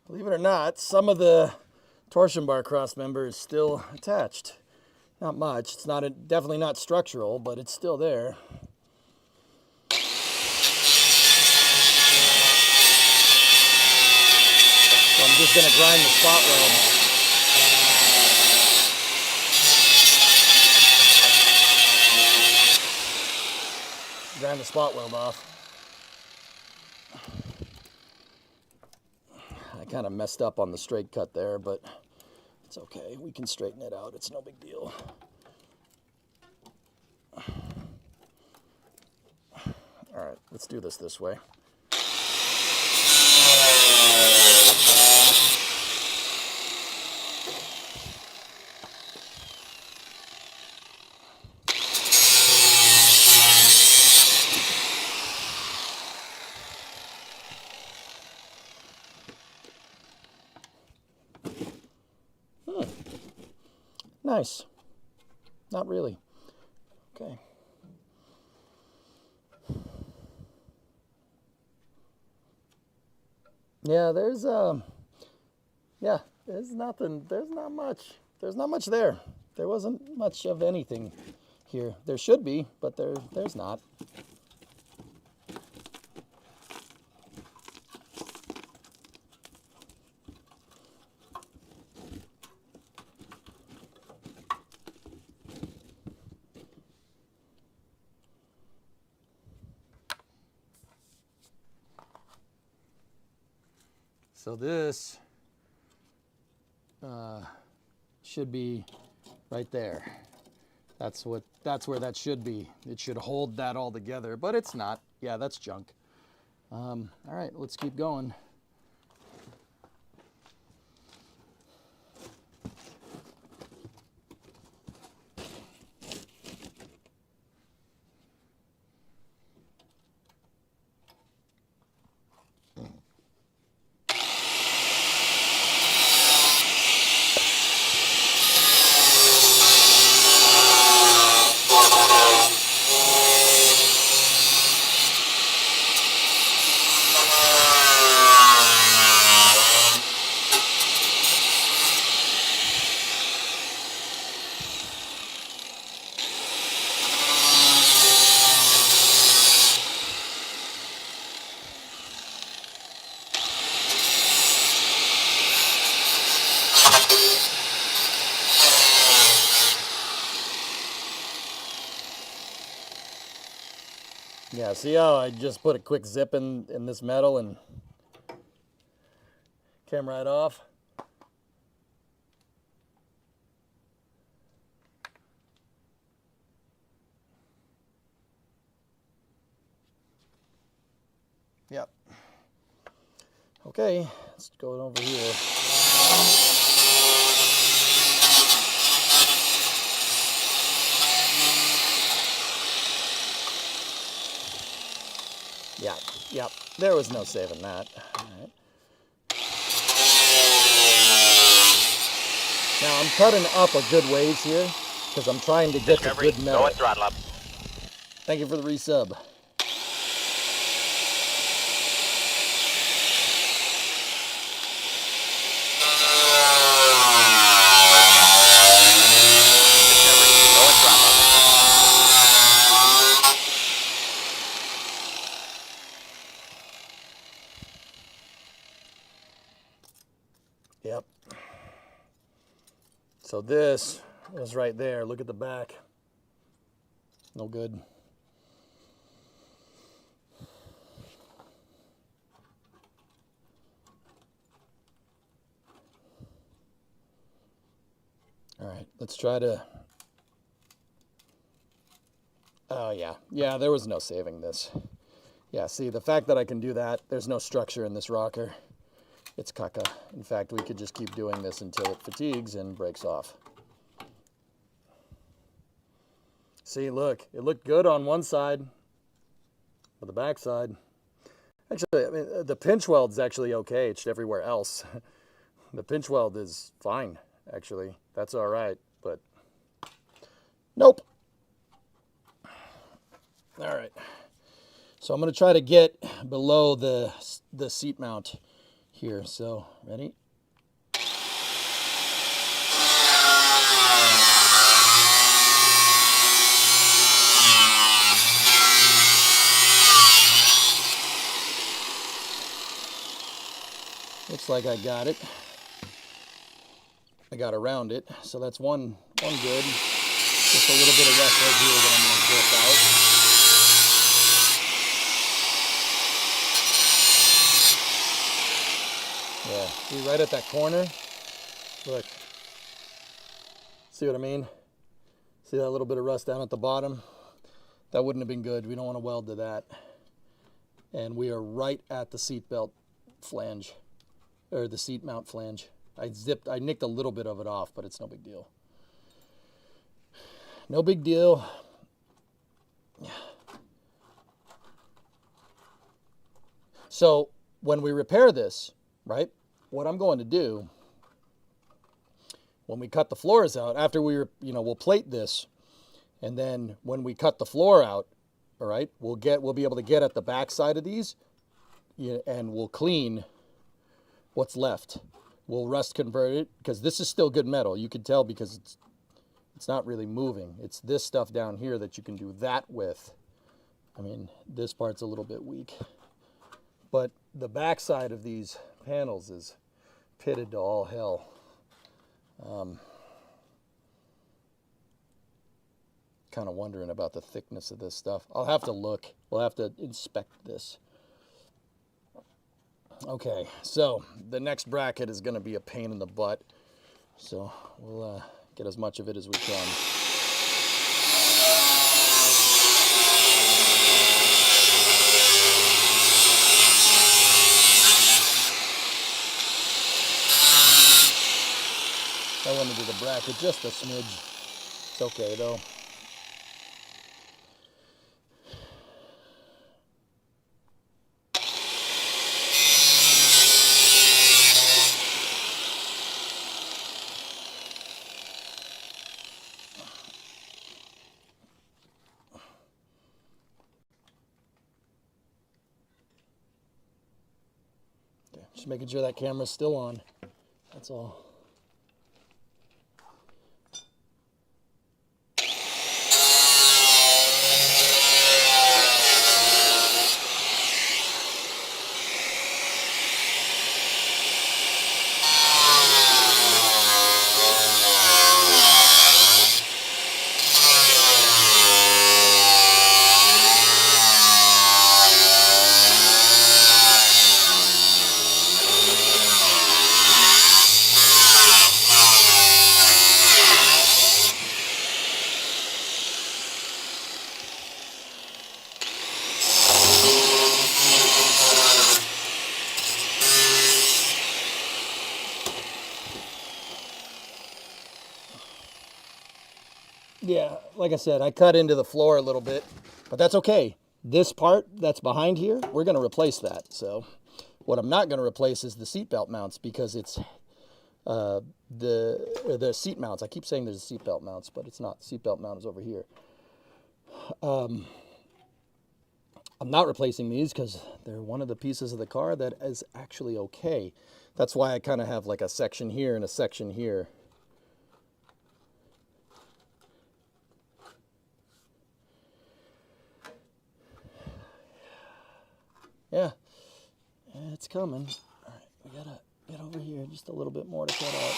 Believe it or not, some of the torsion bar cross member is still attached. Not much. It's not definitely not structural, but it's still there. So I'm just going to grind the spot weld. Grind the spot weld off. I kind of messed up on the straight cut there, but it's okay. We can straighten it out. It's no big deal. All right, let's do this way. Nice. Not really. Okay. Yeah, there's nothing, there's not much there. There wasn't much of anything here. There should be, but there's not. So this should be right there. That's where that should be. It should hold that all together, but it's not. Yeah, that's junk. All right, let's keep going. Yeah, see how I just put a quick zip in this metal and came right off? Yep. Okay, let's go over here. Yep, there was no saving that. All right. Now I'm cutting up a good ways here because I'm trying to get the Discovery, good metal. go and throttle up. Thank you for the resub. Discovery, go and throttle up. Yep. So this was right there. Look at the back. No good. All right, let's try to... Oh, yeah, there was no saving this. Yeah, see, the fact that I can do that, there's no structure in this rocker. It's caca. In fact, we could just keep doing this until it fatigues and breaks off. See, look, it looked good on one side, but the back side... Actually, I mean, the pinch weld's actually okay. It's everywhere else. The pinch weld is fine, actually. That's all right, but nope. All right. So I'm going to try to get below the seat mount here. So, ready? Looks like I got it. I got around it, so that's one good. Just a little bit of rust right here that I'm going to zip out. Yeah, see right at that corner? Look. See what I mean? See that little bit of rust down at the bottom? That wouldn't have been good. We don't want to weld to that. And we are right at the seat belt flange, or the seat mount flange. I nicked a little bit of it off, but it's no big deal. No big deal. So when we repair this, right, what I'm going to do when we cut the floors out, after we'll plate this, and then when we cut the floor out, all right, we'll be able to get at the back side of these, and we'll clean what's left. We'll rust convert it, because this is still good metal. You can tell because it's not really moving. It's this stuff down here that you can do that with. I mean, this part's a little bit weak. But the back side of these panels is pitted to all hell. Kind of wondering about the thickness of this stuff. I'll have to look. We'll have to inspect this. Okay, so the next bracket is going to be a pain in the butt. So we'll get as much of it as we can. I want to do the bracket just a smidge. It's okay though. Okay, just making sure that camera's still on. That's all. Yeah, like I said, I cut into the floor a little bit, but that's okay. This part that's behind here, we're going to replace that. So what I'm not going to replace is the seatbelt mounts, because it's the seat mounts. I keep saying there's seatbelt mounts, but it's not. Seatbelt mount is over here. I'm not replacing these because they're one of the pieces of the car that is actually okay. That's why I kind of have like a section here and a section here. Yeah, it's coming. All right, we gotta get over here just a little bit more to cut out.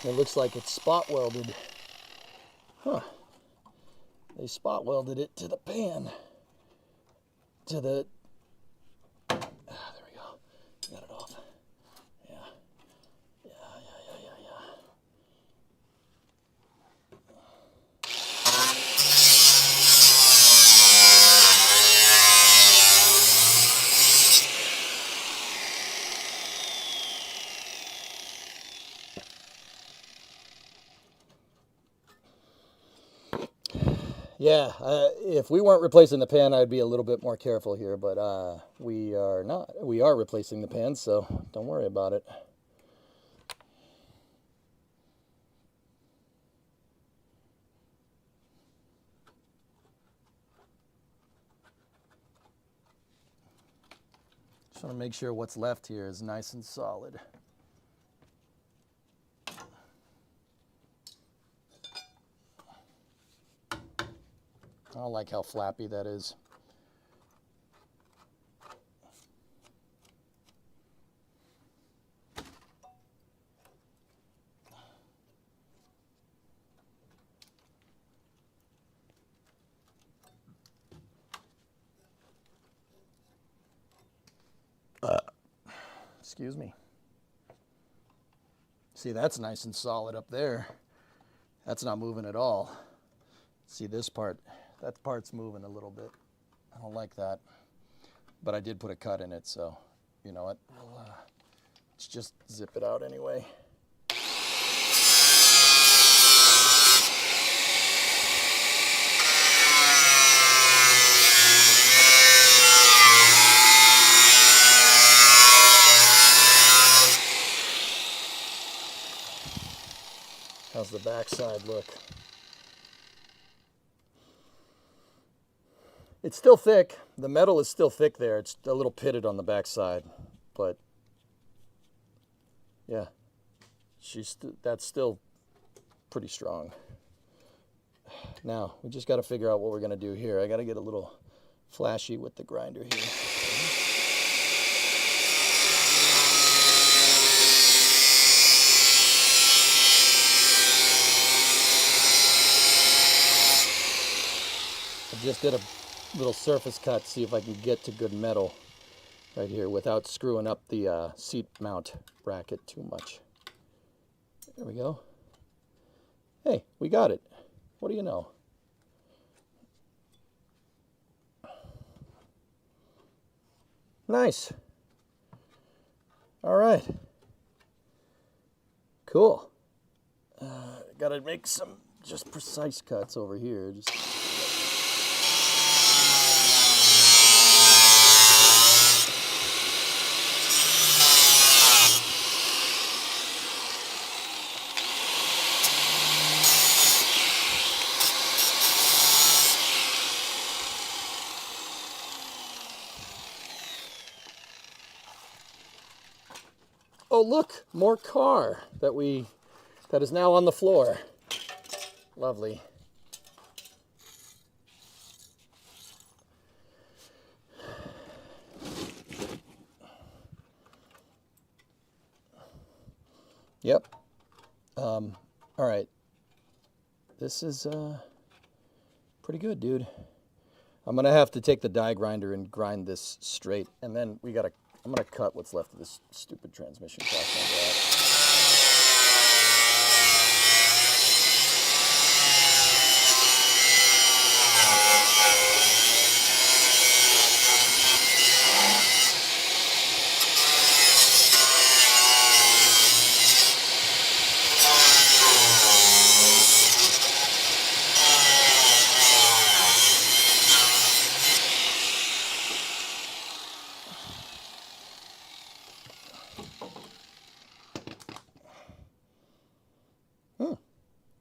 It looks like it's spot welded. Huh. They spot welded it to the pan. To the... there we go. Got it off. Yeah. Yeah. Yeah, if we weren't replacing the pan, I'd be a little bit more careful here, but we are not. We are replacing the pan, so don't worry about it. Just want to make sure what's left here is nice and solid. I don't like how flappy that is. Excuse me. See, that's nice and solid up there. That's not moving at all. See this part, that part's moving a little bit. I don't like that. But I did put a cut in it, so you know what? Let's just zip it out anyway. How's the backside look? It's still thick. The metal is still thick there. It's a little pitted on the backside, but yeah, that's still pretty strong. Now we just got to figure out what we're gonna do here. I got to get a little flashy with the grinder here. I just did a little surface cut, see if I can get to good metal right here without screwing up the seat mount bracket too much. There we go. Hey, we got it. What do you know? Nice. All right. Cool. Gotta make some just precise cuts over here. Just oh, look, more car that is now on the floor. Lovely. Yep. All right. This is pretty good, dude. I'm gonna have to take the die grinder and grind this straight, and then I'm gonna cut what's left of this stupid transmission cross under that.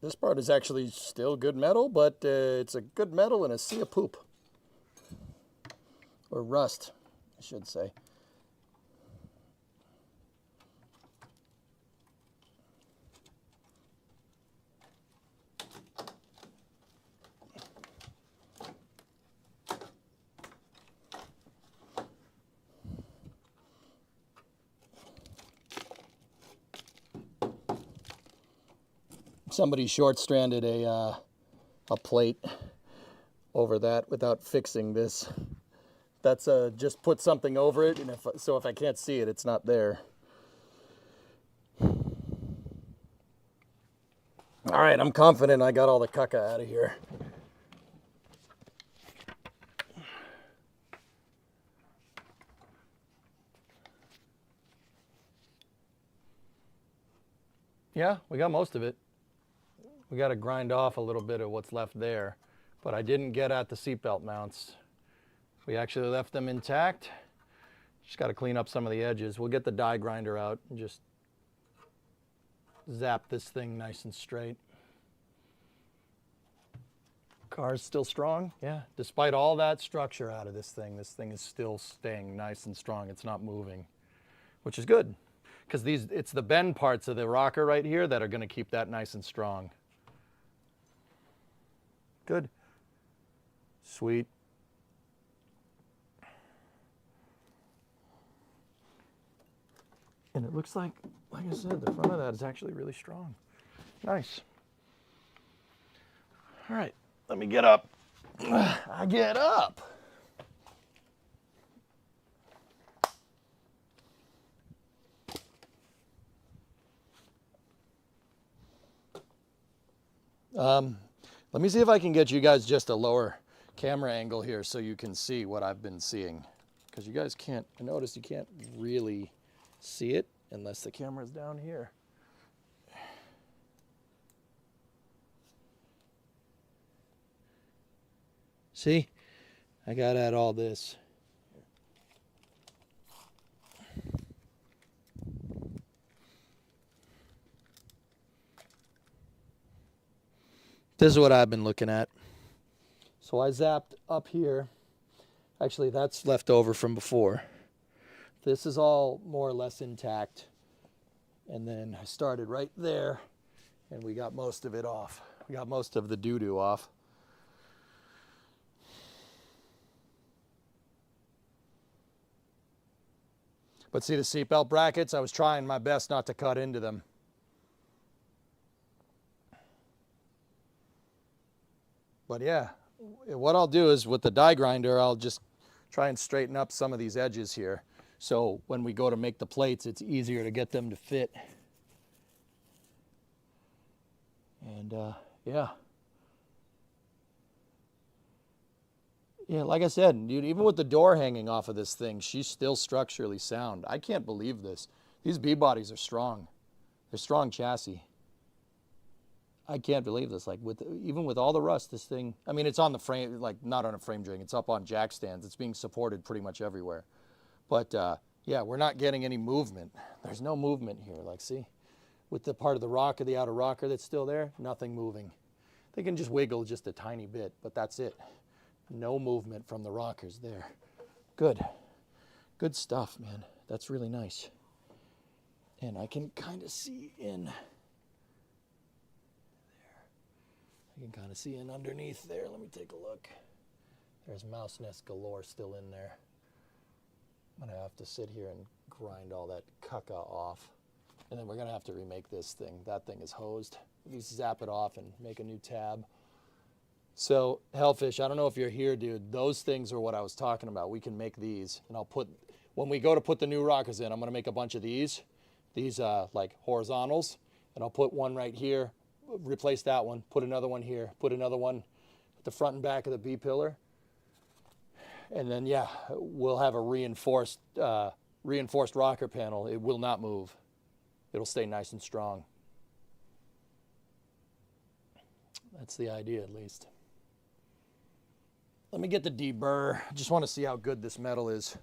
This part is actually still good metal, but it's a good metal in a sea of poop. Or rust, I should say. Somebody short-stranded a plate over that without fixing this. That's just put something over it, and if I can't see it, it's not there. All right, I'm confident I got all the caca out of here. Yeah, we got most of it. We got to grind off a little bit of what's left there, but I didn't get at the seatbelt mounts. We actually left them intact. Just got to clean up some of the edges. We'll get the die grinder out and just zap this thing nice and straight. Car's still strong, yeah. Despite all that structure out of this thing is still staying nice and strong. It's not moving, which is good, because it's the bend parts of the rocker right here that are going to keep that nice and strong. Good. Sweet. And it looks like I said, the front of that is actually really strong. Nice. All right, let me get up. I get up. Let me see if I can get you guys just a lower camera angle here so you can see what I've been seeing. because you guys can't, I noticed you can't really see it unless the camera's down here. See, I got at all this. This is what I've been looking at. So I zapped up here. Actually, that's left over from before. This is all more or less intact. And then I started right there, and we got most of it off. We got most of the doo-doo off. But see the seatbelt brackets? I was trying my best not to cut into them. But yeah, what I'll do is with the die grinder, I'll just try and straighten up some of these edges here. So when we go to make the plates, it's easier to get them to fit. And yeah. Yeah, like I said, dude, even with the door hanging off of this thing, she's still structurally sound. I can't believe this. These B-bodies are strong. They're strong chassis. I can't believe this. Like even with all the rust, this thing, I mean, it's on the frame, like not on a frame drain. It's up on jack stands. It's being supported pretty much everywhere. But yeah, we're not getting any movement. There's no movement here. Like, see, with the part of the rocker, the outer rocker that's still there, nothing moving. They can just wiggle just a tiny bit, but that's it. No movement from the rockers there. Good. Good stuff, man. That's really nice. And I can kind of see in there. I can kind of see in underneath there. Let me take a look. There's mouse nest galore still in there. I'm gonna have to sit here and grind all that caca off. And then we're gonna have to remake this thing. That thing is hosed. At least zap it off and make a new tab. So, Hellfish, I don't know if you're here, dude. Those things are what I was talking about. We can make these, and I'll put, when we go to put the new rockers in, I'm gonna make a bunch of these like horizontals, and I'll put one right here, replace that one, put another one here, put another one at the front and back of the B-pillar. And then, yeah, we'll have a reinforced rocker panel. It will not move. It'll stay nice and strong. That's the idea, at least. Let me get the deburr. I just want to see how good this metal is.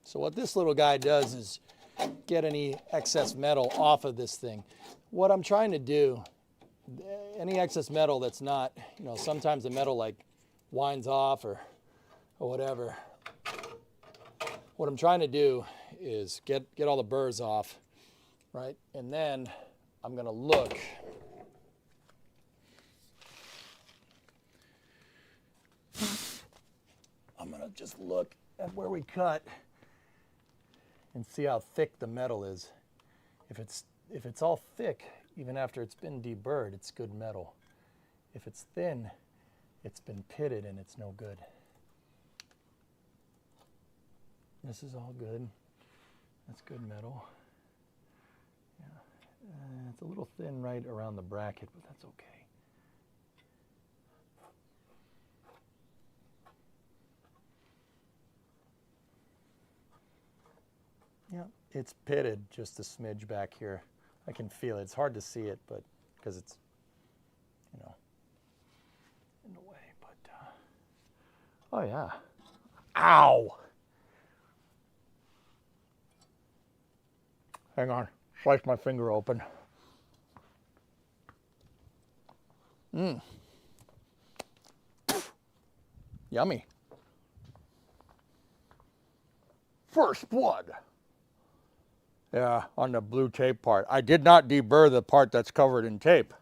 So what this little guy does is get any excess metal off of this thing. What I'm trying to do, any excess metal that's not, you know, sometimes the metal like winds off or whatever. What I'm trying to do is get all the burrs off, right? And then I'm gonna look. I'm gonna just look at where we cut and see how thick the metal is. If it's all thick, even after it's been deburred, it's good metal. If it's thin, it's been pitted and it's no good. This is all good. That's good metal. Yeah, it's a little thin right around the bracket, but that's okay. Yeah, it's pitted just a smidge back here. I can feel it. It's hard to see it, but because it's, you know, in the way. But oh yeah. Ow! Hang on. Slice my finger open. Yummy. First blood. Yeah, on the blue tape part. I did not deburr the part that's covered in tape.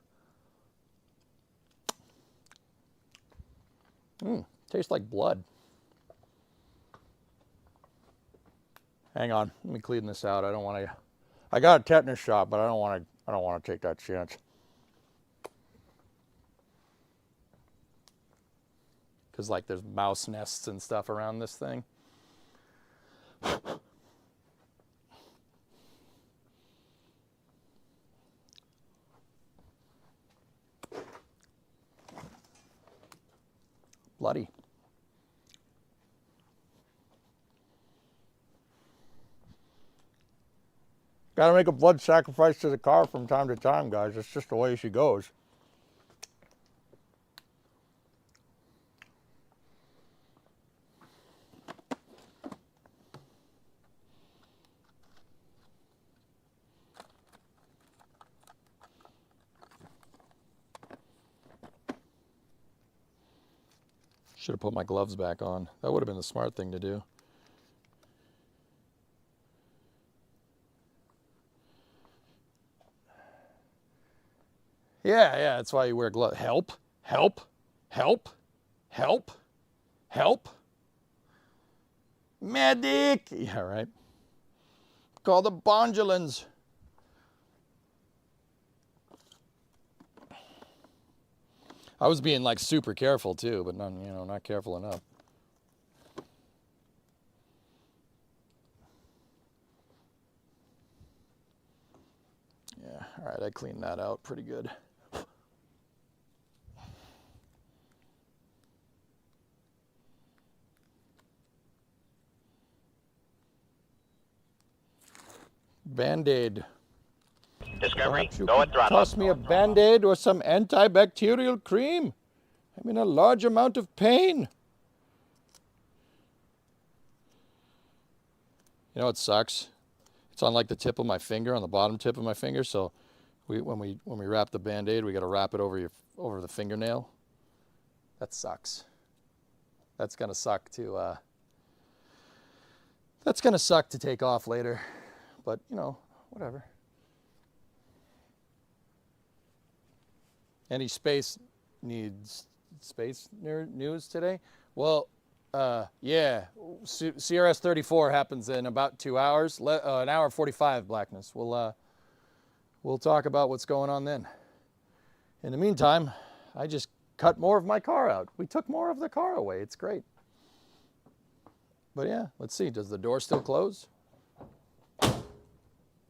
Tastes like blood. Hang on, let me clean this out. I don't want to. I got a tetanus shot, but I don't want to. I don't want to take that chance. Because like there's mouse nests and stuff around this thing. Bloody. Got to make a blood sacrifice to the car from time to time, guys. It's just the way she goes. Should have put my gloves back on. That would have been the smart thing to do. Yeah, that's why you wear gloves. Help, help, help, help, help. Medic! Yeah, right. Call the Bondulans. I was being like super careful too, but not, you know, not careful enough. Yeah, all right, I cleaned that out pretty good. Band-Aid. Discovery, Perhaps you go could at throttle. toss me a Band-Aid or some antibacterial cream. I'm in a large amount of pain. You know what sucks? It's on like the tip of my finger, on the bottom tip of my finger. So when we wrap the Band-Aid, we got to wrap it over the fingernail. That sucks. That's gonna suck to. That's gonna suck to take off later, but you know, whatever. Any space news today? Well, yeah, CRS 34 happens in about 2 hours, an hour 45 blackness. We'll talk about what's going on then. In the meantime, I just cut more of my car out. We took more of the car away. It's great. But yeah, let's see. Does the door still close?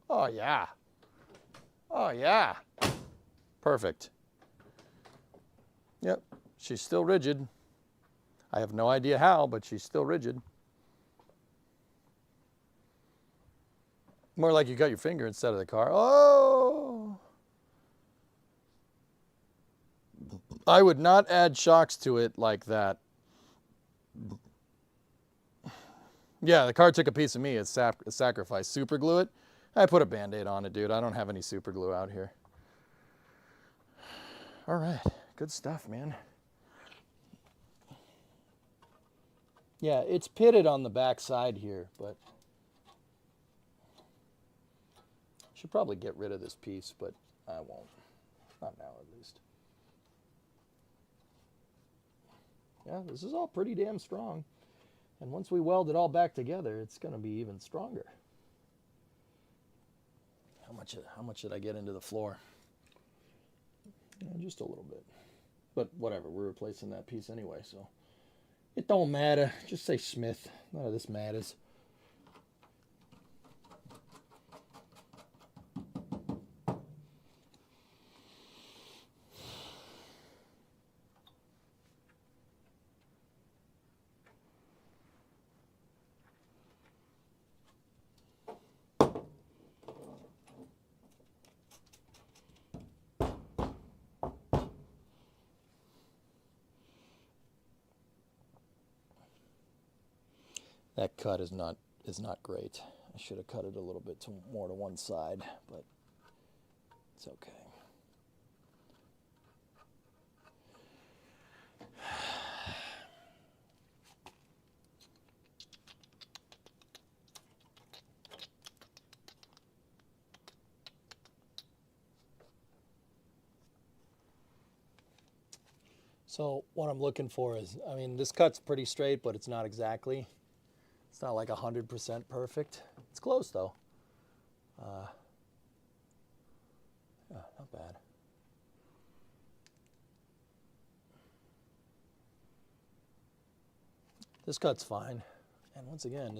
Oh yeah. Oh yeah. Perfect. Yep, she's still rigid. I have no idea how, but she's still rigid. More like you got your finger instead of the car. Oh! I would not add shocks to it like that. Yeah, the car took a piece of me. It's a sacrifice. Super glue it? I put a Band-Aid on it, dude. I don't have any super glue out here. All right. Good stuff, man. Yeah, it's pitted on the back side here, but should probably get rid of this piece, but I won't. Not now, at least. Yeah, this is all pretty damn strong. And once we weld it all back together, it's going to be even stronger. How much did I get into the floor? Yeah, just a little bit. But whatever, we're replacing that piece anyway, so it don't matter. Just say Smith. None of this matters. That cut is not great. I should have cut it a little bit more to one side, but it's okay. So what I'm looking for is, I mean, this cut's pretty straight, but it's not exactly. It's not like 100% perfect. It's close though. Yeah, not bad. This cut's fine. And once again,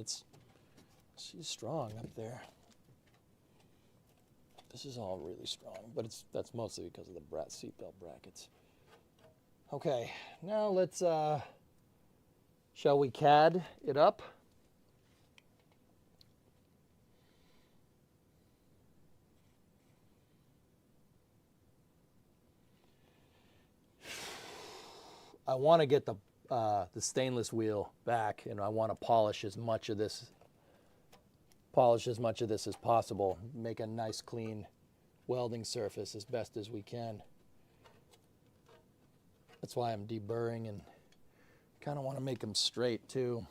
she's strong up there. This is all really strong, but that's mostly because of the seatbelt brackets. Okay, now let's, shall we CAD it up? I want to get the stainless wheel back, and I want to polish as much of this as possible. Make a nice clean welding surface as best as we can. That's why I'm deburring, and kind of want to make them straight too.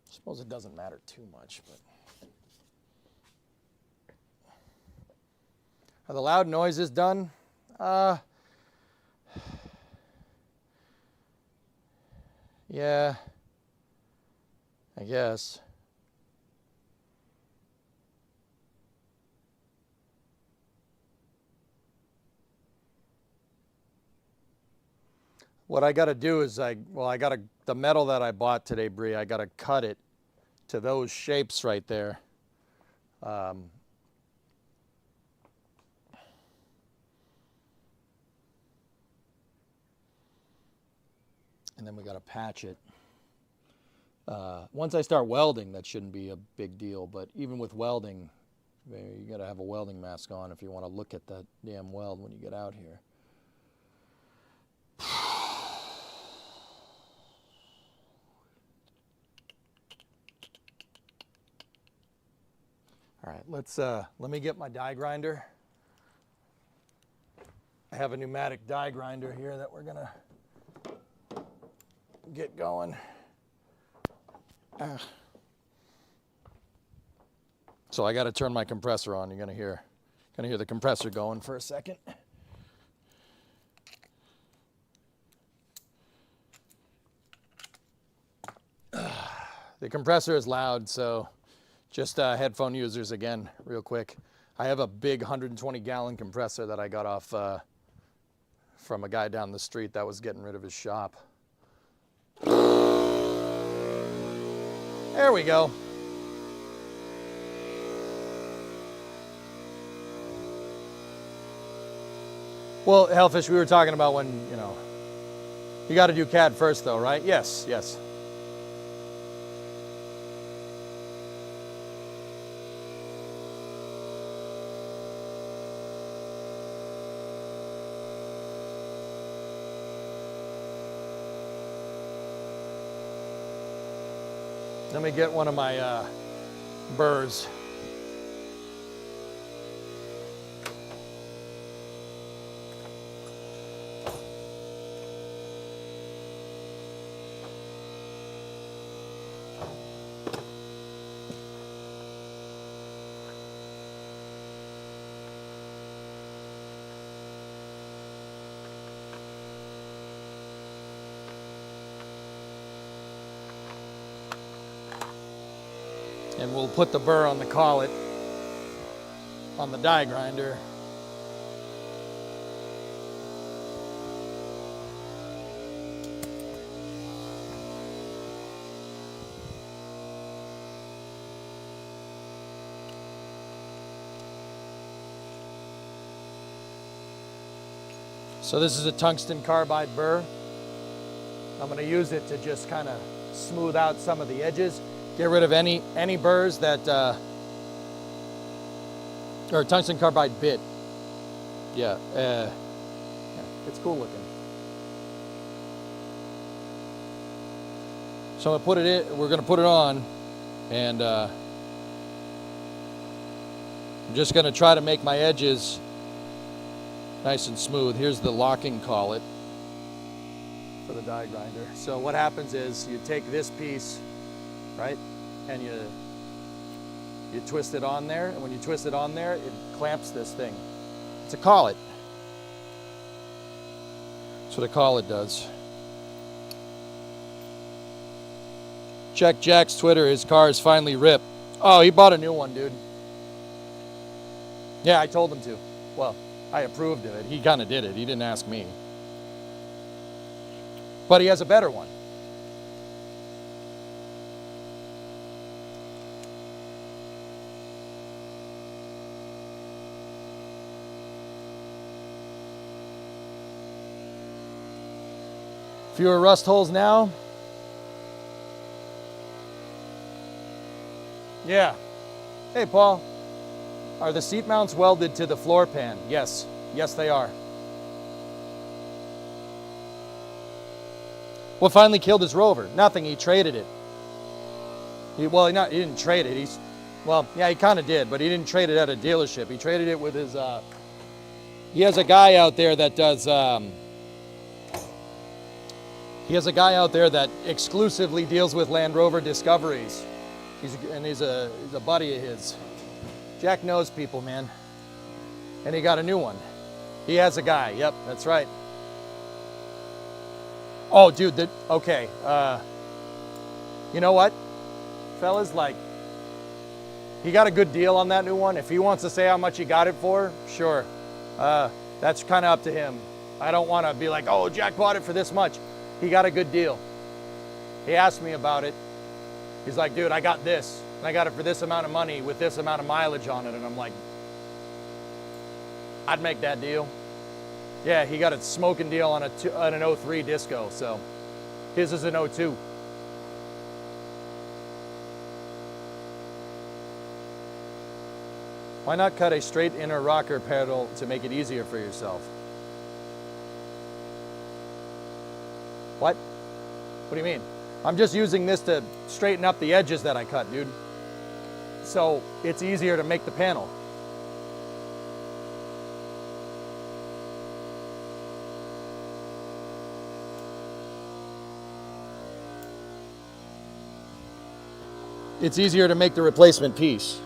I suppose it doesn't matter too much, but. Are the loud noises done? Yeah, I guess. What I got to do is the metal that I bought today, Bree, I got to cut it to those shapes right there. And then we got to patch it. Once I start welding, that shouldn't be a big deal, but even with welding, you got to have a welding mask on if you want to look at that damn weld when you get out here. All right, let me get my die grinder. I have a pneumatic die grinder here that we're gonna get going. So I got to turn my compressor on. You're gonna hear the compressor going for a second. The compressor is loud, so just headphone users again, real quick. I have a big 120-gallon compressor that I got off from a guy down the street that was getting rid of his shop. There we go. Well, Hellfish, we were talking about when, you got to do CAD first though, right? Yes, yes. Let me get one of my burrs. And we'll put the burr on the collet on the die grinder. So this is a tungsten carbide burr. I'm going to use it to just kind of smooth out some of the edges. Get rid of any burrs that, or tungsten carbide bit. Yeah, it's cool looking. So I'm gonna put it in, we're gonna put it on, and I'm just gonna try to make my edges nice and smooth. Here's the locking collet for the die grinder. So what happens is you take this piece, right, and you twist it on there, and when you twist it on there, it clamps this thing. It's a collet. That's what a collet does. Check Jack's Twitter. His car is finally ripped. Oh, he bought a new one, dude. Yeah, I told him to. Well, I approved of it. He kind of did it. He didn't ask me. But he has a better one. Fewer rust holes now. Yeah. Hey, Paul. Are the seat mounts welded to the floor pan? Yes. Yes, they are. What finally killed his Rover? Nothing. He traded it. He didn't trade it. He kind of did, but he didn't trade it at a dealership. He traded it with his. He has a guy out there that does. He has a guy out there that exclusively deals with Land Rover Discoveries. He's a buddy of his. Jack knows people, man. And he got a new one. He has a guy. Yep, that's right. Oh, dude, okay. You know what, fellas? Like, he got a good deal on that new one. If he wants to say how much he got it for, sure. That's kind of up to him. I don't want to be like, oh, Jack bought it for this much. He got a good deal. He asked me about it. He's like, dude, I got this. And I got it for this amount of money with this amount of mileage on it. And I'm like, I'd make that deal. Yeah, he got a smoking deal on an 03 Disco. So his is an 02. Why not cut a straight inner rocker pedal to make it easier for yourself? What? What do you mean? I'm just using this to straighten up the edges that I cut, dude. So it's easier to make the panel. It's easier to make the replacement piece.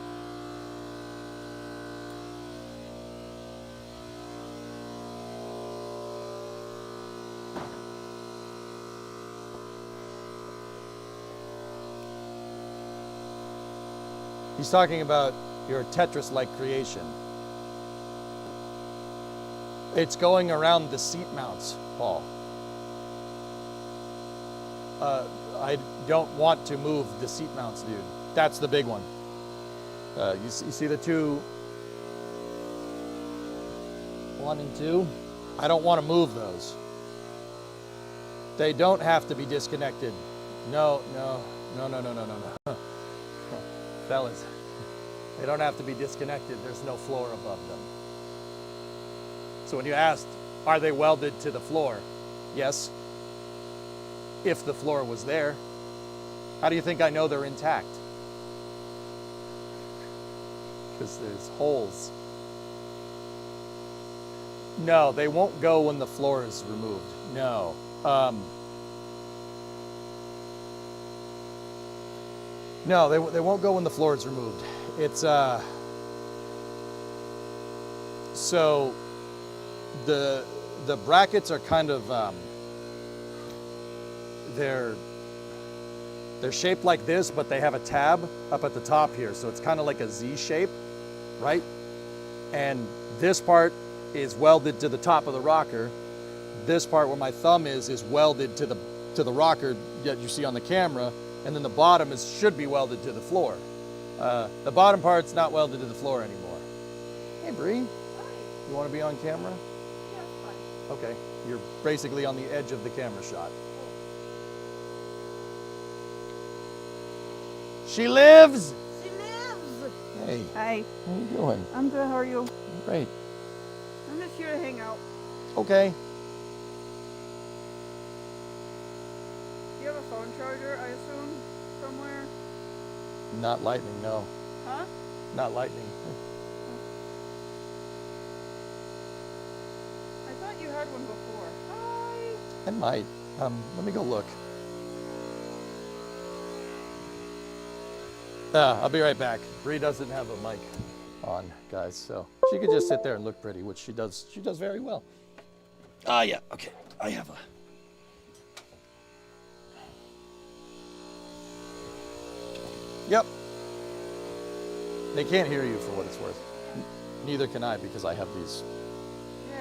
He's talking about your Tetris-like creation. It's going around the seat mounts, Paul. I don't want to move the seat mounts, dude. That's the big one. You see the two, 1 and 2? I don't want to move those. They don't have to be disconnected. No. Fellas, they don't have to be disconnected. There's no floor above them. So when you asked, are they welded to the floor? Yes. If the floor was there. How do you think I know they're intact? Because there's holes. No, they won't go when the floor is removed. No. No, they won't go when the floor is removed. It's so the brackets are kind of they're shaped like this, but they have a tab up at the top here, so it's kind of like a Z shape, right? And this part is welded to the top of the rocker. This part where my thumb is welded to the rocker that you see on the camera. And then the bottom should be welded to the floor. The bottom part's not welded to the floor anymore. Hey, Bree. Hi. You want to be on camera? Yeah, fine. Okay. You're basically on the edge of the camera shot. She lives! She lives! Hey. Hi. How you doing? I'm good. How are you? Great. I'm just here to hang out. Okay. Do you have a phone charger, I assume, somewhere? Not lightning, no. Huh? Not lightning. I thought you had one before. Hi. I might. Let me go look. I'll be right back. Bree doesn't have a mic on, guys, so she could just sit there and look pretty, which she does. She does very well. Yeah. Okay. I have a. Yep. They can't hear you for what it's worth. Neither can I because I have these. Yay.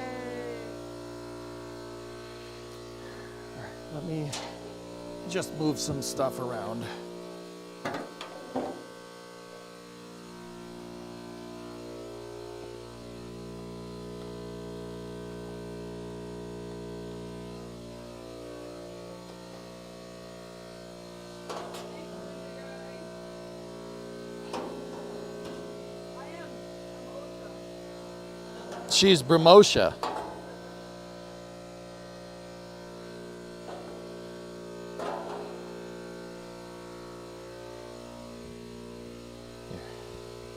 All right, let me just move some stuff around. She's Bromosha.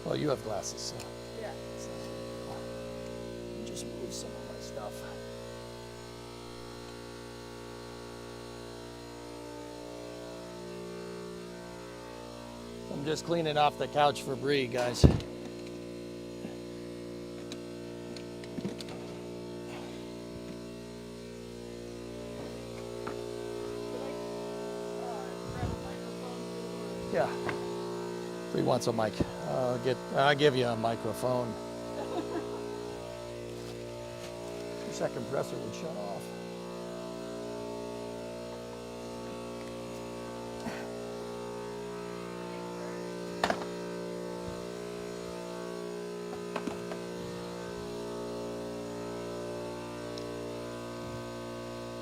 Well, you have glasses, so. Yeah. Let me just move some of my stuff. I'm just cleaning off the couch for Bree, guys. Yeah. Bree wants a mic. I'll give you a microphone. Your second compressor would shut off.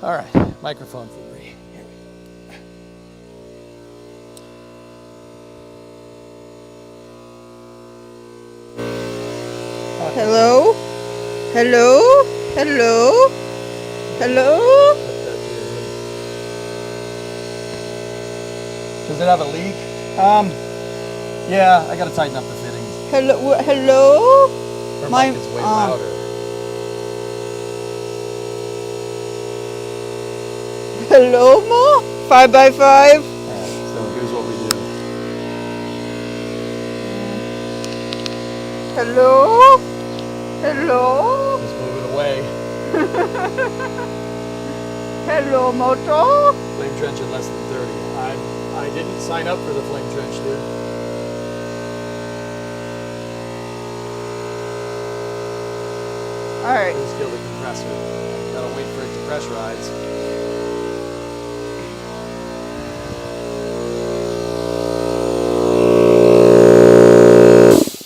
All right, microphone for Bree. Here we go. Hello? Hello? Hello? Hello? Does it have a leak? Yeah, I gotta tighten up the fittings. Hello? Hello? Her My- mic is way louder. Hello, Ma? 5x5? Alright, so here's what we do. Hello? Hello? Just move it away. Hello, Moto? Flame trench in less than 30. I didn't sign up for the flame trench, dude. Alright. Just kill the compressor. Gotta wait for it to pressurize.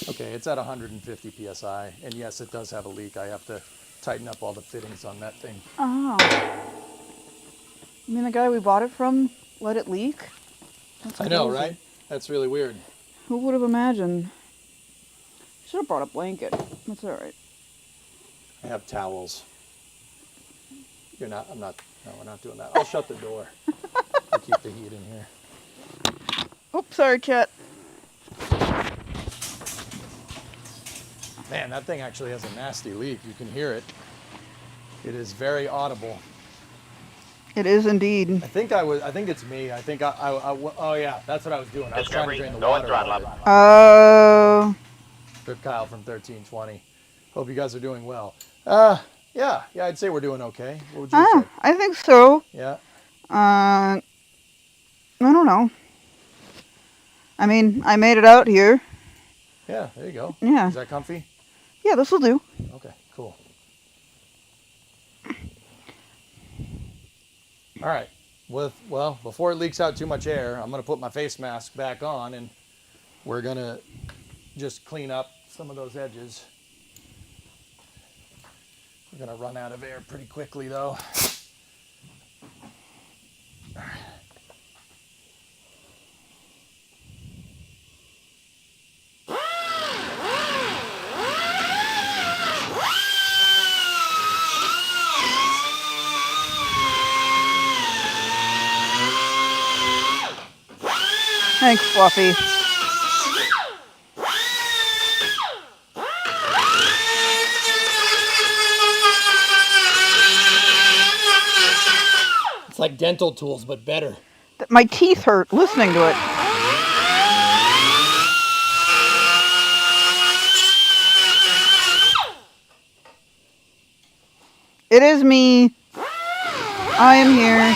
Okay, it's at 150 psi, and yes, it does have a leak. I have to tighten up all the fittings on that thing. Oh. You mean the guy we bought it from let it leak? That's I know, crazy. right? That's really weird. Who would have imagined? Should have brought a blanket. That's alright. I have towels. You're not, I'm not, no, we're not doing that. I'll shut the door to keep the heat in here. Oops, sorry, Chet. Man, that thing actually has a nasty leak. You can hear it. It is very audible. It is indeed. I think it's me. I think oh yeah, that's what I was doing. I was trying to Discovery, drain the go water and throttle out of up. it. Oh. Rip Kyle from 1320. Hope you guys are doing well. Yeah, I'd say we're doing okay. What would you say? I think so. Yeah. I don't know. I mean, I made it out here. Yeah, there you go. Yeah. Is that comfy? Yeah, this will do. Okay, cool. All right. Well, before it leaks out too much air, I'm going to put my face mask back on, and we're going to just clean up some of those edges. We're going to run out of air pretty quickly, though. Thanks, Fluffy. It's like dental tools, but better. My teeth hurt listening to it. It is me. I am here.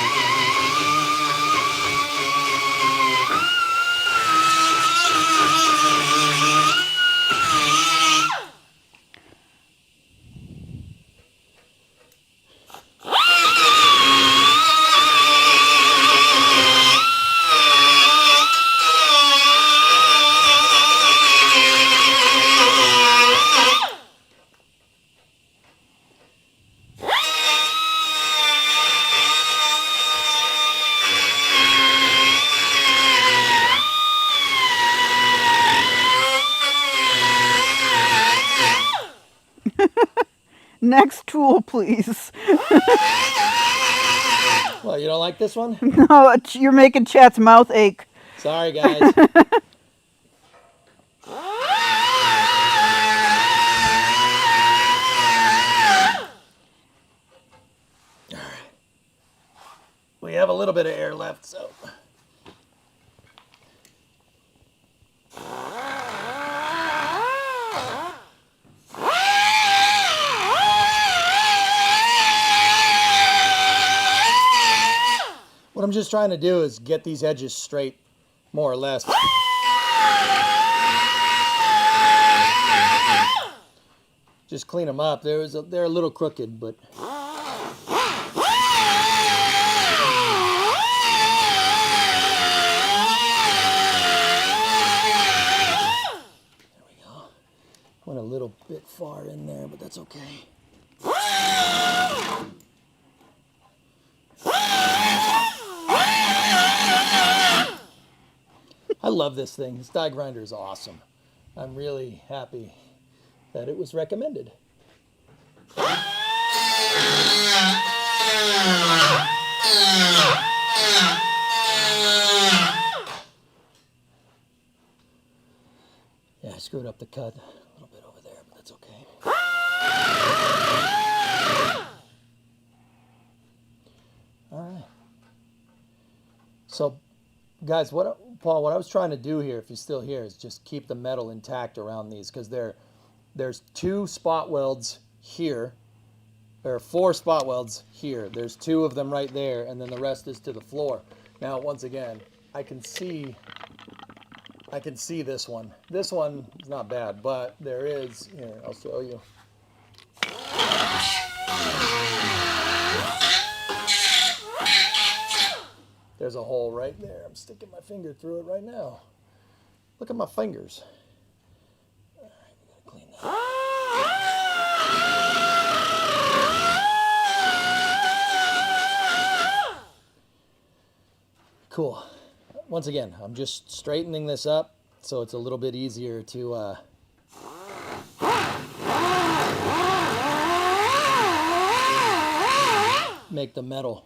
Next tool, please. Well, you don't like this one? No, you're making Chat's mouth ache. Sorry, guys. We have a little bit of air left, so. What I'm just trying to do is get these edges straight, more or less. Just clean them up. They're a little crooked, but. Went a little bit far in there, but that's okay. I love this thing. This die grinder is awesome. I'm really happy that it was recommended. Yeah, I screwed up the cut a little bit over there, but that's okay. All right. So, guys, Paul, what I was trying to do here, if you're still here, is just keep the metal intact around these, because there's 2 spot welds here. There are 4 spot welds here. There's 2 of them right there, and then the rest is to the floor. Now, once again, I can see this one. This one is not bad, but there is, here, I'll show you. There's a hole right there. I'm sticking my finger through it right now. Look at my fingers. All right, we gotta clean that. Cool. Once again, I'm just straightening this up so it's a little bit easier to make the metal.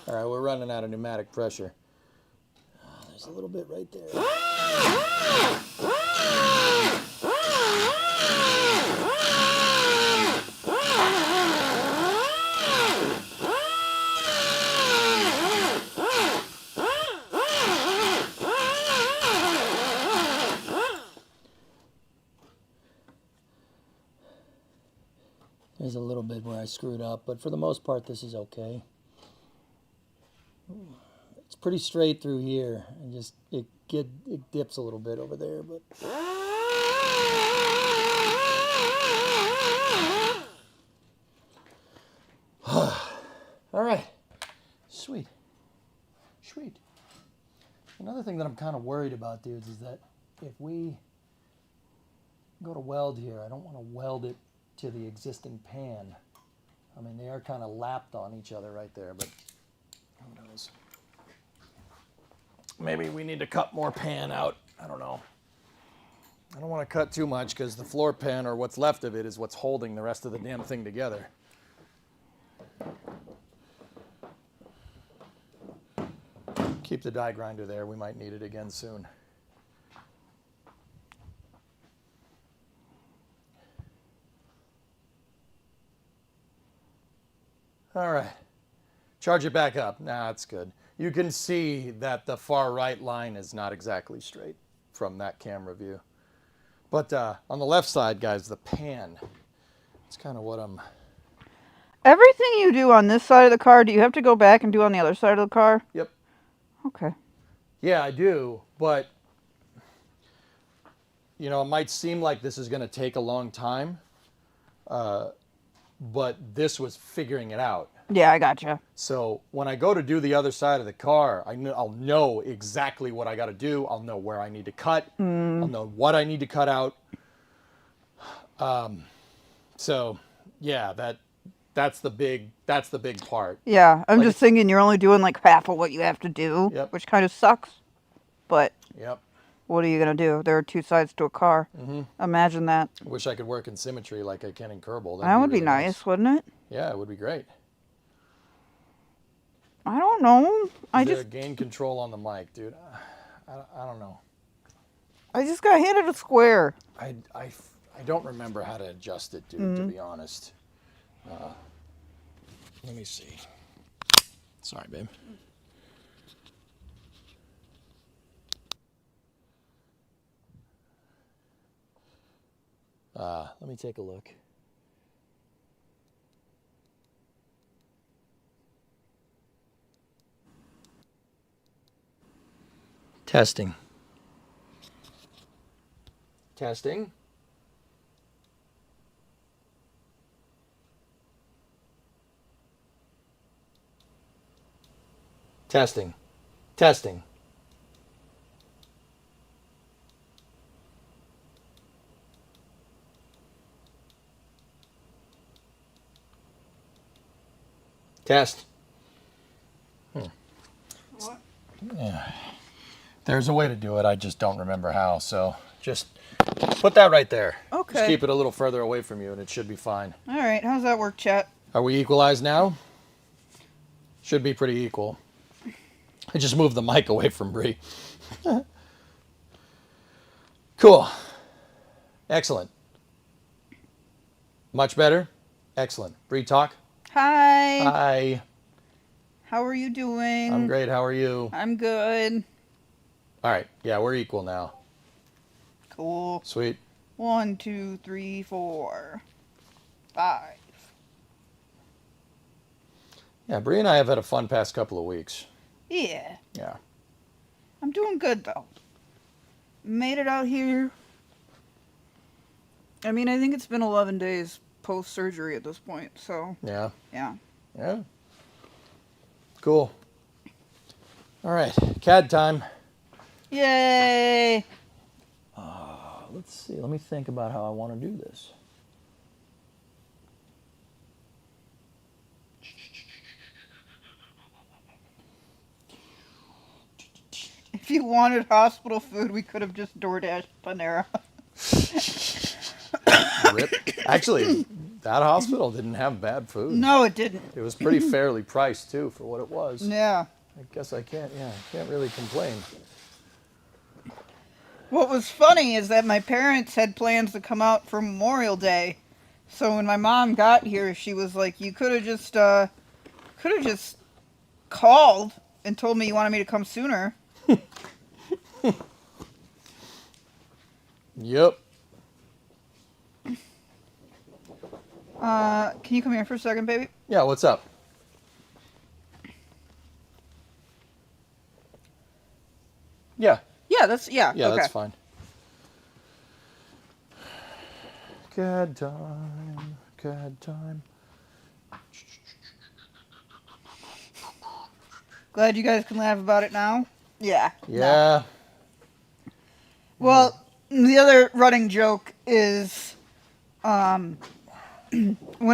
All right, we're running out of pneumatic pressure. There's a little bit right there. There's a little bit where I screwed up, but for the most part, this is okay. It's pretty straight through here, and just it dips a little bit over there, but. All right, sweet. Another thing that I'm kind of worried about, dudes, is that if we go to weld here, I don't want to weld it to the existing pan. I mean, they are kind of lapped on each other right there, but who knows? maybe we need to cut more pan out. I don't know. I don't want to cut too much because the floor pan, or what's left of it, is what's holding the rest of the damn thing together. Keep the die grinder there. We might need it again soon. All right. Charge it back up. Nah, that's good. You can see that the far right line is not exactly straight from that camera view. But on the left side, guys, the pan. It's kind of what I'm... Everything you do on this side of the car, do you have to go back and do on the other side of the car? Yep. Okay. Yeah, I do. But, you know, it might seem like this is going to take a long time. But this was figuring it out. Yeah, I gotcha. So when I go to do the other side of the car, I'll know exactly what I got to do. I'll know where I need to cut. I'll know what I need to cut out. So yeah, that's the big part. Yeah, I'm Like just thinking you're only doing like half of what you have to do, Yep. which kind of sucks. But Yep. what are you going to do? There are two sides to a car. Imagine that. Wish I could work in symmetry like I can in Kerbal. That would be really nice, wouldn't it? Yeah, it would be great. I don't know. Is there gain control on the mic, dude? I don't know. I just got hit at a square. I don't remember how to adjust it, dude, to be honest. Let me see. Sorry, babe. Let me take a look. Testing. Testing. Testing. Testing. Test. What? Yeah. There's a way to do it. I just don't remember how. So just put that right there. Okay. Just keep it a little further away from you and it should be fine. All right. How's that work, chat? Are we equalized now? Should be pretty equal. I just moved the mic away from Bree. Cool. Excellent. Much better? Excellent. Bree, talk. Hi. Hi. How are you doing? I'm great. How are you? I'm good. All right. Yeah, we're equal now. Cool. Sweet. 1, 2, 3, 4, 5. Yeah, Bree and I have had a fun past couple of weeks. Yeah. Yeah. I'm doing good, though. Made it out here. I mean, I think it's been 11 days post-surgery at this point, so... Yeah. Yeah. Yeah. Cool. All right. CAD time. Yay! Let's see. Let me think about how I want to do this. If you wanted hospital food, we could have just DoorDashed Panera. Rip. Actually, that hospital didn't have bad food. No, it didn't. It was pretty fairly priced, too, for what it was. Yeah. I guess I can't really complain. What was funny is that my parents had plans to come out for Memorial Day. So when my mom got here, she was like, you could have just called and told me you wanted me to come sooner. Yep. Can you come here for a second, baby? Yeah, what's up? Yeah. Yeah, yeah, Yeah, okay. that's fine. CAD time. CAD time. Glad you guys can laugh about it now. Yeah. Yeah. Well, the other running joke is, when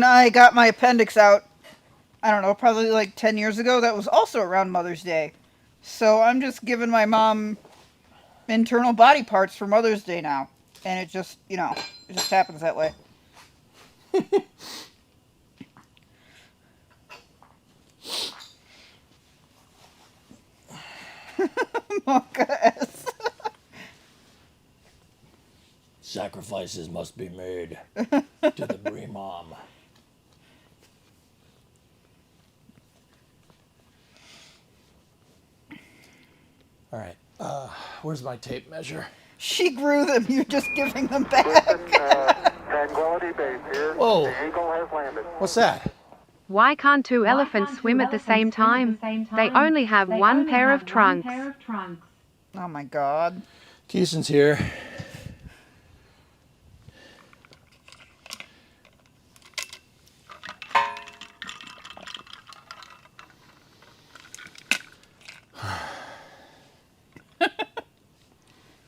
I got my appendix out, I don't know, probably like 10 years ago, that was also around Mother's Day. So I'm just giving my mom internal body parts for Mother's Day now. And it just, it just happens that way. Mocha S. Sacrifices must be made to the Brie Mom. All right. Where's my tape measure? She grew them. You're just giving them back. Tranquility Base here. Whoa. The Eagle has landed. What's that? Why can't two elephants swim at the same time? They only have one pair of trunks. Oh my God. Keeson's here.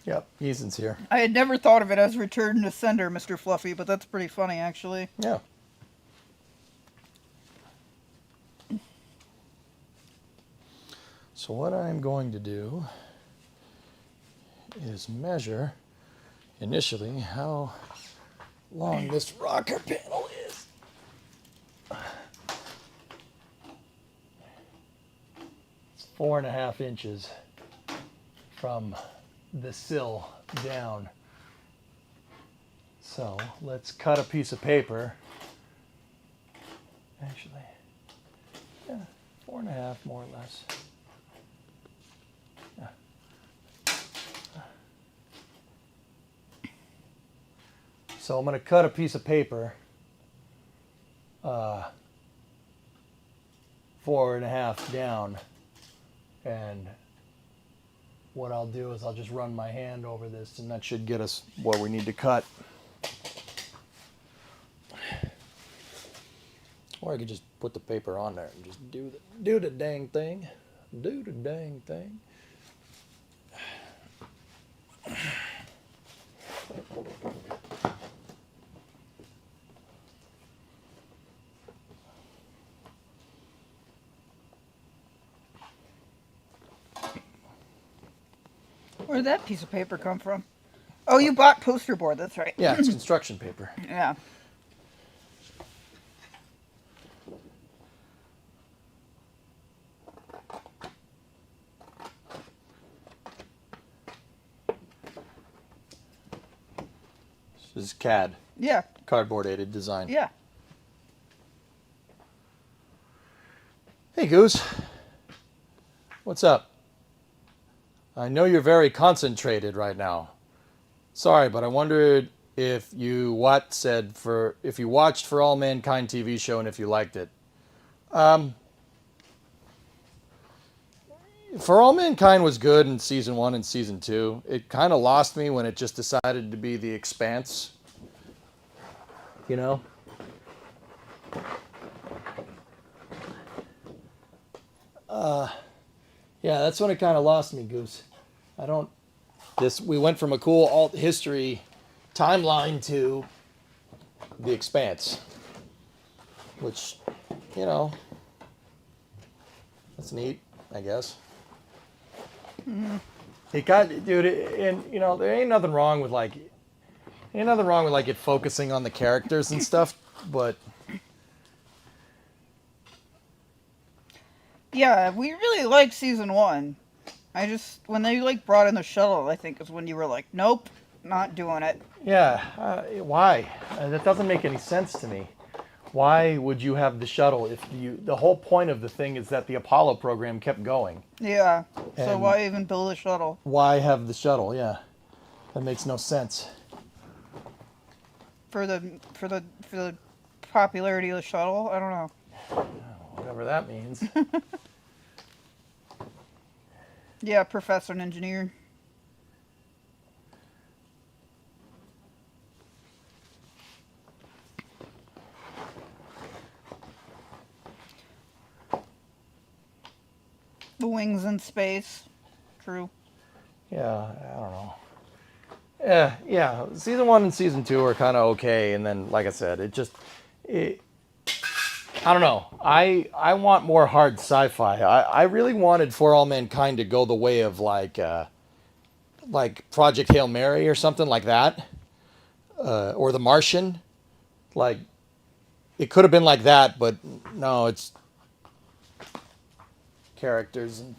Yep, Keeson's here. I had never thought of it as return to sender, Mr. Fluffy, but that's pretty funny, actually. Yeah. So what I'm going to do is measure initially how long this rocker panel is. It's 4.5 inches from the sill down. So let's cut a piece of paper. Actually, yeah, 4.5 more or less. Yeah. So I'm going to cut a piece of paper 4.5 down, and what I'll do is I'll just run my hand over this, and that should get us what we need to cut. Or I could just put the paper on there and just do the dang thing. Do the dang thing. Where did that piece of paper come from? Oh, you bought poster board, that's right. Yeah, it's construction paper. Yeah. This is CAD, Yeah. cardboard aided design. Yeah. Hey, Goose. What's up? I know you're very concentrated right now. Sorry, but I wondered if you watched For All Mankind TV show and if you liked it. For All Mankind was good in season 1 and season 2. It kind of lost me when it just decided to be The Expanse. You know? Yeah, that's when it kind of lost me, Goose. We went from a cool alt history timeline to The Expanse, which, that's neat, I guess. Mm-hmm. There ain't nothing wrong with it focusing on the characters and stuff, but Yeah, we really liked season 1. When they brought in the shuttle, I think is when you were like, nope, not doing it. yeah, why? That doesn't make any sense to me. Why would you have the shuttle if the whole point of the thing is that the Apollo program kept going? Yeah. So And- why even build a shuttle? Why have the shuttle? Yeah, that makes no sense. For the popularity of the shuttle? I don't know. Whatever that means. Yeah, professor and engineer. The wings in space. True. Yeah, I don't know. Yeah. Season 1 and season 2 are kind of okay, and then, like I said, I don't know. I want more hard sci-fi. I really wanted For All Mankind to go the way of like Project Hail Mary or something like that, or The Martian. Like it could have been like that, but no, it's characters and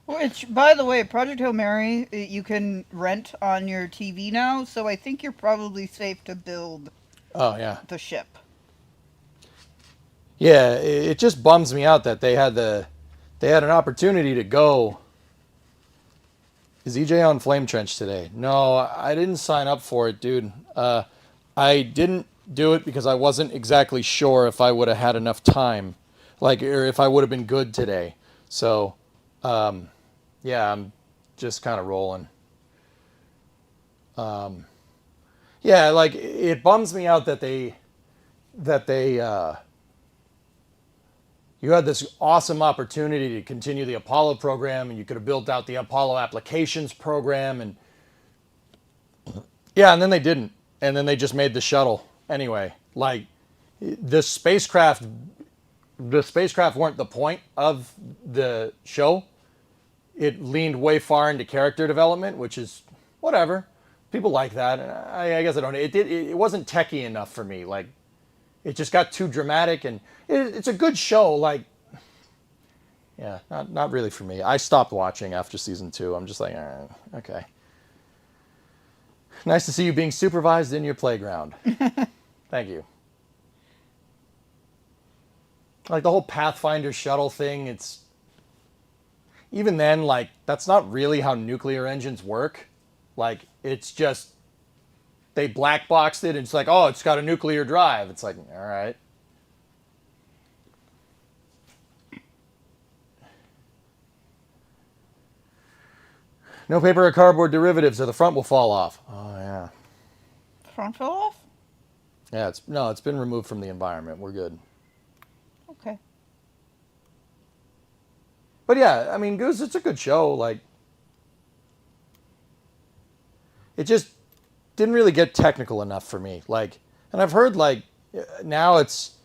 Which, by the way, Project Hail Mary, you can rent on your TV now, so I think you're probably safe to build oh yeah. the ship. Yeah, it just bums me out that they had an opportunity to go. Is EJ on Flame Trench today? No, I didn't sign up for it, dude. I didn't do it because I wasn't exactly sure if I would have had enough time, like, or if I would have been good today. So, yeah, I'm just kind of rolling. Yeah, like it bums me out that they you had this awesome opportunity to continue the Apollo program, and you could have built out the Apollo applications program, and yeah, and then they didn't, and then they just made the shuttle anyway. Like the spacecraft weren't the point of the show. It leaned way far into character development, which is whatever. People like that. I guess I don't. It wasn't techie enough for me. Like it just got too dramatic, and it's a good show. Like, yeah, not really for me. I stopped watching after season 2. I'm just like, okay. Nice to see you being supervised in your playground. Thank you. Like the whole Pathfinder shuttle thing, it's even then, like, that's not really how nuclear engines work. Like, it's just they black boxed it and it's like, oh, it's got a nuclear drive. It's like, all right. No paper or cardboard derivatives or the front will fall off. Oh, yeah. Front fell off? Yeah, it's been removed from the environment. We're good. Okay. But yeah, I mean, Goose, it's a good show. Like, it just didn't really get technical enough for me. Like, and I've heard like now it's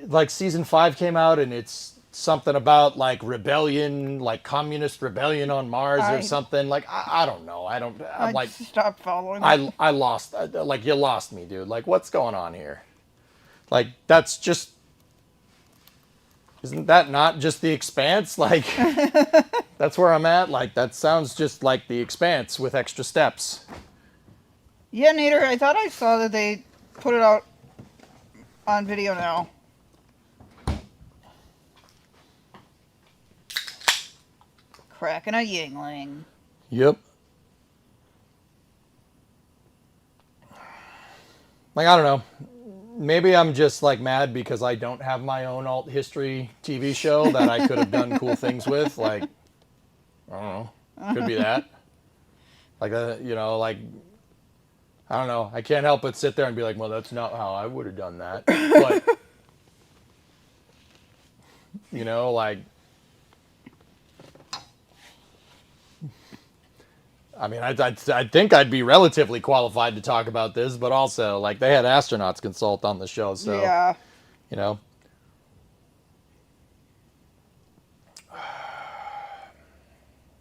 like season 5 came out and it's something about like rebellion, like communist rebellion on Mars or something. Like, I don't know. I'm like, stop following. I lost. Like, you lost me, dude. Like, what's going on here? Like, that's just. Isn't that not just The Expanse? Like, that's where I'm at. Like, that sounds just like The Expanse with extra steps. Yeah, Nader, I thought I saw that they put it out on video now. Cracking a Yingling. Yep. Like, I don't know. Maybe I'm just like mad because I don't have my own alt history TV show that I could have done cool things with. Like, I don't know. Could be that. Like, you know, like, I don't know. I can't help but sit there and be like, well, that's not how I would have done that. But, you know, like, I mean, I think I'd be relatively qualified to talk about this, but also, like, they had astronauts consult on the show, so, Yeah. you know.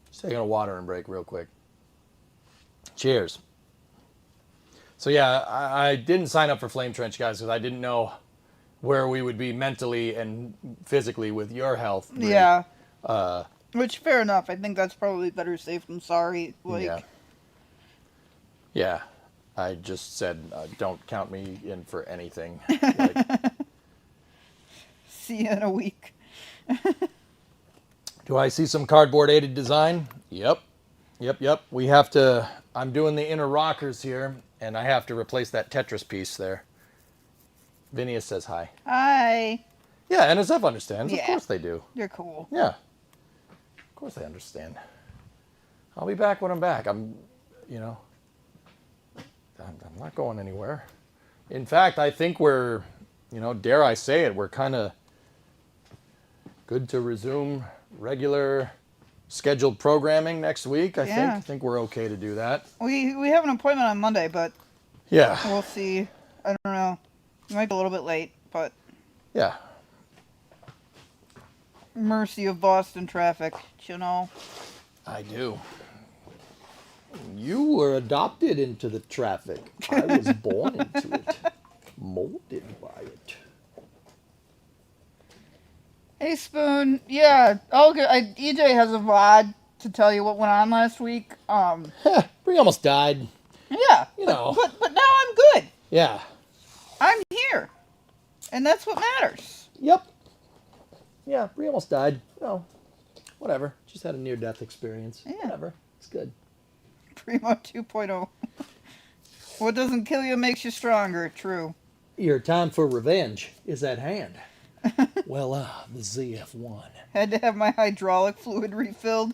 Just taking a watering break real quick. Cheers. So, yeah, I didn't sign up for Flame Trench, guys, because I didn't know where we would be mentally and physically with your health. Rate. Yeah. Which, fair enough. I think that's probably better safe than sorry. Like, yeah. Yeah. I just said, don't count me in for anything. Like, see you in a week. do I see some cardboard aided design? Yep. Yep. We have to, I'm doing the inner rockers here, and I have to replace that Tetris piece there. Vinius says hi. Hi. Yeah, NSF understands. Yeah. Of course they do. You're cool. Yeah. Of course they understand. I'll be back when I'm back. I'm not going anywhere. In fact, I think we're, dare I say it, we're kind of good to resume regular scheduled programming next week, I think. I think we're okay to do that. We have an appointment on Monday, but yeah, we'll see. I don't know. It might be a little bit late, but Yeah. mercy of Boston traffic, you know. I do. You were adopted into the traffic. I was born into it. Molded by it. Hey, Spoon. Yeah, I'll go. EJ has a VOD to tell you what went on last week. Bree almost died. Yeah, You know. but now I'm good. Yeah. I'm here, and that's what matters. Yep. Yeah, Bree almost died. No. Whatever. Just had a near-death experience. Yeah. Whatever. It's good. Primo 2.0. What doesn't kill you makes you stronger. True. Your time for revenge is at hand. Well, the ZF-1. Had to have my hydraulic fluid refilled.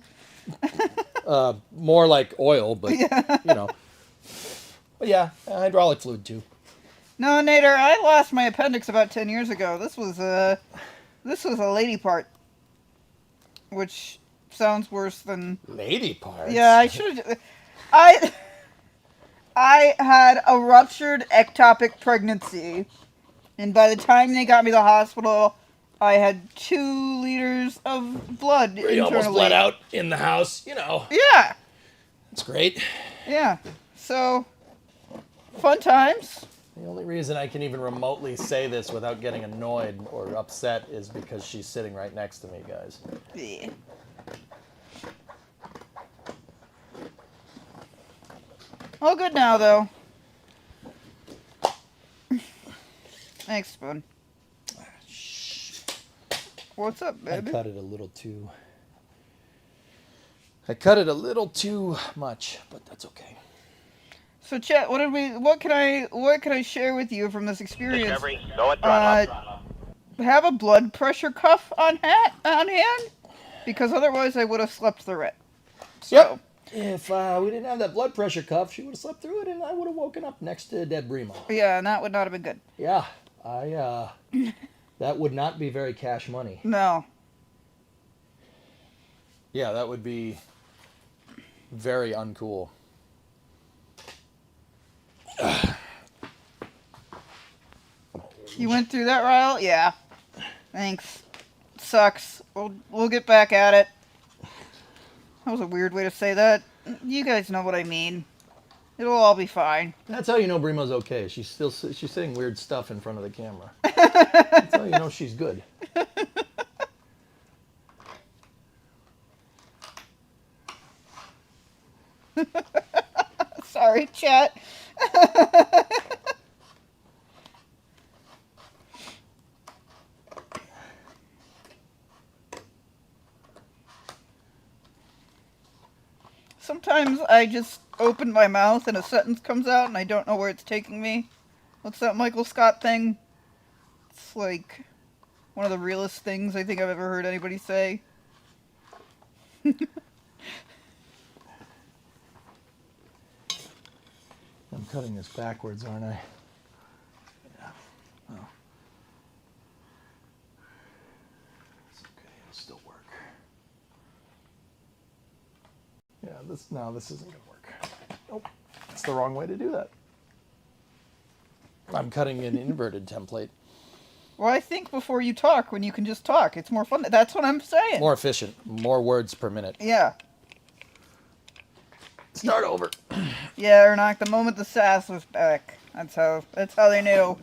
More like oil, but, Yeah. you know. But yeah, hydraulic fluid too. No, Nader, I lost my appendix about 10 years ago. This was a lady part, which sounds worse than. Lady parts? Yeah, I should have. I had a ruptured ectopic pregnancy, and by the time they got me to the hospital, I had 2 liters of blood Bree internally. almost bled out in the house, you know. Yeah, It's great. yeah. So, fun times. The only reason I can even remotely say this without getting annoyed or upset is because she's sitting right next to me, guys. Yeah. All good now, though. Thanks, Spoon. What's up, I baby? cut it a little too. I cut it a little too much, but that's okay. So, Chet, what can I share with you from this experience? Discovery, go at throttle. Have a blood pressure cuff on hand, because otherwise I would have slept through it. So, Yep. If we didn't have that blood pressure cuff, she would have slept through it, and I would have woken up next to dead Bremo. Yeah, and that would not have been good. Yeah, that would not be very cash money. No. Yeah, that would be very uncool. You went through that, Ryle? Yeah. Thanks. Sucks. We'll get back at it. That was a weird way to say that. You guys know what I mean. It'll all be fine. That's how you know Bremo's okay. She's saying weird stuff in front of the camera. That's how you know she's good. Sorry, chat. Sometimes I just open my mouth and a sentence comes out and I don't know where it's taking me. What's that Michael Scott thing? It's like one of the realest things I think I've ever heard anybody say. I'm cutting this backwards, aren't I? Yeah. Oh. It's okay. It'll still work. Yeah, this isn't going to work. Nope. That's the wrong way to do that. I'm cutting an inverted template. Well, I think before you talk when you can just talk. It's more fun. That's what I'm saying. More efficient. More words per minute. Yeah. Start over. Yeah, Ernock, the moment the sass was back. That's how they knew.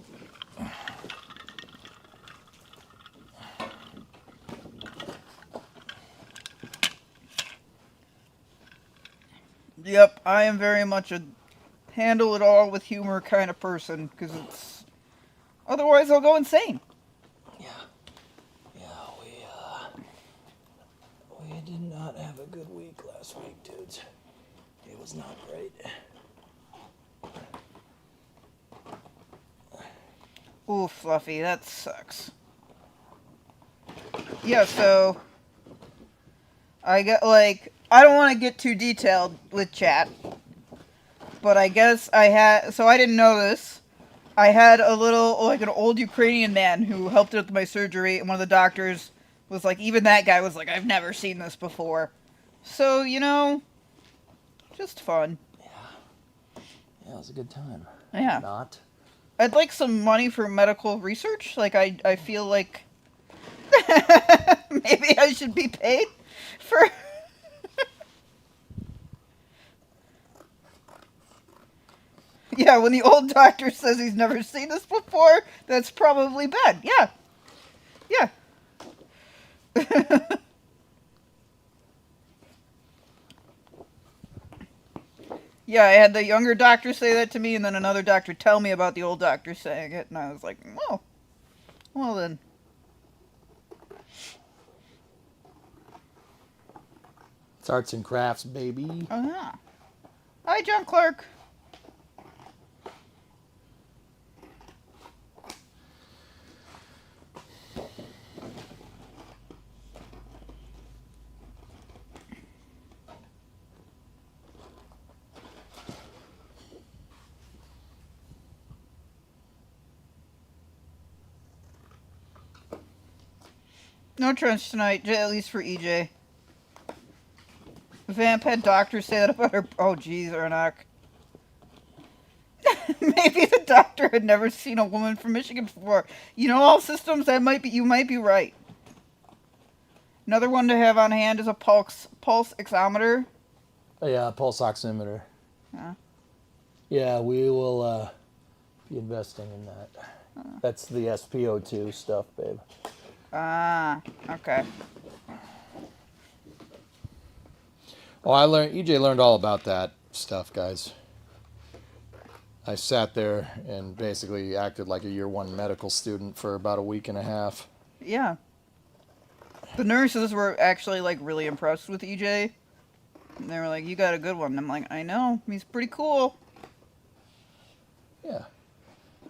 Yep, I am very much a handle it all with humor kind of person, because it's... Otherwise I'll go insane. Yeah, we did not have a good week last week, dudes. It was not great. Ooh, Fluffy, that sucks. Yeah, so... I don't want to get too detailed with chat, but I guess so I didn't know this. I had an old Ukrainian man who helped with my surgery, and one of the doctors was like, even that guy was like, I've never seen this before. So, just fun. Yeah, it was a good time. Yeah. Not. I'd like some money for medical research. Like, I feel like maybe I should be paid for. Yeah, when the old doctor says he's never seen this before, that's probably bad. Yeah. Yeah. Yeah, I had the younger doctor say that to me, and then another doctor tell me about the old doctor saying it, and I was like, oh, well then. It's arts and crafts, baby. Oh, yeah. Hi, John Clark. No trench tonight, at least for EJ. Vamp had doctors say that about her. Oh, geez, Ernock. Maybe the doctor had never seen a woman from Michigan before. You know, all systems, that might be. You might be right. Another one to have on hand is a pulse oximeter. Yeah, pulse oximeter. Yeah. Yeah, we will be investing in that. That's the SpO2 stuff, babe. Ah, okay. Oh, EJ learned all about that stuff, guys. I sat there and basically acted like a year one medical student for about a week and a half. Yeah. The nurses were actually, like, really impressed with EJ. And they were like, you got a good one. And I'm like, I know. He's pretty cool. Yeah,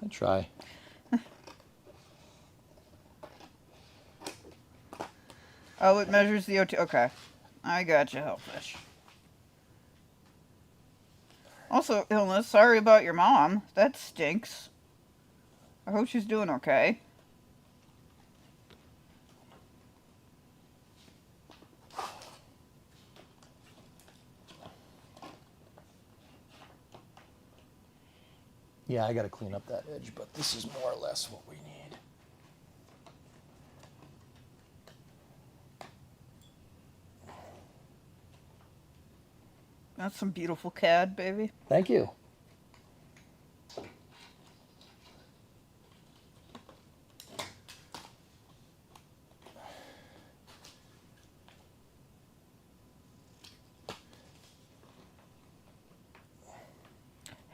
I try. Oh, it measures the O2. Okay. I got you, Hellfish. Also, illness. Sorry about your mom. That stinks. I hope she's doing okay. Yeah, I got to clean up that edge, but this is more or less what we need. That's some beautiful CAD, baby. Thank you.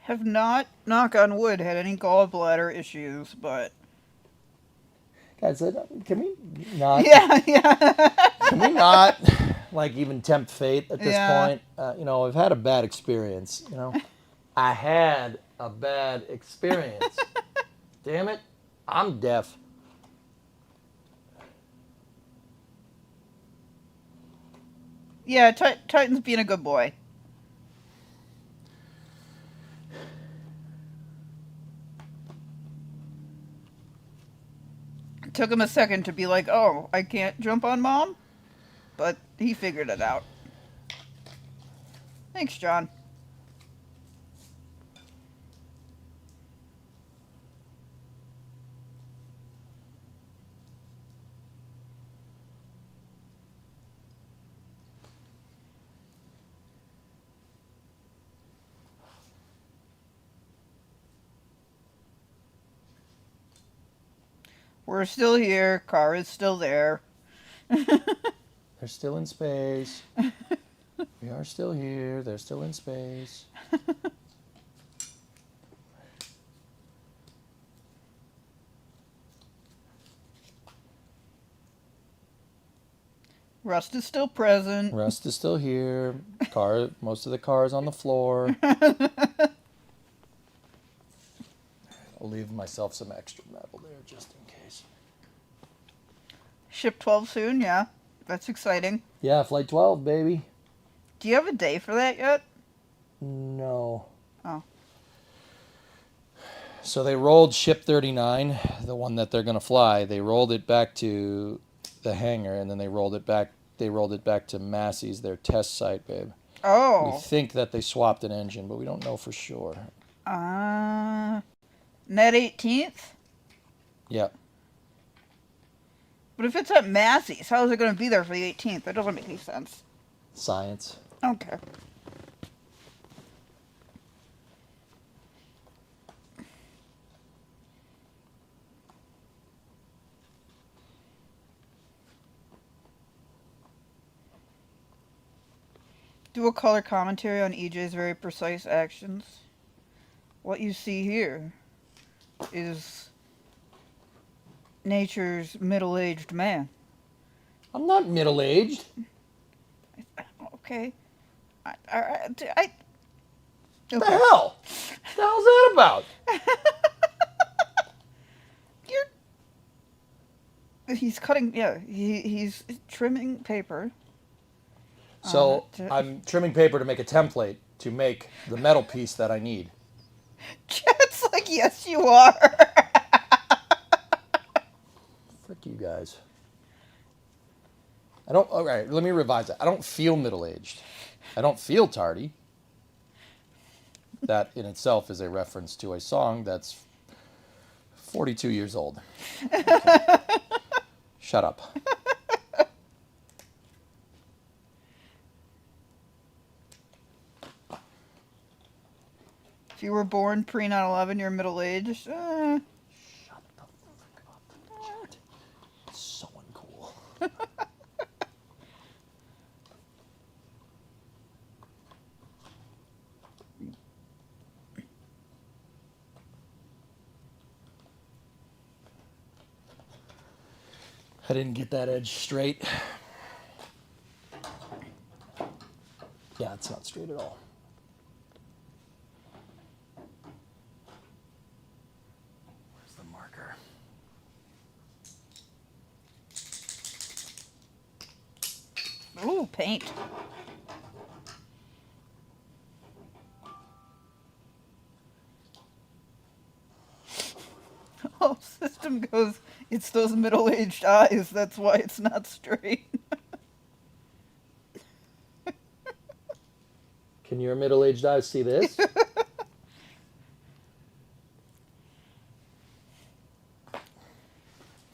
Have not, knock on wood, had any gallbladder issues, but... Guys, can we not? Yeah, yeah. Can we not, like, even tempt fate at this Yeah. point? You know, I've had a bad experience. You know, I had a bad experience. Damn it, I'm deaf. Yeah, Titan's being a good boy. It took him a second to be like, oh, I can't jump on Mom? But he figured it out. Thanks, John. We're still here. Car is still there. They're still in space. We are still here. They're still in space. Rust is still present. Rust is still here. Most of the car is on the floor. I'll leave myself some extra metal there just in case. Ship 12 soon, yeah. That's exciting. Yeah, Flight 12, baby. Do you have a day for that yet? No. Oh. So they rolled Ship 39, the one that they're going to fly. They rolled it back to the hangar, and then they rolled it back to Massey's, their test site, babe. Oh. We think that they swapped an engine, but we don't know for sure. Net 18th? Yep. But if it's at Massey's, how is it going to be there for the 18th? That doesn't make any sense. Science. Okay. Do a color commentary on EJ's very precise actions. What you see here is nature's middle-aged man. I'm not middle-aged. Okay. I What the hell? What the hell's that about? He's cutting, yeah, he's trimming paper. So I'm trimming paper to make a template to make the metal piece that I need. Chet's like, yes, you are. Frick you guys. All right, let me revise that. I don't feel middle-aged. I don't feel tardy. That in itself is a reference to a song that's 42 years old. Okay. Shut up. If you were born pre 9/11, you're middle-aged. Shut the fuck up. It's so uncool. I didn't get that edge straight. Yeah, it's not straight at all. Where's the marker? Ooh, paint. Oh, system goes, it's those middle-aged eyes. That's why it's not straight. Can your middle-aged eyes see this?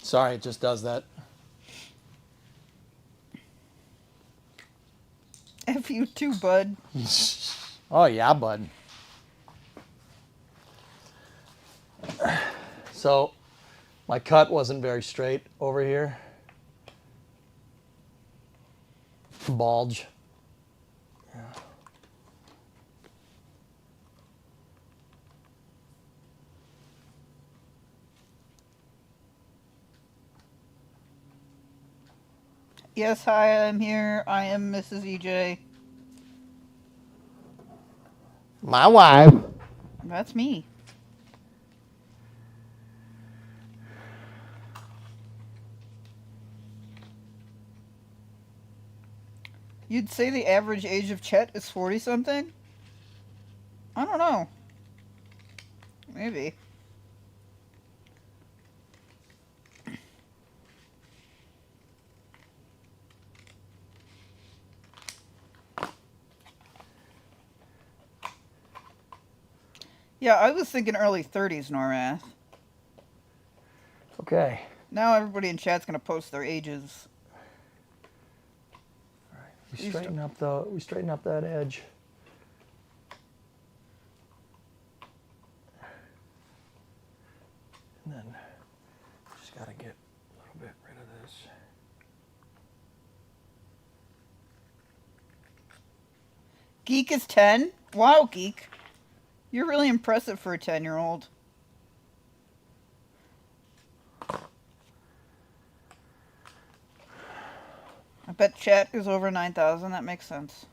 Sorry, it just does that. F you too, bud. Oh, yeah, bud. So, my cut wasn't very straight over here. Bulge. Yeah. Yes, hi, I'm here. I am Mrs. EJ. My wife. That's me. You'd say the average age of Chet is 40-something? I don't know. Maybe. Yeah, I was thinking early 30s, Normath. Okay. Now everybody in chat's gonna post their ages. We straighten up that edge. And then just gotta get a little bit rid of this. Geek is 10? Wow, Geek. You're really impressive for a 10-year-old. I bet chat is over 9,000. That makes sense.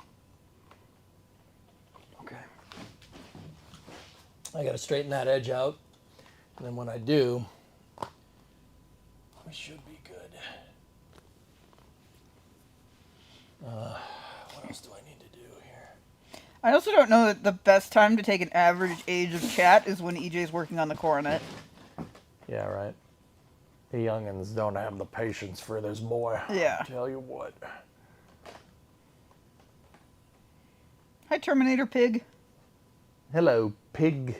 Okay. I gotta straighten that edge out. And then when I do, we should be good. What else do I need to do here? I also don't know that the best time to take an average age of chat is when EJ's working on the Coronet. Yeah, right. The youngins don't have the patience for this boy. Yeah. Tell you what. Hi, Terminator Pig. Hello, pig.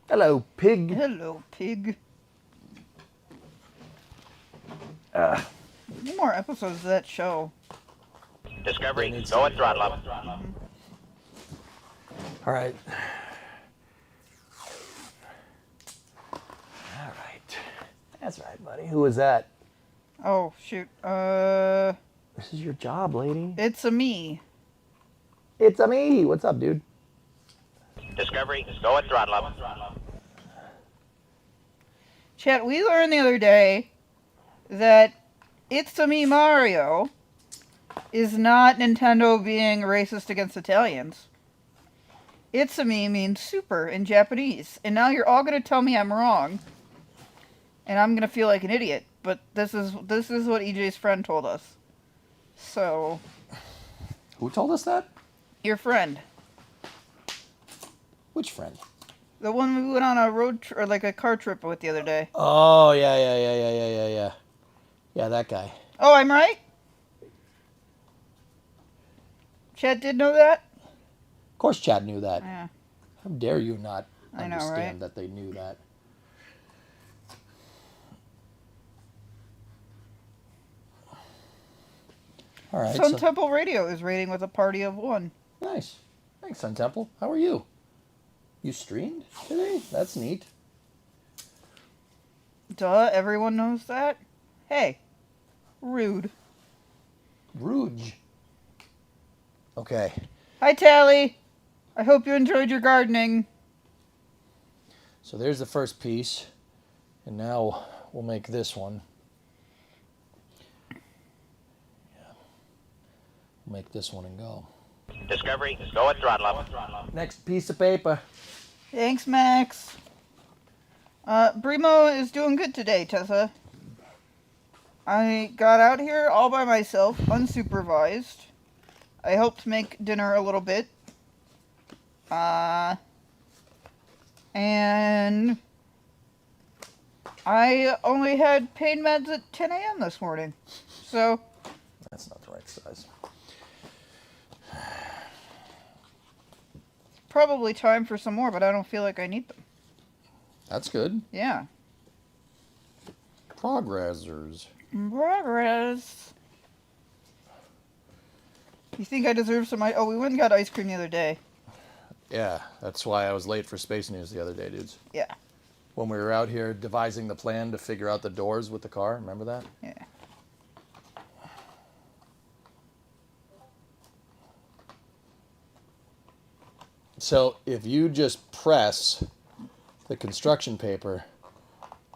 Hello, pig. Hello, pig. No more episodes of that show. Discovery, go at throttle up. All right. All right. That's right, buddy. Who is that? Oh, shoot. This is your job, lady. It's a me. It's a me. What's up, dude? Discovery, go at throttle up. Chat, we learned the other day that It's a Me Mario is not Nintendo being racist against Italians. It's a Me means super in Japanese. And now you're all going to tell me I'm wrong. And I'm going to feel like an idiot. But this is what EJ's friend told us. So, Who told us that? your friend. Which friend? The one we went on a road or like a car trip with the other day. Oh, yeah. Yeah, that guy. Oh, I'm right? Chad did know that? Of course Chad knew that. Yeah. How dare you not I know, understand right? that they knew that? All right. Sun Temple Radio is rating with a party of 1. Nice. Thanks, Sun Temple. How are you? You streamed today? That's neat. Duh, everyone knows that. Hey, rude. Rouge. Okay. Hi, Tally. I hope you enjoyed your gardening. So there's the first piece. And now we'll make this one. Yeah. We'll make this one and go. Discovery, go at throttle up. Next piece of paper. Thanks, Max. Brimo is doing good today, Tessa. I got out here all by myself, unsupervised. I helped make dinner a little bit. And I only had pain meds at 10 a.m. this morning. So, That's not the right size. probably time for some more, but I don't feel like I need them. That's good. Yeah. Progressors. Progress. You think I deserve some oh, we went and got ice cream the other day. Yeah, that's why I was late for Space News the other day, dudes. Yeah. When we were out here devising the plan to figure out the doors with the car. Remember that? Yeah. So if you just press the construction paper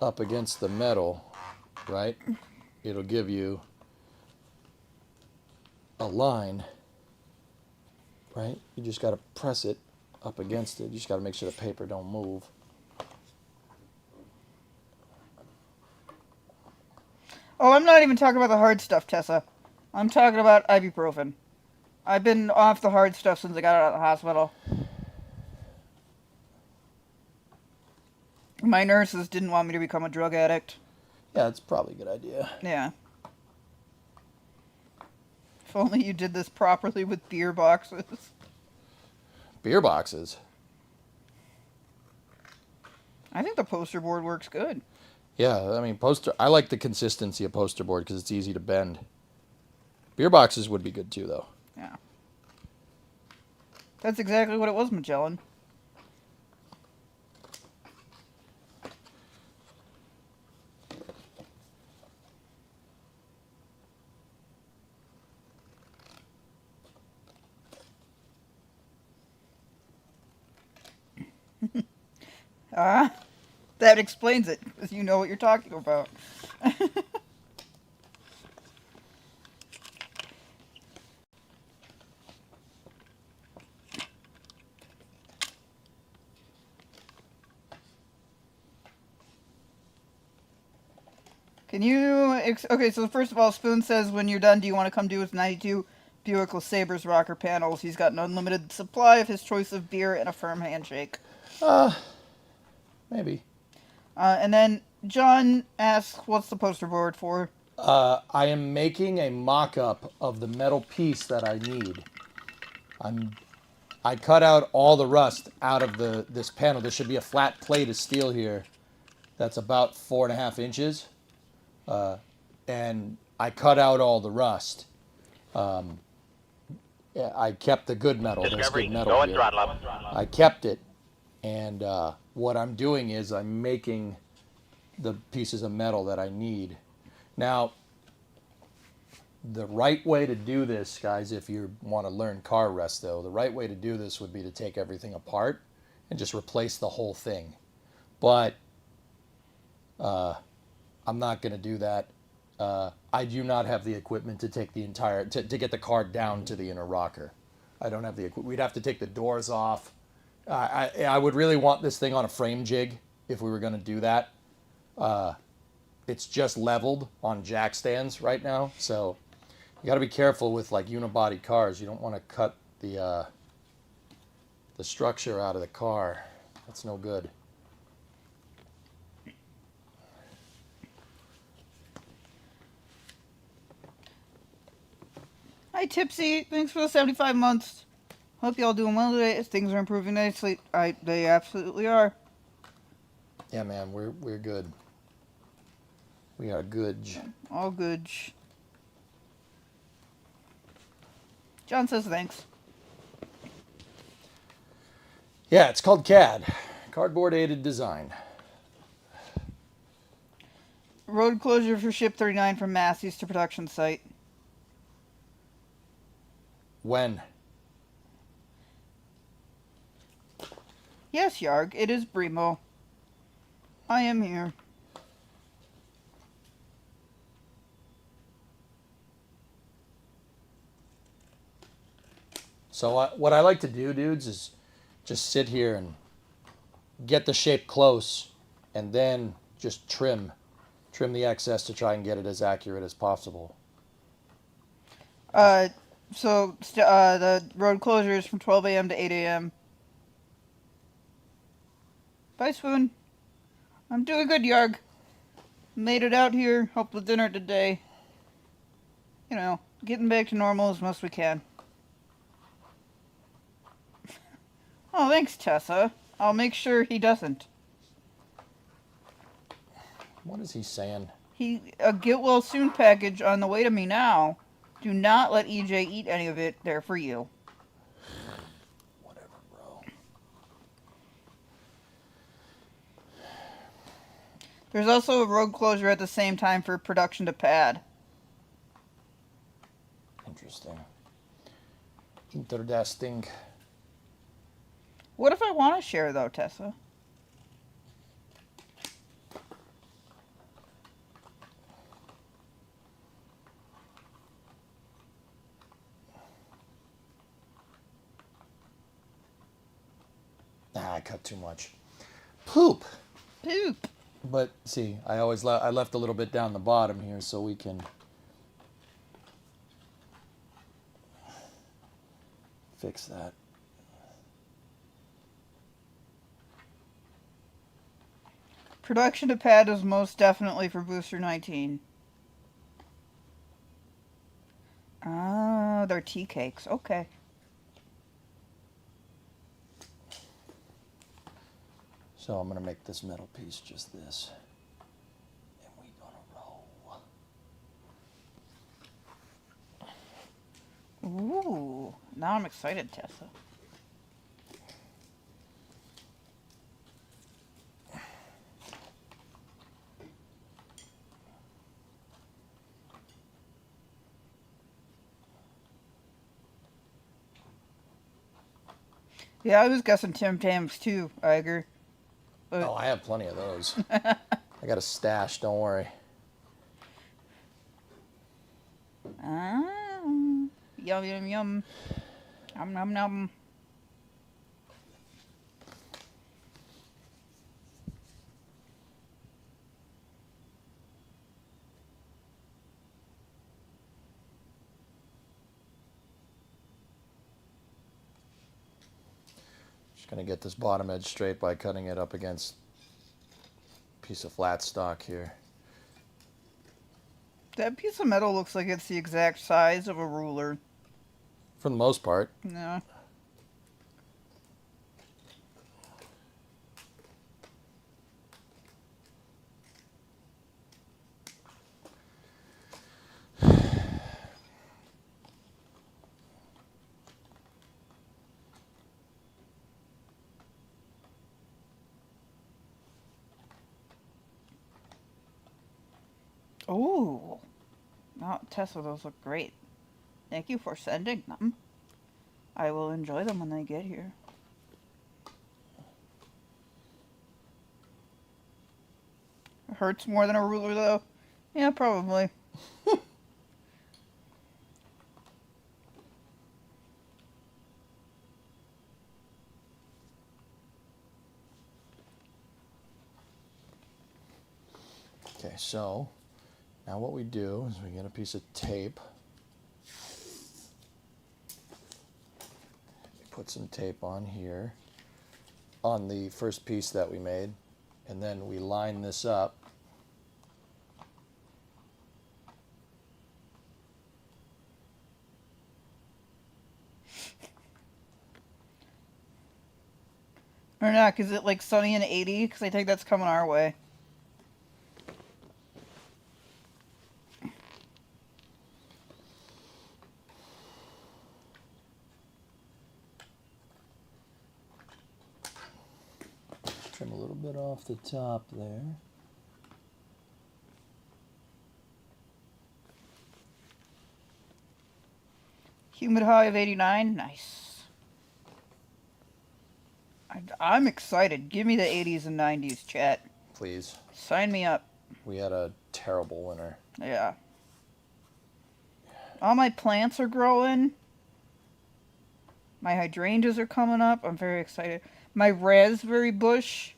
up against the metal, right, it'll give you a line, right? You just got to press it up against it. You just got to make sure the paper don't move. Oh, I'm not even talking about the hard stuff, Tessa. I'm talking about ibuprofen. I've been off the hard stuff since I got out of the hospital. My nurses didn't want me to become a drug addict. Yeah, that's probably a good idea. Yeah. If only you did this properly with beer boxes. Beer boxes. I think the poster board works good. Yeah, I mean, I like the consistency of poster board because it's easy to bend. Beer boxes would be good too, though. Yeah. That's exactly what it was, Magellan. That explains it, because you know what you're talking about. Can you... okay, so first of all, Spoon says, when you're done, do you want to come do his 92 Buick LeSabre's rocker panels? He's got an unlimited supply of his choice of beer and a firm handshake. Maybe. And then John asks, what's the poster board for? I am making a mock-up of the metal piece that I need. I'm I cut out all the rust out of this panel. There should be a flat plate of steel here that's about 4.5 inches. And I cut out all the rust. Yeah, I kept the good metal. There's Discovery, good metal go at here. throttle up. I kept it. And what I'm doing is I'm making the pieces of metal that I need. Now, the right way to do this, guys, if you want to learn car resto, the right way to do this would be to take everything apart and just replace the whole thing. But I'm not going to do that. I do not have the equipment to take the entire, to get the car down to the inner rocker. I don't have the equipment. We'd have to take the doors off. I would really want this thing on a frame jig if we were going to do that. It's just leveled on jack stands right now, so you got to be careful with like unibody cars. You don't want to cut the structure out of the car. That's no good. Hi, Tipsy. Thanks for the 75 months. Hope y'all doing well today. Things are improving nicely. They absolutely are. Yeah, man, we're good. We are good. All good. John says thanks. Yeah, it's called CAD, cardboard aided design. Road closure for ship 39 from Massey's to production site. When? Yes, Yarg, it is Brimo. I am here. So what I like to do, dudes, is just sit here and get the shape close and then just trim the excess to try and get it as accurate as possible. So the road closure is from 12 a.m. to 8 a.m. Bye, Spoon. I'm doing good, Yarg. Made it out here. Helped with dinner today. You know, getting back to normal as most we can. Oh, thanks, Tessa. I'll make sure he doesn't. What is he saying? A get well soon package on the way to me now. Do not let EJ eat any of it. They're for you. Whatever, bro. There's also a road closure at the same time for production to pad. Interesting. Interesting. What if I want to share, though, Tessa? Nah, I cut too much. Poop. Poop. But see, I left a little bit down the bottom here so we can fix that. Production to pad is most definitely for Booster 19. Ah, they're tea cakes. Okay. So I'm gonna make this metal piece just this. And we gonna roll. Ooh, now I'm excited, Tessa. Yeah, I was guessing Tim Tams too, Iger. But Oh, I have plenty of those. I got a stash, don't worry. ah, yum, yum, yum. Nom, nom, nom. Just gonna get this bottom edge straight by cutting it up against a piece of flat stock here. That piece of metal looks like it's the exact size of a ruler. For the most part. No. Ooh. Oh, Tessa, those look great. Thank you for sending them. I will enjoy them when they get here. It hurts more than a ruler, though. Yeah, probably. Okay, so now what we do is we get a piece of tape. Put some tape on here on the first piece that we made, and then we line this up. Or not, is it like sunny and 80? Because I think that's coming our way. Trim a little bit off the top there. Humid high of 89. Nice. I'm excited. Give me the 80s and 90s, chat. Please. Sign me up. We had a terrible winter. Yeah. All my plants are growing. My hydrangeas are coming up. I'm very excited. My raspberry bush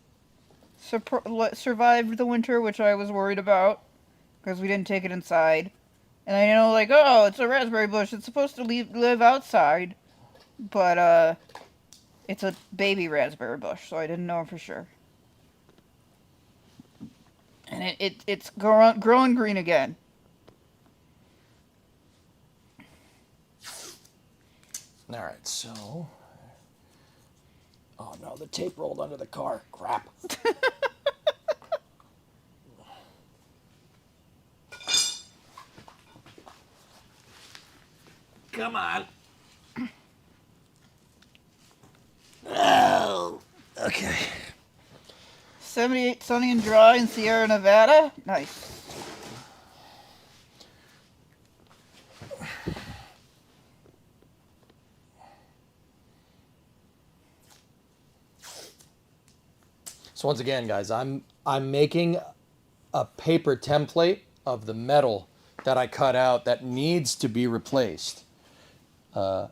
survived the winter, which I was worried about because we didn't take it inside. And I know, like, oh, it's a raspberry bush. It's supposed to live outside. But, it's a baby raspberry bush, so I didn't know for sure. And it's growing green again. All right, so... Oh no, the tape rolled under the car. Crap. Come on. Oh, okay. 78 sunny and dry in Sierra Nevada. Nice. So once again, guys, I'm making a paper template of the metal that I cut out that needs to be replaced. Come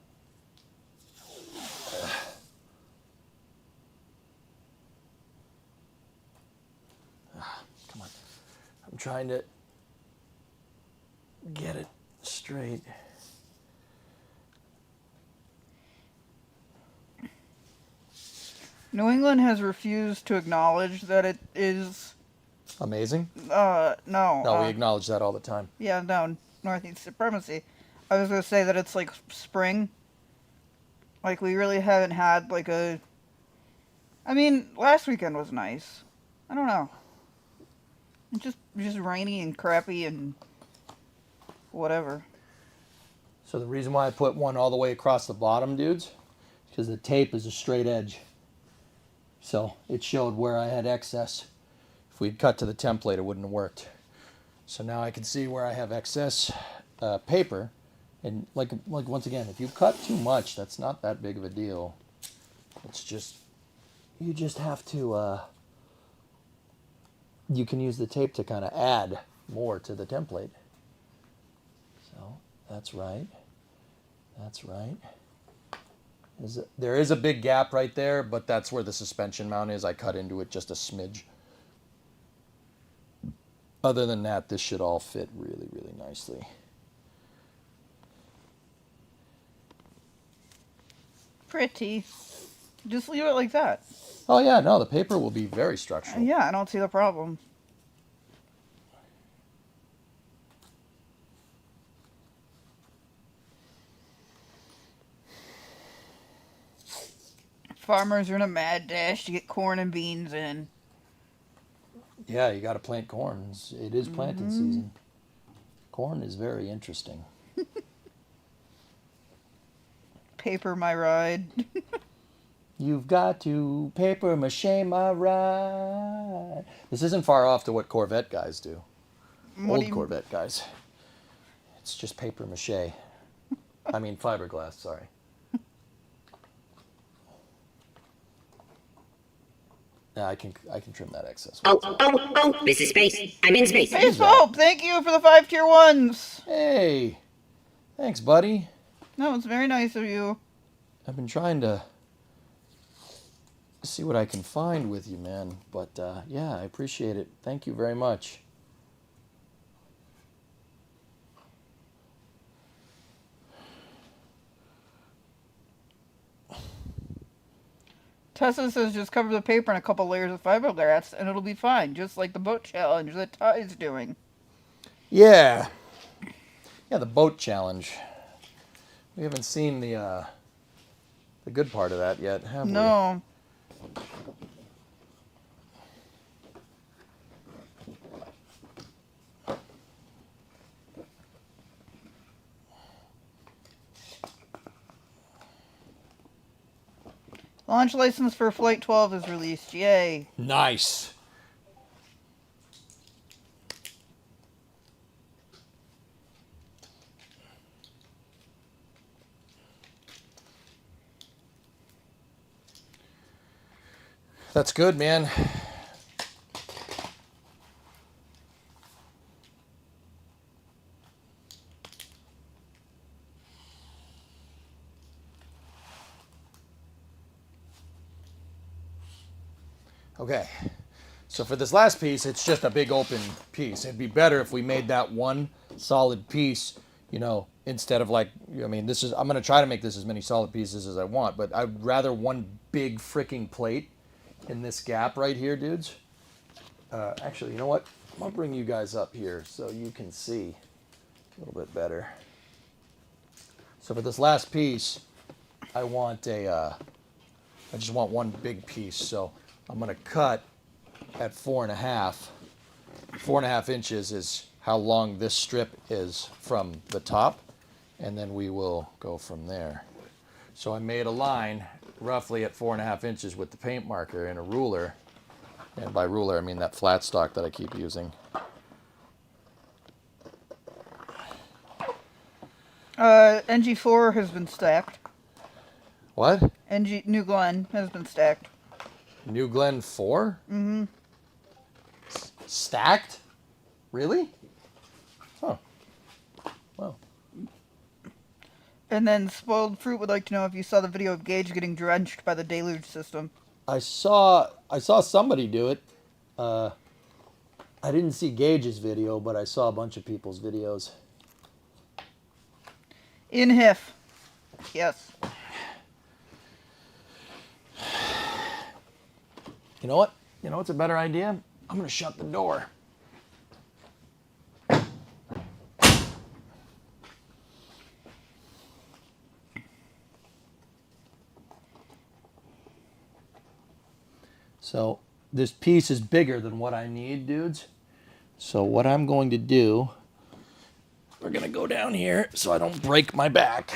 on. I'm trying to get it straight. New England has refused to acknowledge that it is... Amazing? No. No, we acknowledge that all the time. Yeah, no, Northeast supremacy. I was going to say that it's like spring. Like, we really haven't had, like, a... I mean, last weekend was nice. I don't know. It's just rainy and crappy and whatever. So the reason why I put one all the way across the bottom, dudes, is because the tape is a straight edge. So it showed where I had excess. If we'd cut to the template, it wouldn't have worked. So now I can see where I have excess paper. And like once again, if you cut too much, that's not that big of a deal. It's just, you just have to, you can use the tape to kind of add more to the template. So that's right. That's right. There is a big gap right there, but that's where the suspension mount is. I cut into it just a smidge. Other than that, this should all fit really, really nicely. Pretty. Just leave it like that. Oh yeah, no, the paper will be very structural. Yeah, I don't see the problem. Farmers are in a mad dash to get corn and beans in. Yeah, you got to plant corn. It is planting season. Corn is very interesting. Paper my ride. You've got to paper mache my ride. This isn't far off to what Corvette guys do. What do Old you- Corvette, guys. It's just paper mache. I mean fiberglass, sorry. Yeah, I can trim that excess. This is space. I'm in space. Space Pope, thank you for the 5 tier 1s. Hey, thanks, buddy. No, it's very nice of you. I've been trying to see what I can find with you, man. But yeah, I appreciate it. Thank you very much. Tessa says just cover the paper in a couple layers of fiberglass and it'll be fine, just like the boat challenge that Ty's doing. Yeah. Yeah, the boat challenge. We haven't seen the good part of that yet, have we? No. Launch license for Flight 12 is released. Yay. Nice. That's good, man. Okay, so for this last piece, it's just a big open piece. It'd be better if we made that one solid piece, you know, instead of like, I mean, I'm going to try to make this as many solid pieces as I want, but I'd rather one big freaking plate in this gap right here, dudes. Actually, you know what? I'm going to bring you guys up here so you can see a little bit better. So for this last piece, I just want one big piece. So I'm going to cut at 4.5. 4.5 inches is how long this strip is from the top, and then we will go from there. So I made a line roughly at 4.5 inches with the paint marker and a ruler, and by ruler I mean that flat stock that I keep using. NG4 has been stacked. What? New Glenn has been stacked. New Glenn 4? Mm-hmm. Stacked? Really? Huh. Well. And then Spoiled Fruit would like to know if you saw the video of Gage getting drenched by the deluge system. I saw somebody do it. I didn't see Gage's video, but I saw a bunch of people's videos. In HIF. Yes. You know what? You know what's a better idea? I'm going to shut the door. So this piece is bigger than what I need, dudes. So what I'm going to do, we're going to go down here so I don't break my back.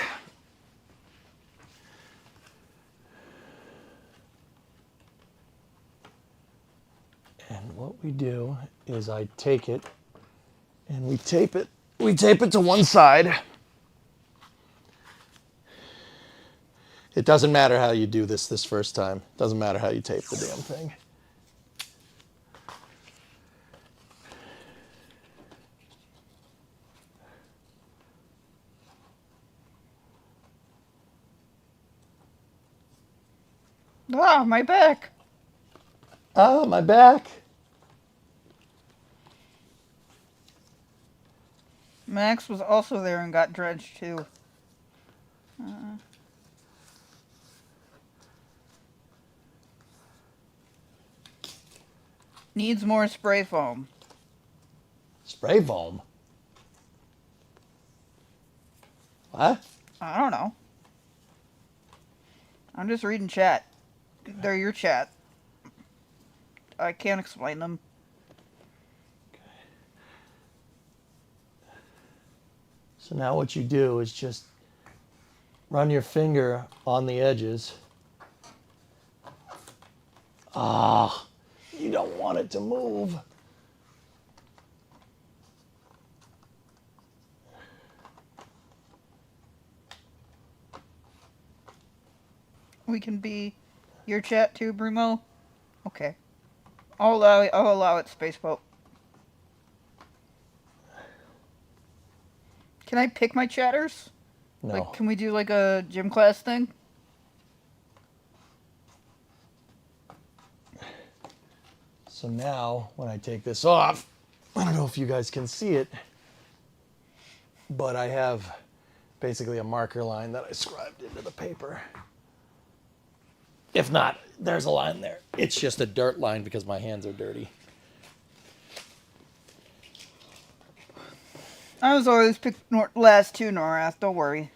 And what we do is I take it and we tape it. We tape it to one side. It doesn't matter how you do this first time. It doesn't matter how you tape the damn thing. Ah, my back. Ah, my back. Max was also there and got drenched too. Needs more spray foam. Spray foam? What? I don't know. I'm just reading chat. They're your chat. I can't explain them. So now what you do is just run your finger on the edges. Ah, you don't want it to move. we can be your chat too, Brumo? Okay. I'll allow it, Spaceboat. Can I pick my chatters? No. Like, can we do like a gym class thing? So now, when I take this off, I don't know if you guys can see it, but I have basically a marker line that I scribed into the paper. If not, there's a line there. It's just a dirt line because my hands are dirty. I was always picked last two Norath, don't worry.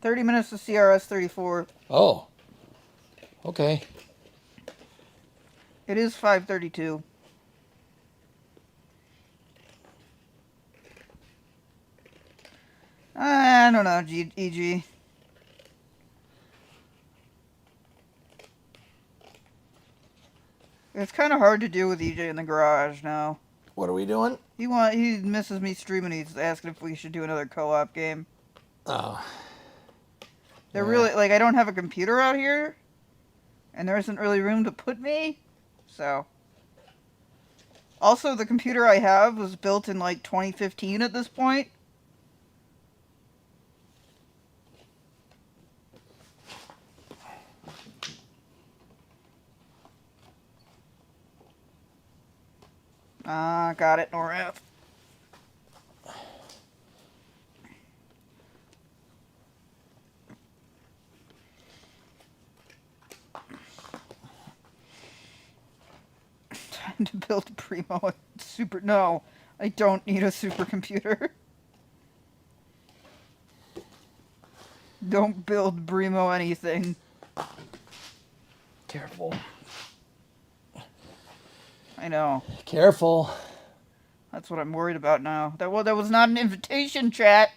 $30 to CRS 34. Oh. Okay. It is 5:32. I don't know, EG. It's kind of hard to do with EJ in the garage now. What are we doing? He misses me streaming. He's asking if we should do another co-op game. Oh. They're Yeah. really like I don't have a computer out here, and there isn't really room to put me. So. Also, the computer I have was built in like 2015 at this point. Ah, got it, Norath. Time to build Primo a super... No, I don't need a supercomputer. Don't build Brimo anything. Careful. I know. Careful. That's what I'm worried about now. That was not an invitation, chat.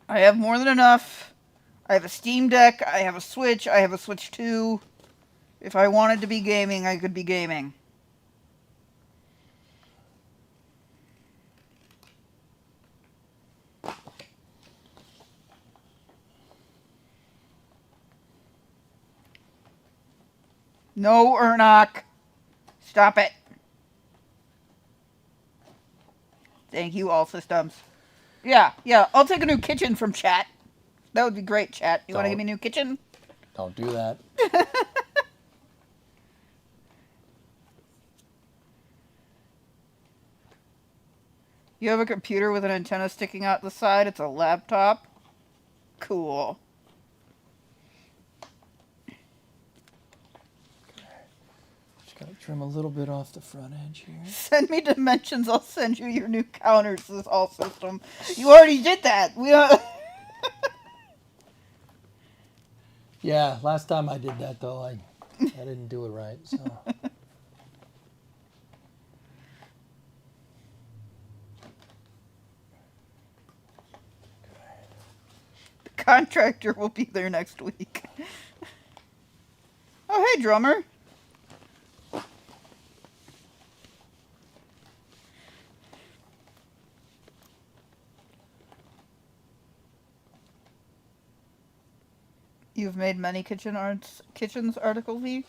I have more than enough. I have a Steam Deck. I have a Switch. I have a Switch 2. If I wanted to be gaming, I could be gaming. No, Ernok. Stop it. Thank you, all systems. Yeah. I'll take a new kitchen from chat. That would be great, chat. You want to give me a new kitchen? Don't do that. You have a computer with an antenna sticking out the side. It's a laptop. Cool. Just gotta trim a little bit off the front edge here. Send me dimensions. I'll send you your new counters. This all system. You already did that. Yeah, last time I did that though, I didn't do it right. So. The contractor will be there next week. Oh, hey, drummer. You've made many kitchens, Article V?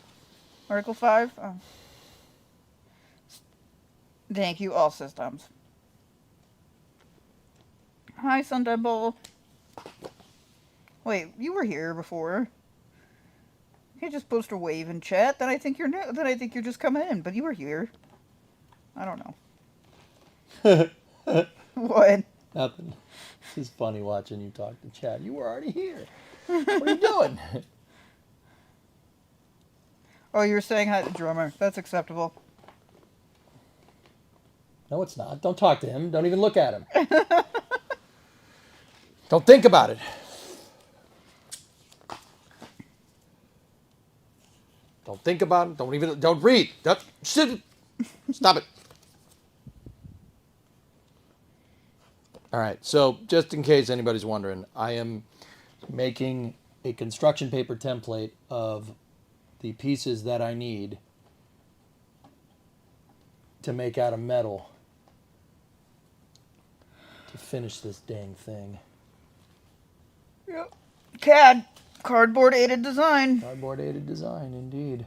Article 5? Oh. Thank you, all systems. Hi, Sundemble. Wait, you were here before. You just post a wave in chat, then I think you're new. Then I think you're just coming in, but you were here. I don't know. What? Nothing. This is funny watching you talk to chat. You were already here. What are you doing? Oh, you were saying hi to the drummer. That's acceptable. No, it's not. Don't talk to him. Don't even look at him. Don't think about it. Don't think about it. Don't read. Stop it. All right. So just in case anybody's wondering, I am making a construction paper template of the pieces that I need to make out of metal to finish this dang thing. Yep. CAD, cardboard aided design. Cardboard aided design, indeed.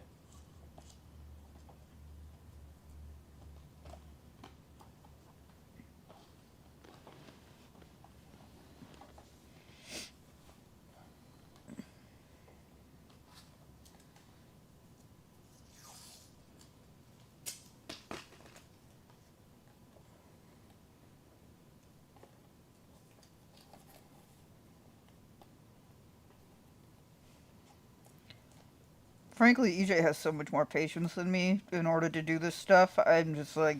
Frankly, EJ has so much more patience than me in order to do this stuff. I'm just like,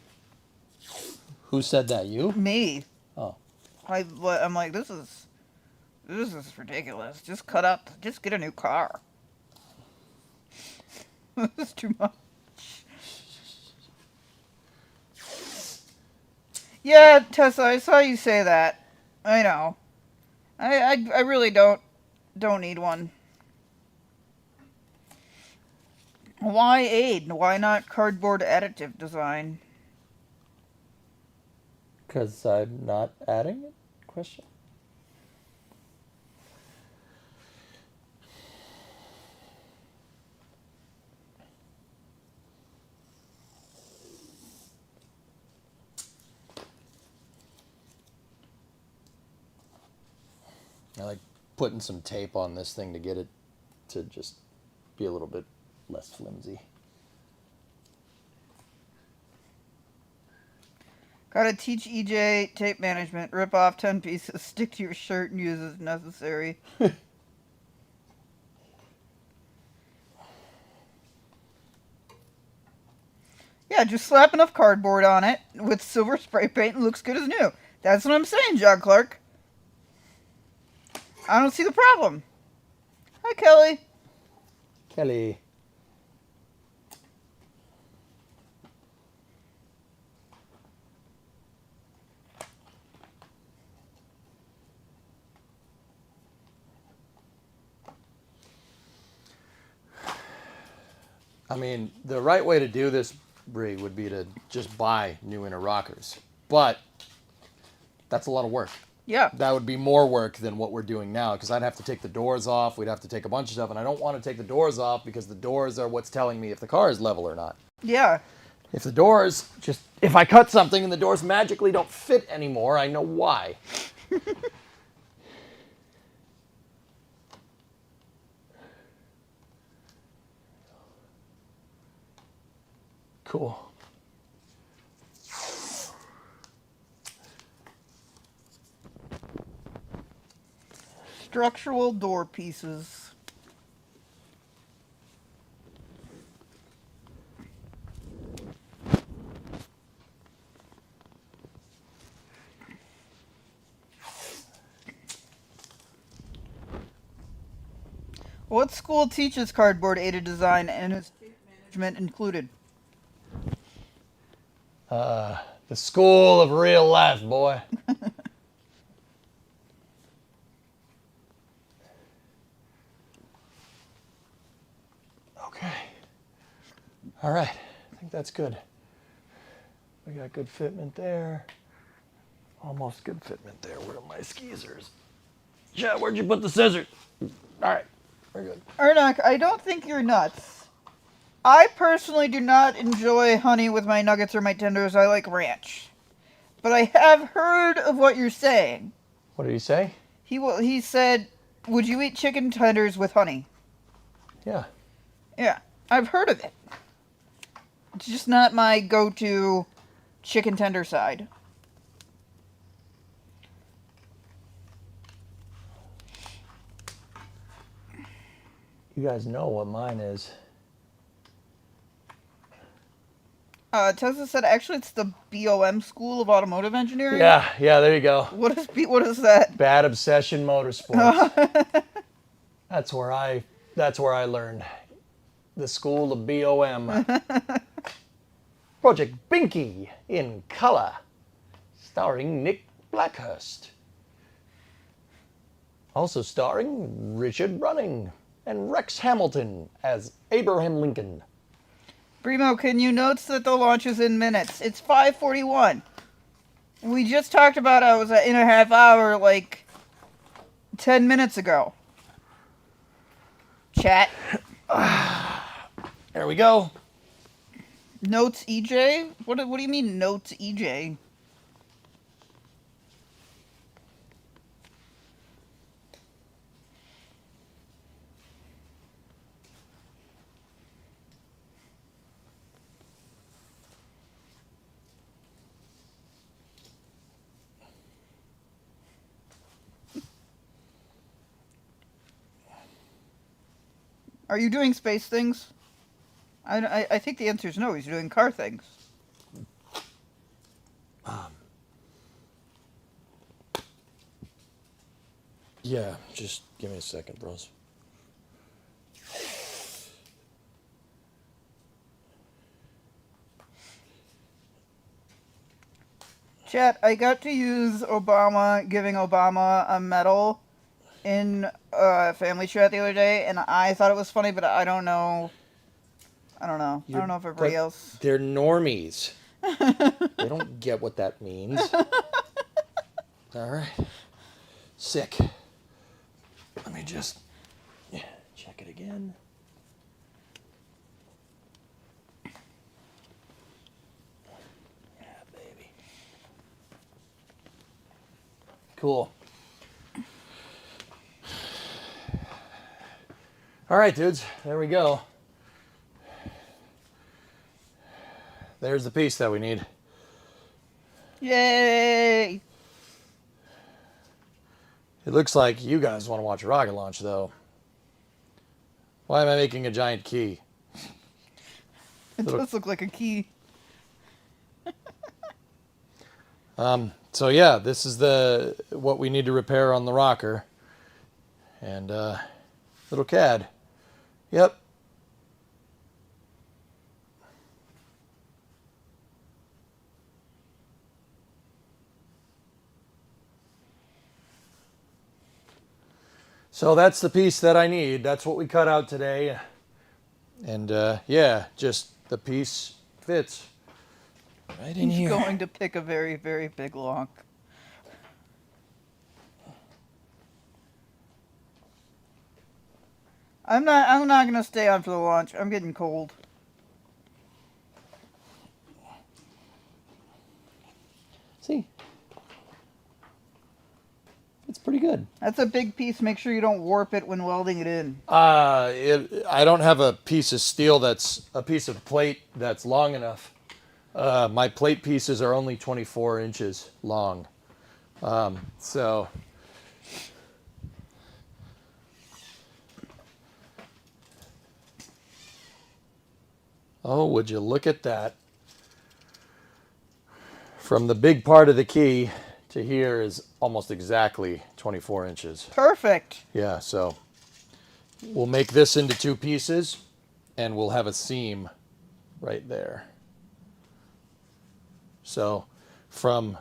Who said that? You? me. Oh. I'm like, this is ridiculous. Just cut up, just get a new car. This is too much. Yeah, Tessa, I saw you say that. I know. I really don't need one. Why aid? Why not cardboard additive design? Because I'm not adding it? Question? I like putting some tape on this thing to get it to just be a little bit less flimsy. Gotta teach EJ tape management. Rip off 10 pieces, stick to your shirt, and use as necessary. Yeah, just slap enough cardboard on it with silver spray paint and it looks good as new. That's what I'm saying, John Clark. I don't see the problem. Hi, Kelly. Kelly. I mean, the right way to do this, Bree, would be to just buy new inner rockers. But that's a lot of work. Yeah. That would be more work than what we're doing now, because I'd have to take the doors off, we'd have to take a bunch of stuff, and I don't want to take the doors off because the doors are what's telling me if the car is level or not. Yeah. If the doors if I cut something and the doors magically don't fit anymore, I know why. Cool. Structural door pieces. What school teaches cardboard aided design and is tape management included? The school of real life, boy. Okay. All right. I think that's good. We got good fitment there. Almost good fitment there. Where are my skeezers? Chet, where'd you put the scissors? All right. We're good. Ernock, I don't think you're nuts. I personally do not enjoy honey with my nuggets or my tenders. I like ranch. But I have heard of what you're saying. What did he say? He said, would you eat chicken tenders with honey? Yeah. Yeah, I've heard of it. It's just not my go-to chicken tender side. You guys know what mine is. Tessa said actually it's the BOM School of Automotive Engineering. Yeah, there you go. What is that? Bad Obsession Motorsports. That's where I learned. The school of BOM. Project Binky in color, starring Nick Blackhurst. Also starring Richard Running and Rex Hamilton as Abraham Lincoln. Brimo, can you notice that the launch is in minutes? It's 5:41. We just talked about I was in a half hour like 10 minutes ago. Chat. There we go. Notes EJ? What do you mean notes EJ? Are you doing space things? I think the answer is no. He's doing car things. Yeah, just give me a second, bros. Chat, I got to use giving Obama a medal in family chat the other day, and I thought it was funny, but I don't know. I don't know if everybody else. They're normies. They don't get what that means. All right. Sick. Let me just check it again. Yeah, baby. Cool. All right, dudes. There we go. There's the piece that we need. Yay! It looks like you guys want to watch a rocket launch, though. Why am I making a giant key? It does look like a key. So yeah, this is what we need to repair on the rocker. And little CAD. Yep. So that's the piece that I need. That's what we cut out today. And yeah, just the piece fits right in here. He's going to pick a very, very big lock. I'm not gonna stay on for the launch. I'm getting cold. See? It's pretty good. That's a big piece. Make sure you don't warp it when welding it in. I don't have a piece of steel that's a piece of plate that's long enough. My plate pieces are only 24 inches long. So oh, would you look at that? From the big part of the key to here is almost exactly 24 inches. Perfect. Yeah, so we'll make this into two pieces and we'll have a seam right there. So from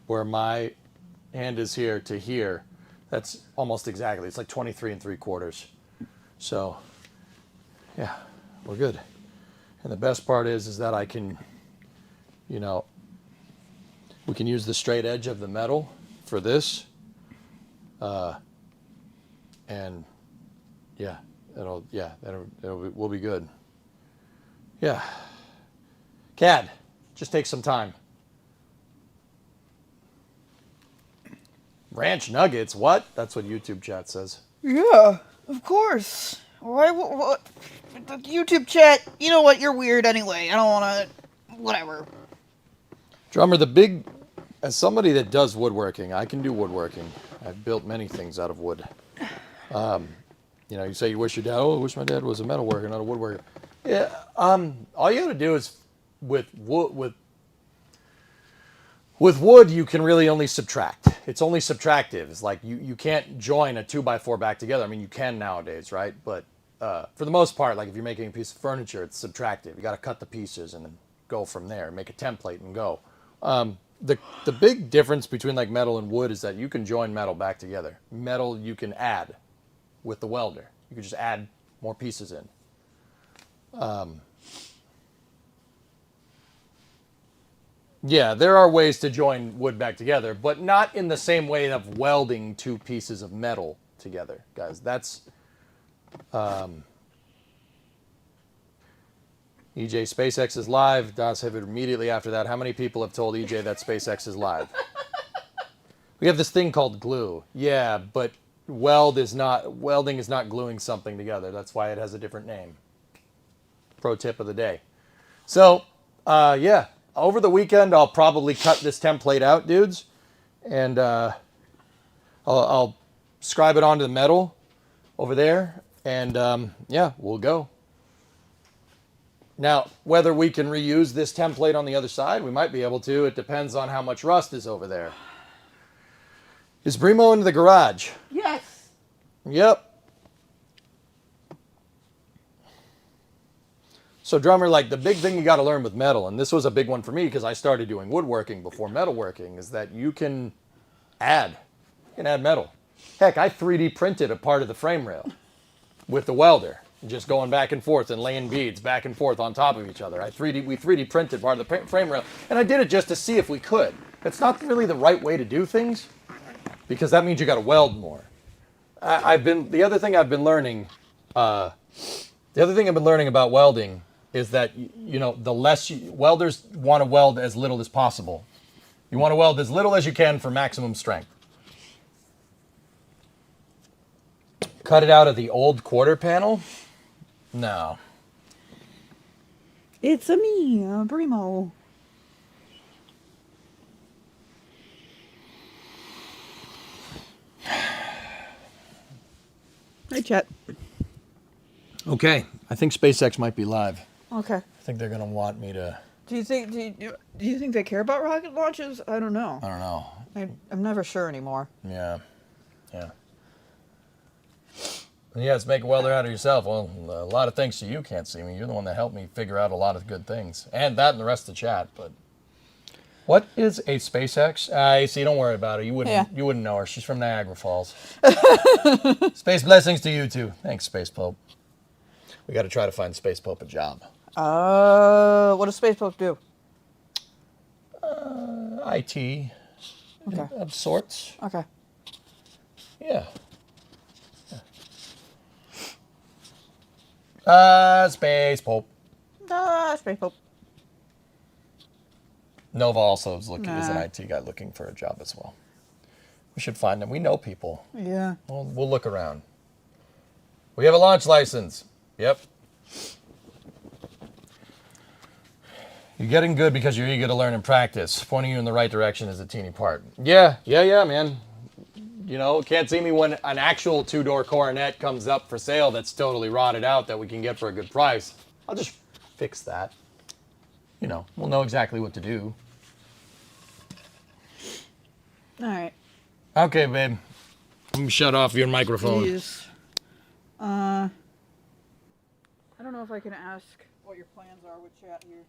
where my hand is here to here, that's almost exactly, it's like 23 3/4. So yeah, we're good. And the best part is that I can, you know, we can use the straight edge of the metal for this. And yeah, we'll be good. Yeah. CAD, just take some time. Ranch nuggets, what? That's what YouTube chat says. Yeah, of course. Why? What? The YouTube chat. You know what? You're weird anyway. I don't want to. Whatever. Drummer, as somebody that does woodworking, I can do woodworking. I've built many things out of wood. You know, you say you wish your dad, I wish my dad was a metal worker, not a woodworker. Yeah, all you got to do is with wood, you can really only subtract. It's only subtractive. It's like you can't join a 2x4 back together. I mean, you can nowadays, right? But for the most part, like if you're making a piece of furniture, it's subtractive. You got to cut the pieces and then go from there. Make a template and go. The big difference between like metal and wood is that you can join metal back together. Metal you can add with the welder. You can just add more pieces in. Yeah, there are ways to join wood back together, but not in the same way of welding two pieces of metal together, guys. That's EJ, SpaceX is live. Das have it immediately after that. How many people have told EJ that SpaceX is live? We have this thing called glue. Yeah, but welding is not gluing something together. That's why it has a different name. Pro tip of the day. So, yeah, over the weekend I'll probably cut this template out, dudes, and I'll scribe it onto the metal over there, and yeah, we'll go. Now, whether we can reuse this template on the other side, we might be able to. It depends on how much rust is over there. Is Brimo in the garage? Yes. Yep. So, drummer, like the big thing you got to learn with metal, and this was a big one for me because I started doing woodworking before metalworking, is that you can add. You can add metal. Heck, I 3D printed a part of the frame rail with the welder, just going back and forth and laying beads back and forth on top of each other. We 3D printed part of the frame rail, and I did it just to see if we could. It's not really the right way to do things because that means you got to weld more. The other thing I've been learning about welding is that, you know, welders want to weld as little as possible. You want to weld as little as you can for maximum strength. Cut it out of the old quarter panel? No. It's a me, Brimo. Hi, Chet. Okay, I think SpaceX might be live. Okay. I think they're gonna want me to. Do you think they care about rocket launches? I don't know. I don't know. I'm never sure anymore. Yeah. Yes, make a welder out of yourself. Well, a lot of thanks to you, Can't See Me. You're the one that helped me figure out a lot of good things. And that and the rest of the chat. But what is a SpaceX? See, don't worry about it. You wouldn't know her. She's from Niagara Falls. Space blessings to you, too. Thanks, Space Pope. We got to try to find Space Pope a job. What does Space Pope do? IT. Okay. Of sorts. Okay. Yeah. Space Pope. Space Pope. Nova also is an IT guy looking for a job as well. We should find him. We know people. Yeah. We'll look around. We have a launch license. Yep. You're getting good because you're eager to learn and practice. Pointing you in the right direction is a teeny part. Yeah, man. You know, Can't See Me when an actual two-door Coronet comes up for sale that's totally rotted out that we can get for a good price. I'll just fix that. You know, we'll know exactly what to do. All right. Okay, babe. Let me shut off your microphone. Please. I don't know if I can ask what your plans are with chat here.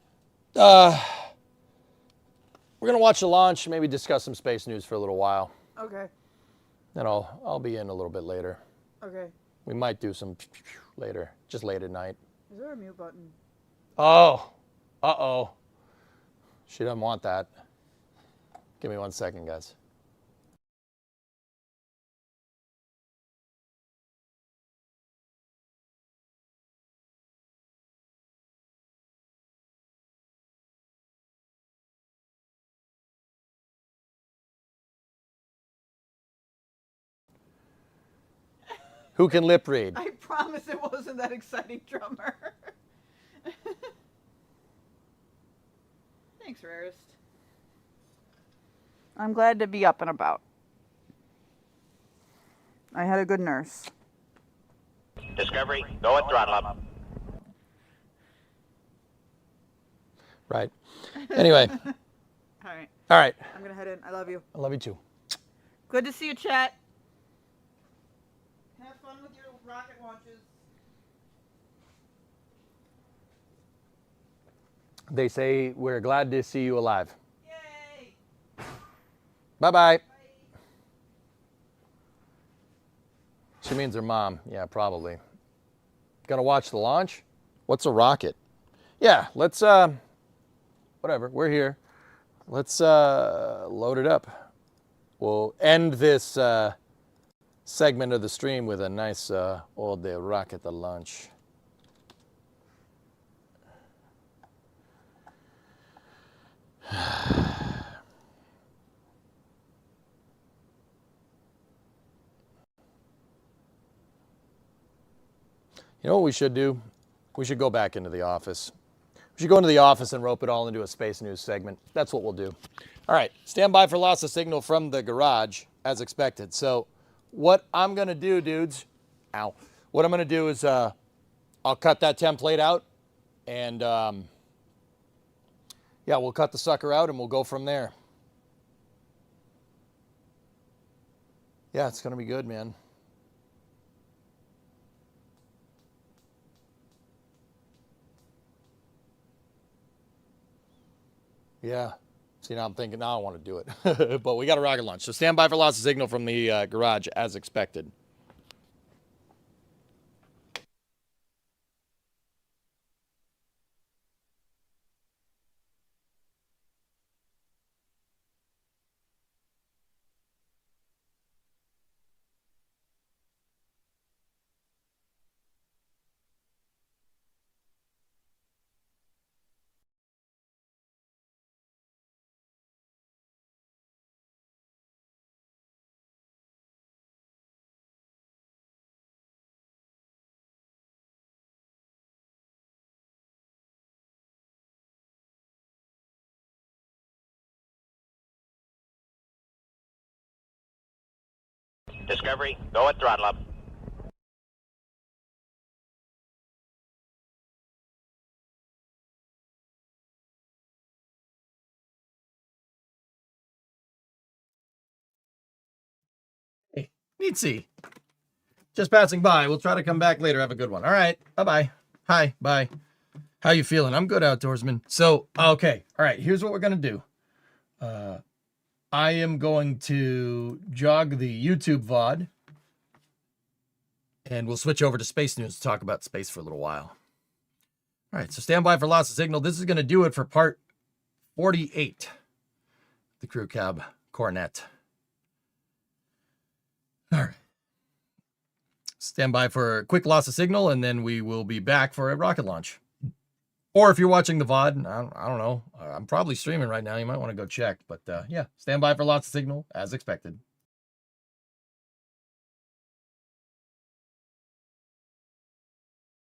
We're gonna watch the launch, maybe discuss some space news for a little while. Okay. Then I'll be in a little bit later. Okay. We might do some later, just late at night. Is there a mute button? Oh, uh-oh. She doesn't want that. Give me 1 second, guys. Who can lip read? I promise it wasn't that exciting, drummer. Thanks, Rarest. I'm glad to be up and about. I had a good nurse. Discovery, go at throttle up. Right. Anyway. All right. All right. I'm going to head in. I love you. I love you too. Good to see you, chat. Have fun with your rocket launches. They say we're glad to see you alive. Yay! Bye-bye. She means her mom. Yeah, probably. Gonna watch the launch? What's a rocket? Yeah, let's, whatever, we're here. let's load it up. We'll end this segment of the stream with a nice old rocket the launch. You know what we should do? We should go back into the office. We should go into the office and rope it all into a space news segment. That's what we'll do. All right, stand by for loss of signal from the garage, as expected. So what I'm going to do, dudes, what I'm going to do is I'll cut that template out, and yeah, we'll cut the sucker out, and we'll go from there. Yeah, it's going to be good, man. Yeah. See, now I'm thinking, now I want to do it. But we got a rocket launch. So stand by for loss of signal from the garage as expected. Discovery, go at throttle up. Hey, neat see. Just passing by. We'll try to come back later. Have a good one. All right. Bye-bye. Hi. Bye. How you feeling? I'm good, outdoorsman. So, okay. All right. Here's what we're going to do. I am going to jog the YouTube VOD. And we'll switch over to space news to talk about space for a little while. All right. So stand by for loss of signal. This is going to do it for part 48. The Crew Cab Coronet. All right. Stand by for a quick loss of signal, and then we will be back for a rocket launch. Or if you're watching the VOD, I don't know. I'm probably streaming right now. You might want to go check. But yeah, stand by for lots of signal, as expected.